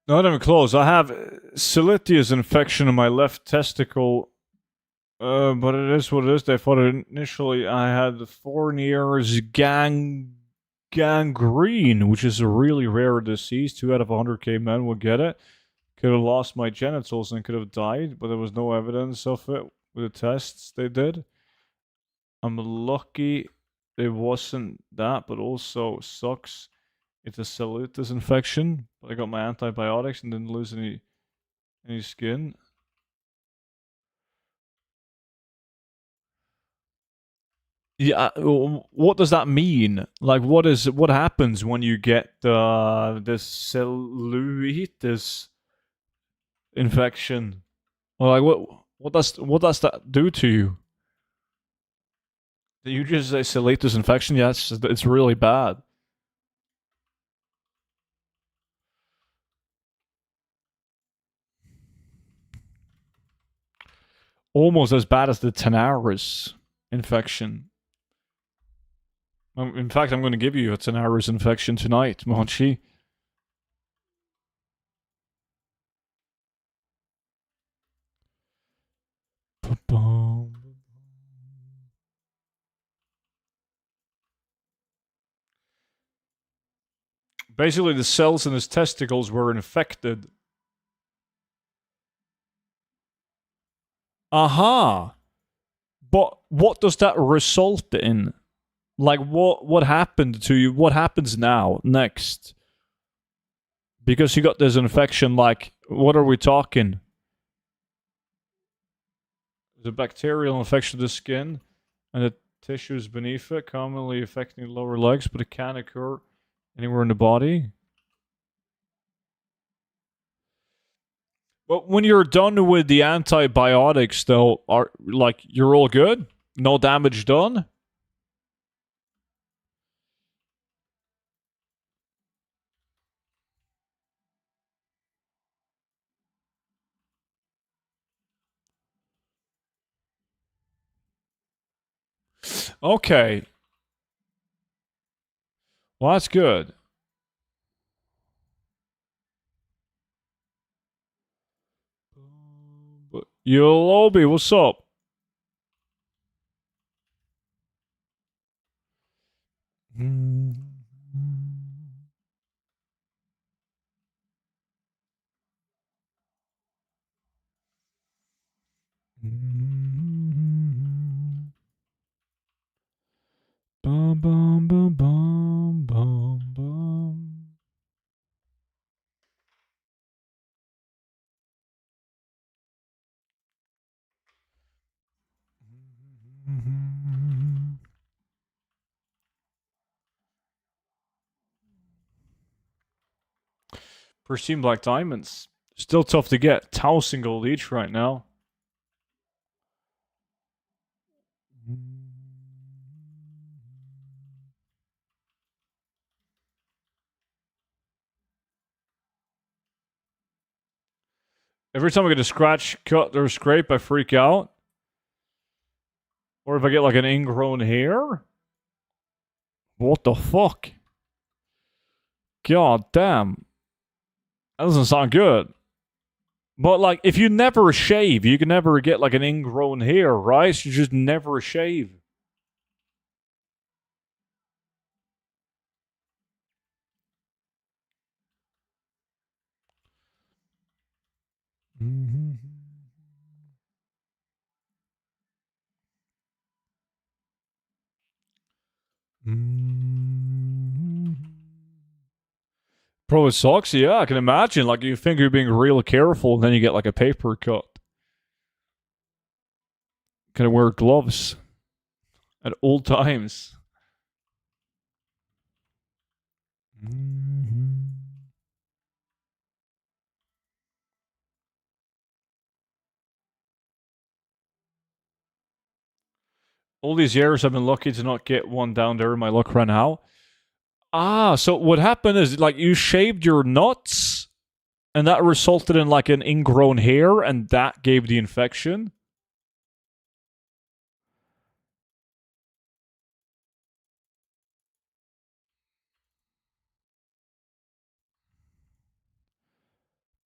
Not even close. I have Silitius infection in my left testicle But it is what it is. They thought initially I had 4 years gangrene, which is a really rare disease. 2 out of 100k men would get it. Could have lost my genitals and could have died, but there was no evidence of it with the tests they did. I'm lucky it wasn't that, but also sucks. It's a cellulitis infection, but I got my antibiotics and didn't lose any skin. Yeah, what does that mean? Like, what happens when you get this cellulitis infection? Or like, what does that do to you? Did you just say cellulitis infection? Yes, it's really bad. Almost as bad as the Tenaris infection. In fact, I'm going to give you a Tenaris infection tonight, Monchi. Basically, the cells in his testicles were infected. Aha! But what does that result in? Like, what happened to you? What happens now, next? Because you got this infection, like, what are we talking? The bacterial infection of the skin and the tissues beneath it, commonly affecting the lower legs, but it can occur anywhere in the body. But when you're done with the antibiotics, though, are like you're all good? No damage done? Okay. Well, that's good. Yo, Obi, what's up? Bum, bum, bum, bum, bum, bum. Pristine black diamonds. Still tough to get. 1,000 gold each right now. Every time I get a scratch, cut, or scrape, I freak out. Or if I get like an ingrown hair. What the fuck? God damn. That doesn't sound good. But like, if you never shave, you can never get like an ingrown hair, right? So you just never shave. Mm-hmm. Mm-hmm. Probably sucks. Yeah, I can imagine. Like, you think you're being real careful, and then you get like a paper cut. Gotta wear gloves at all times. Mm-hmm. All these years, I've been lucky to not get one down there. My luck ran out. Ah, so what happened is like you shaved your nuts, and that resulted in like an ingrown hair, and that gave the infection.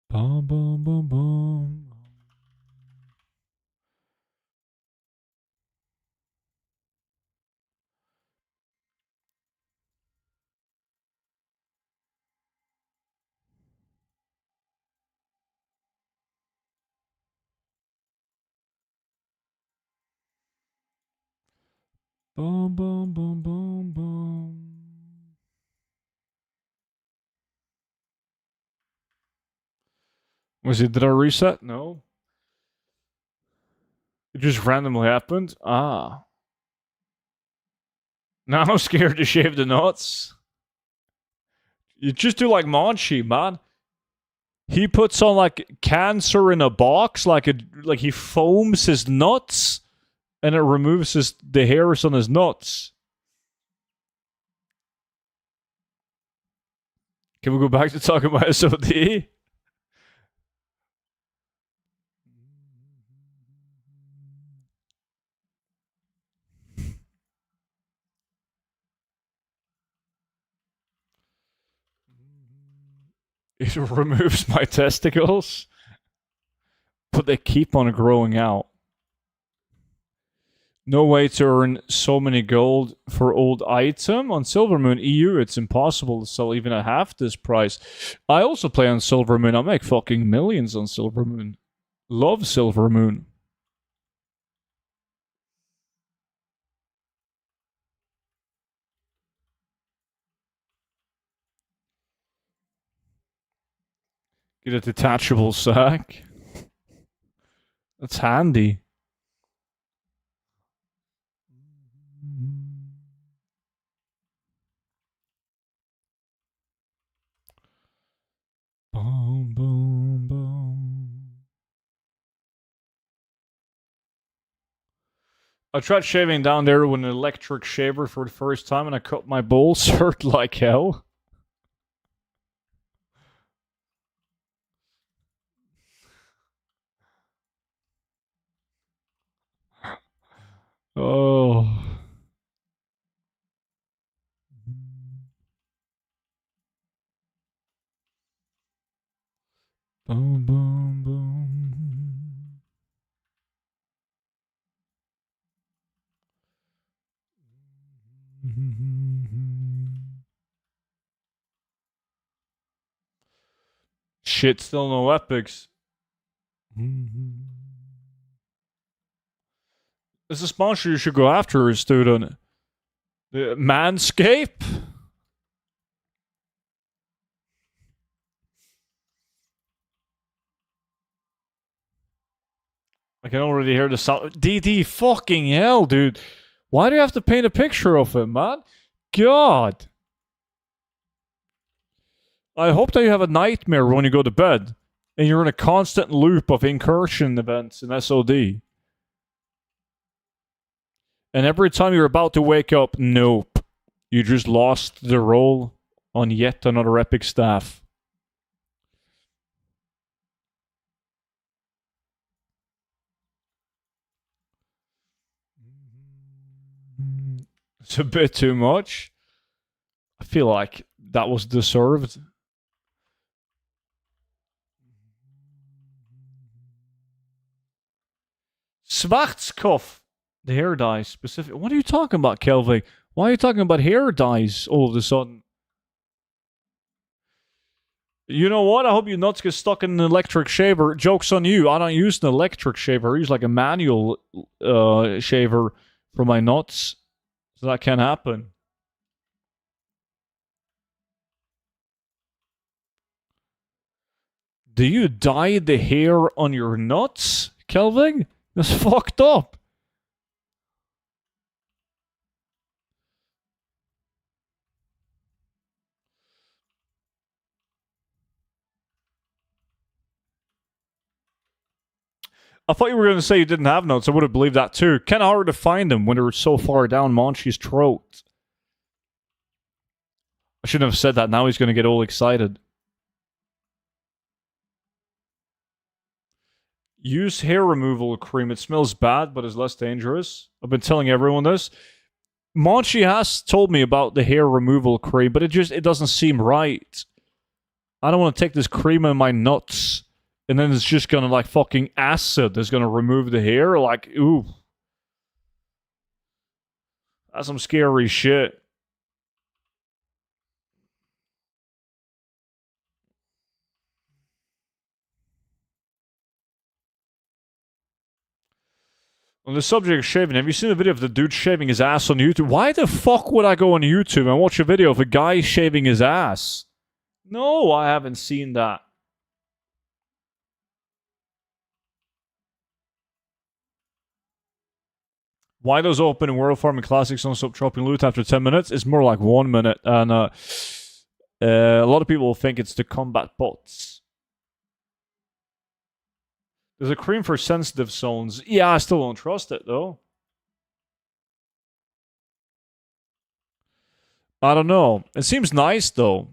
Bum, bum, bum, bum. Boom, boom, boom, boom, boom. Did I reset? No. It just randomly happened? Ah. Now I'm scared to shave the nuts. You just do like Monchi, man. He puts on like cancer in a box, like he foams his nuts, and it removes the hairs on his nuts. Can we go back to talking about SOD? It removes my testicles, but they keep on growing out. No way to earn so many gold for old item. On Silvermoon EU, it's impossible to sell even at half this price. I also play on Silvermoon. I make fucking millions on Silvermoon. Love Silvermoon. Get a detachable sack. That's handy. Boom, boom, boom. I tried shaving down there with an electric shaver for the first time, and I cut my balls hurt like hell. Oh. Boom, boom, boom. Shit, still no epics. This is a sponsor you should go after, student. Manscape? I can already hear the sound. DD, fucking hell, dude. Why do you have to paint a picture of him, man? God. I hope that you have a nightmare when you go to bed and you're in a constant loop of incursion events in SOD. And every time you're about to wake up, nope. You just lost the role on yet another epic staff. It's a bit too much. I feel like that was deserved. Schwarzkopf. The hair dye specific. What are you talking about, Kelvin? Why are you talking about hair dyes all of a sudden? You know what? I hope your nuts get stuck in an electric shaver. Joke's on you. I don't use an electric shaver. I use like a manual shaver for my nuts. So that can happen. Do you dye the hair on your nuts, Kelvin? That's fucked up. I thought you were going to say you didn't have notes. I would have believed that too. Kind of hard to find them when they're so far down Monchi's throat. I shouldn't have said that. Now he's going to get all excited. Use hair removal cream. It smells bad, but is less dangerous. I've been telling everyone this. Monchi has told me about the hair removal cream, but it doesn't seem right. I don't want to take this cream in my nuts, and then it's just gonna like fucking acid that's gonna remove the hair. Like, ooh. That's some scary shit. On the subject of shaving, have you seen the video of the dude shaving his ass on YouTube? Why the fuck would I go on YouTube and watch a video of a guy shaving his ass? No, I haven't seen that. Why does opening World Farming Classics don't stop dropping loot after 10 minutes? It's more like 1 minute. And a lot of people think it's to combat bots. There's a cream for sensitive zones. Yeah, I still don't trust it, though. I don't know. It seems nice, though.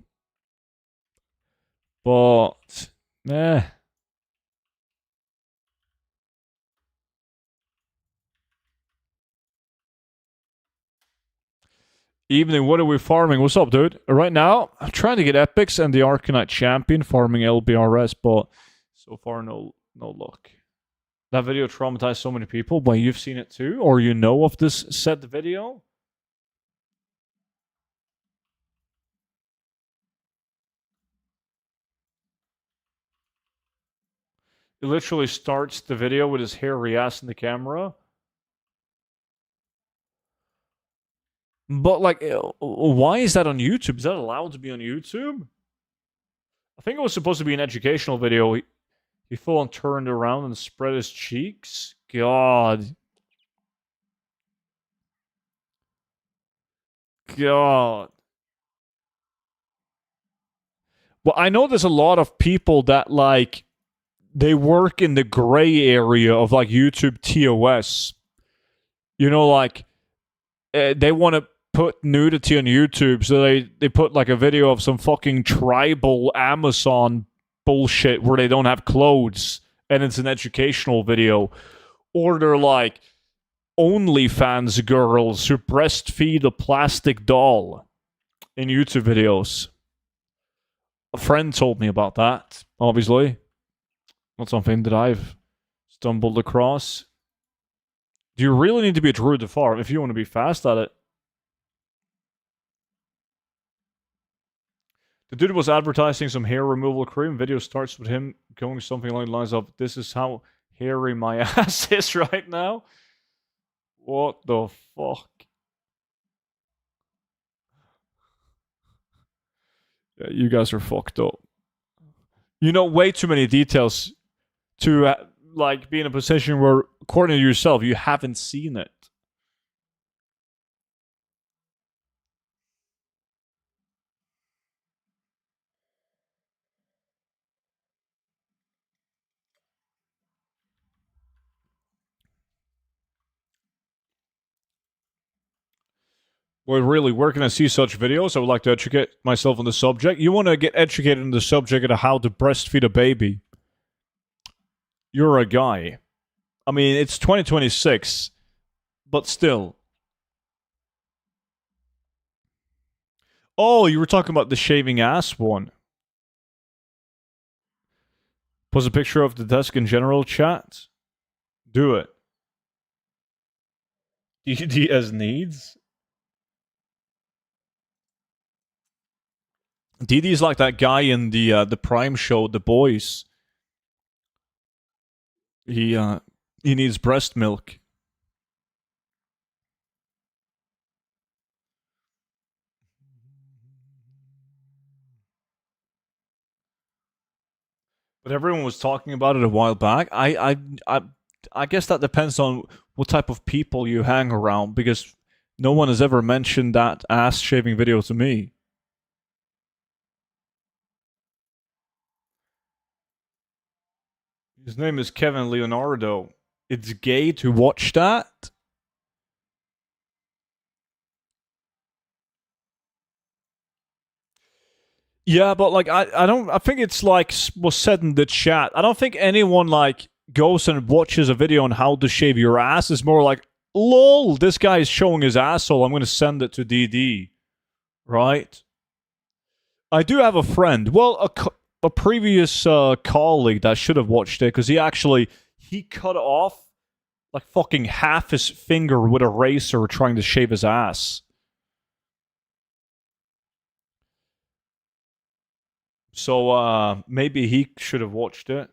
But, eh. Evening, what are we farming? What's up, dude? Right now, I'm trying to get epics and the Arcanite champion, farming LBRS, but so far, no luck. That video traumatized so many people, but you've seen it too, or you know of this said video? It literally starts the video with his hairy ass in the camera. But, like, why is that on YouTube? Is that allowed to be on YouTube? I think it was supposed to be an educational video. He full on turned around and spread his cheeks. God. God. Well, I know there's a lot of people that, like, they work in the gray area of, like, YouTube TOS. You know, like, they want to put nudity on YouTube, so they put, like, a video of some fucking tribal Amazon bullshit where they don't have clothes, and it's an educational video. Or they're, like, OnlyFans girls who breastfeed a plastic doll in YouTube videos. A friend told me about that, obviously. Not something that I've stumbled across. Do you really need to be a druid to farm if you want to be fast at it? The dude was advertising some hair removal cream. Video starts with him going something along the lines of, "This is how hairy my ass is right now." What the fuck? Yeah, you guys are fucked up. You know way too many details to like be in a position where, according to yourself, you haven't seen it. Well, really, where can I see such videos? I would like to educate myself on the subject. You want to get educated on the subject of how to breastfeed a baby. You're a guy. I mean, it's 2026, but still. Oh, you were talking about the shaving ass one. Post a picture of the desk in general chat. Do it. DD as needs? DD's like that guy in the Prime show, The Boys. He needs breast milk. But everyone was talking about it a while back. I guess that depends on what type of people you hang around, because no one has ever mentioned that ass shaving video to me. His name is Kevin Leonardo. It's gay to watch that? Yeah, but like I think it's like was said in the chat. I don't think anyone like goes and watches a video on how to shave your ass. It's more like, lol, this guy is showing his asshole. I'm going to send it to DD, right? I do have a friend. Well, a previous colleague that should have watched it, because he cut off like fucking half his finger with a razor trying to shave his ass. So maybe he should have watched it.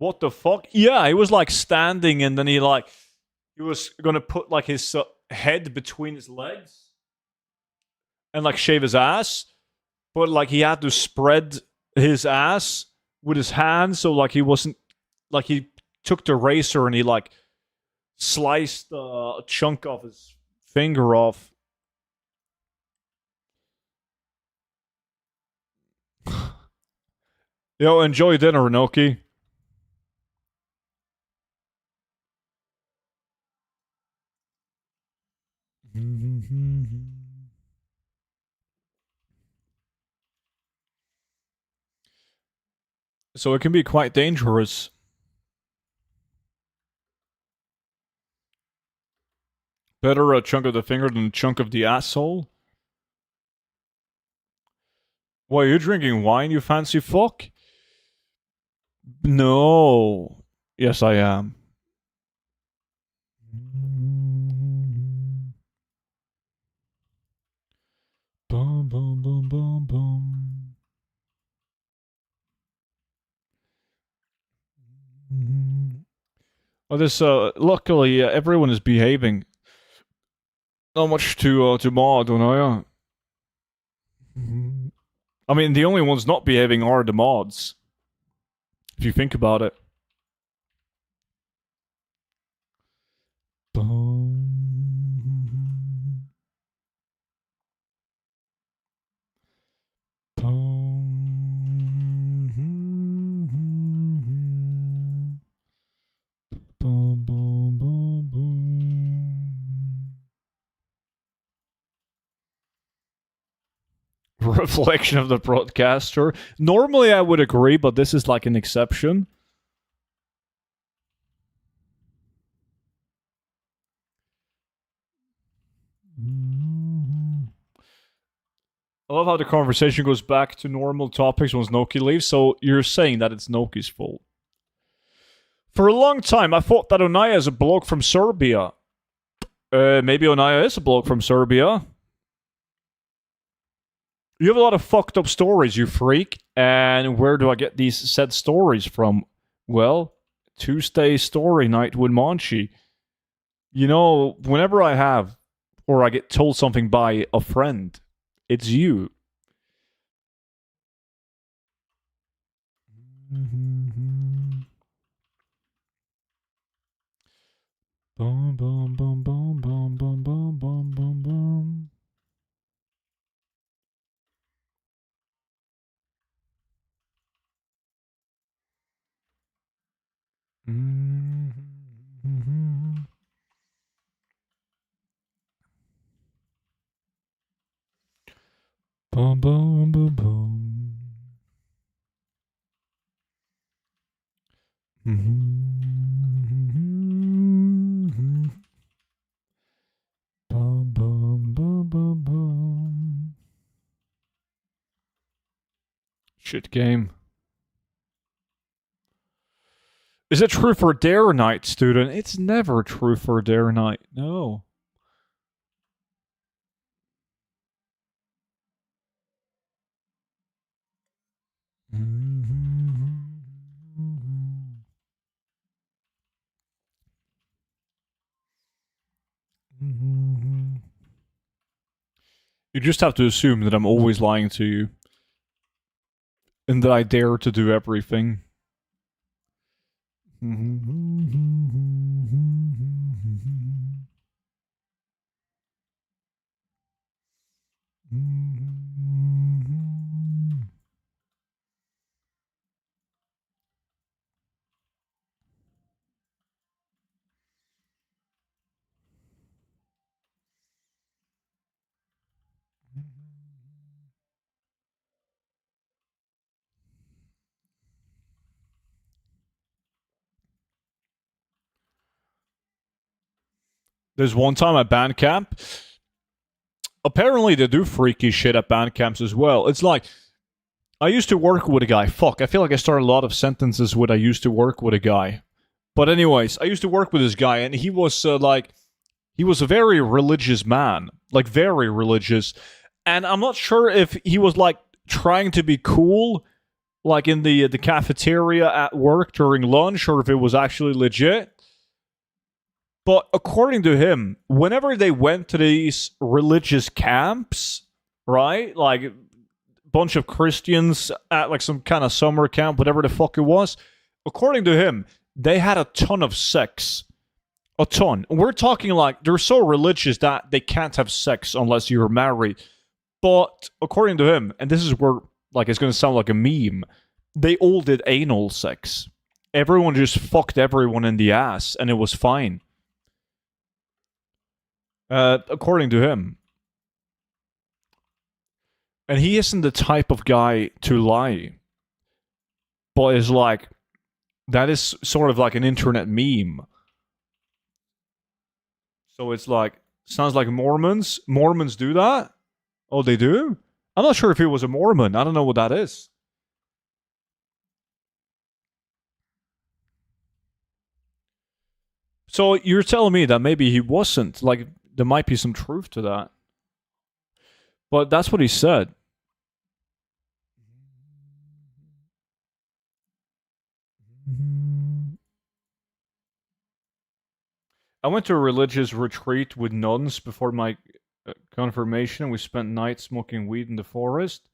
What the fuck? Yeah, he was like standing, and then he was gonna put like his head between his legs and like shave his ass, but like he had to spread his ass with his hand, so like he wasn't like he took the razor and he like sliced a chunk of his finger off. Yo, enjoy dinner, Inoki. So it can be quite dangerous. Better a chunk of the finger than a chunk of the asshole. Why, are you drinking wine, you fancy fuck? No. Yes, I am. Boom, boom, boom, boom, boom. Oh, this, luckily, everyone is behaving. Not much to mod, don't I? I mean, the only ones not behaving are the mods. If you think about it. Boom. Boom, boom, boom, boom. Reflection of the broadcaster. Normally I would agree, but this is like an exception. I love how the conversation goes back to normal topics once Noki leaves, so you're saying that it's Noki's fault. For a long time, I thought that Onaya is a bloke from Serbia. Maybe Onaya is a bloke from Serbia. You have a lot of fucked up stories, you freak. And where do I get these said stories from? Well, Tuesday story night with Monchi. You know, whenever I have, or I get told something by a friend, it's you. Boom, boom, boom, boom, boom, boom, boom, boom, boom, boom. Boom, boom, boom, boom. Boom, boom, boom, boom, boom. Shit game. Is it true for Dare Night, student? It's never true for Dare Night. No. You just have to assume that I'm always lying to you. And that I dare to do everything. There's one time at band camp. Apparently, they do freaky shit at band camps as well. It's like, I used to work with a guy. Fuck, I feel like I start a lot of sentences with I used to work with a guy. But anyways, I used to work with this guy, and he was he was a very religious man. Like, very religious. And I'm not sure if he was like trying to be cool like in the cafeteria at work during lunch, or if it was actually legit. But according to him, whenever they went to these religious camps, right, like a bunch of Christians at like some kind of summer camp, whatever the fuck it was, according to him, they had a ton of sex. A ton. We're talking like they're so religious that they can't have sex unless you're married. But according to him, and this is where like it's going to sound like a meme, they all did anal sex. Everyone just fucked everyone in the ass, and it was fine. According to him. And he isn't the type of guy to lie. But is like, that is sort of like an internet meme. So it's like, sounds like Mormons. Mormons do that? Oh, they do? I'm not sure if he was a Mormon. I don't know what that is. So you're telling me that maybe he wasn't. Like, there might be some truth to that. But that's what he said. I went to a religious retreat with nuns before my confirmation. We spent nights smoking weed in the forest.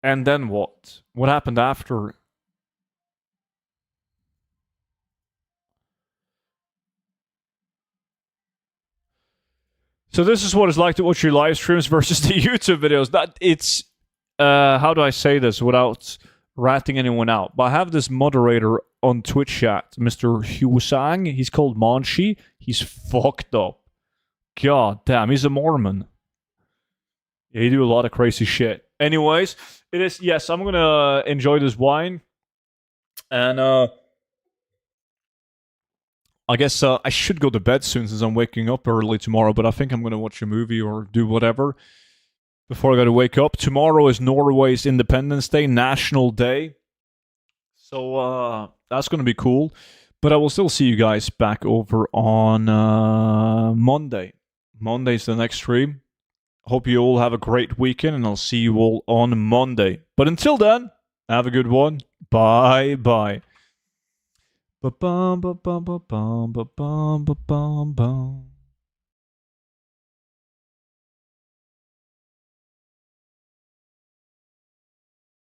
And then what? What happened after? So this is what it's like to watch your live streams versus the YouTube videos. That it's how do I say this without ratting anyone out? But I have this moderator on Twitch chat, Mr. Husang. He's called Monchi. He's fucked up. God damn, he's a Mormon. Yeah, he do a lot of crazy shit. Anyways, it is yes, I'm gonna enjoy this wine. And I guess I should go to bed soon since I'm waking up early tomorrow, but I think I'm going to watch a movie or do whatever before I got to wake up. Tomorrow is Norway's Independence Day, National Day. So that's going to be cool. But I will still see you guys back over on Monday. Monday's the next stream. Hope you all have a great weekend, and I'll see you all on Monday. But until then, have a good one. Bye-bye. Ba-bum, ba-bum, ba-bum, ba-bum, ba-bum, ba-bum.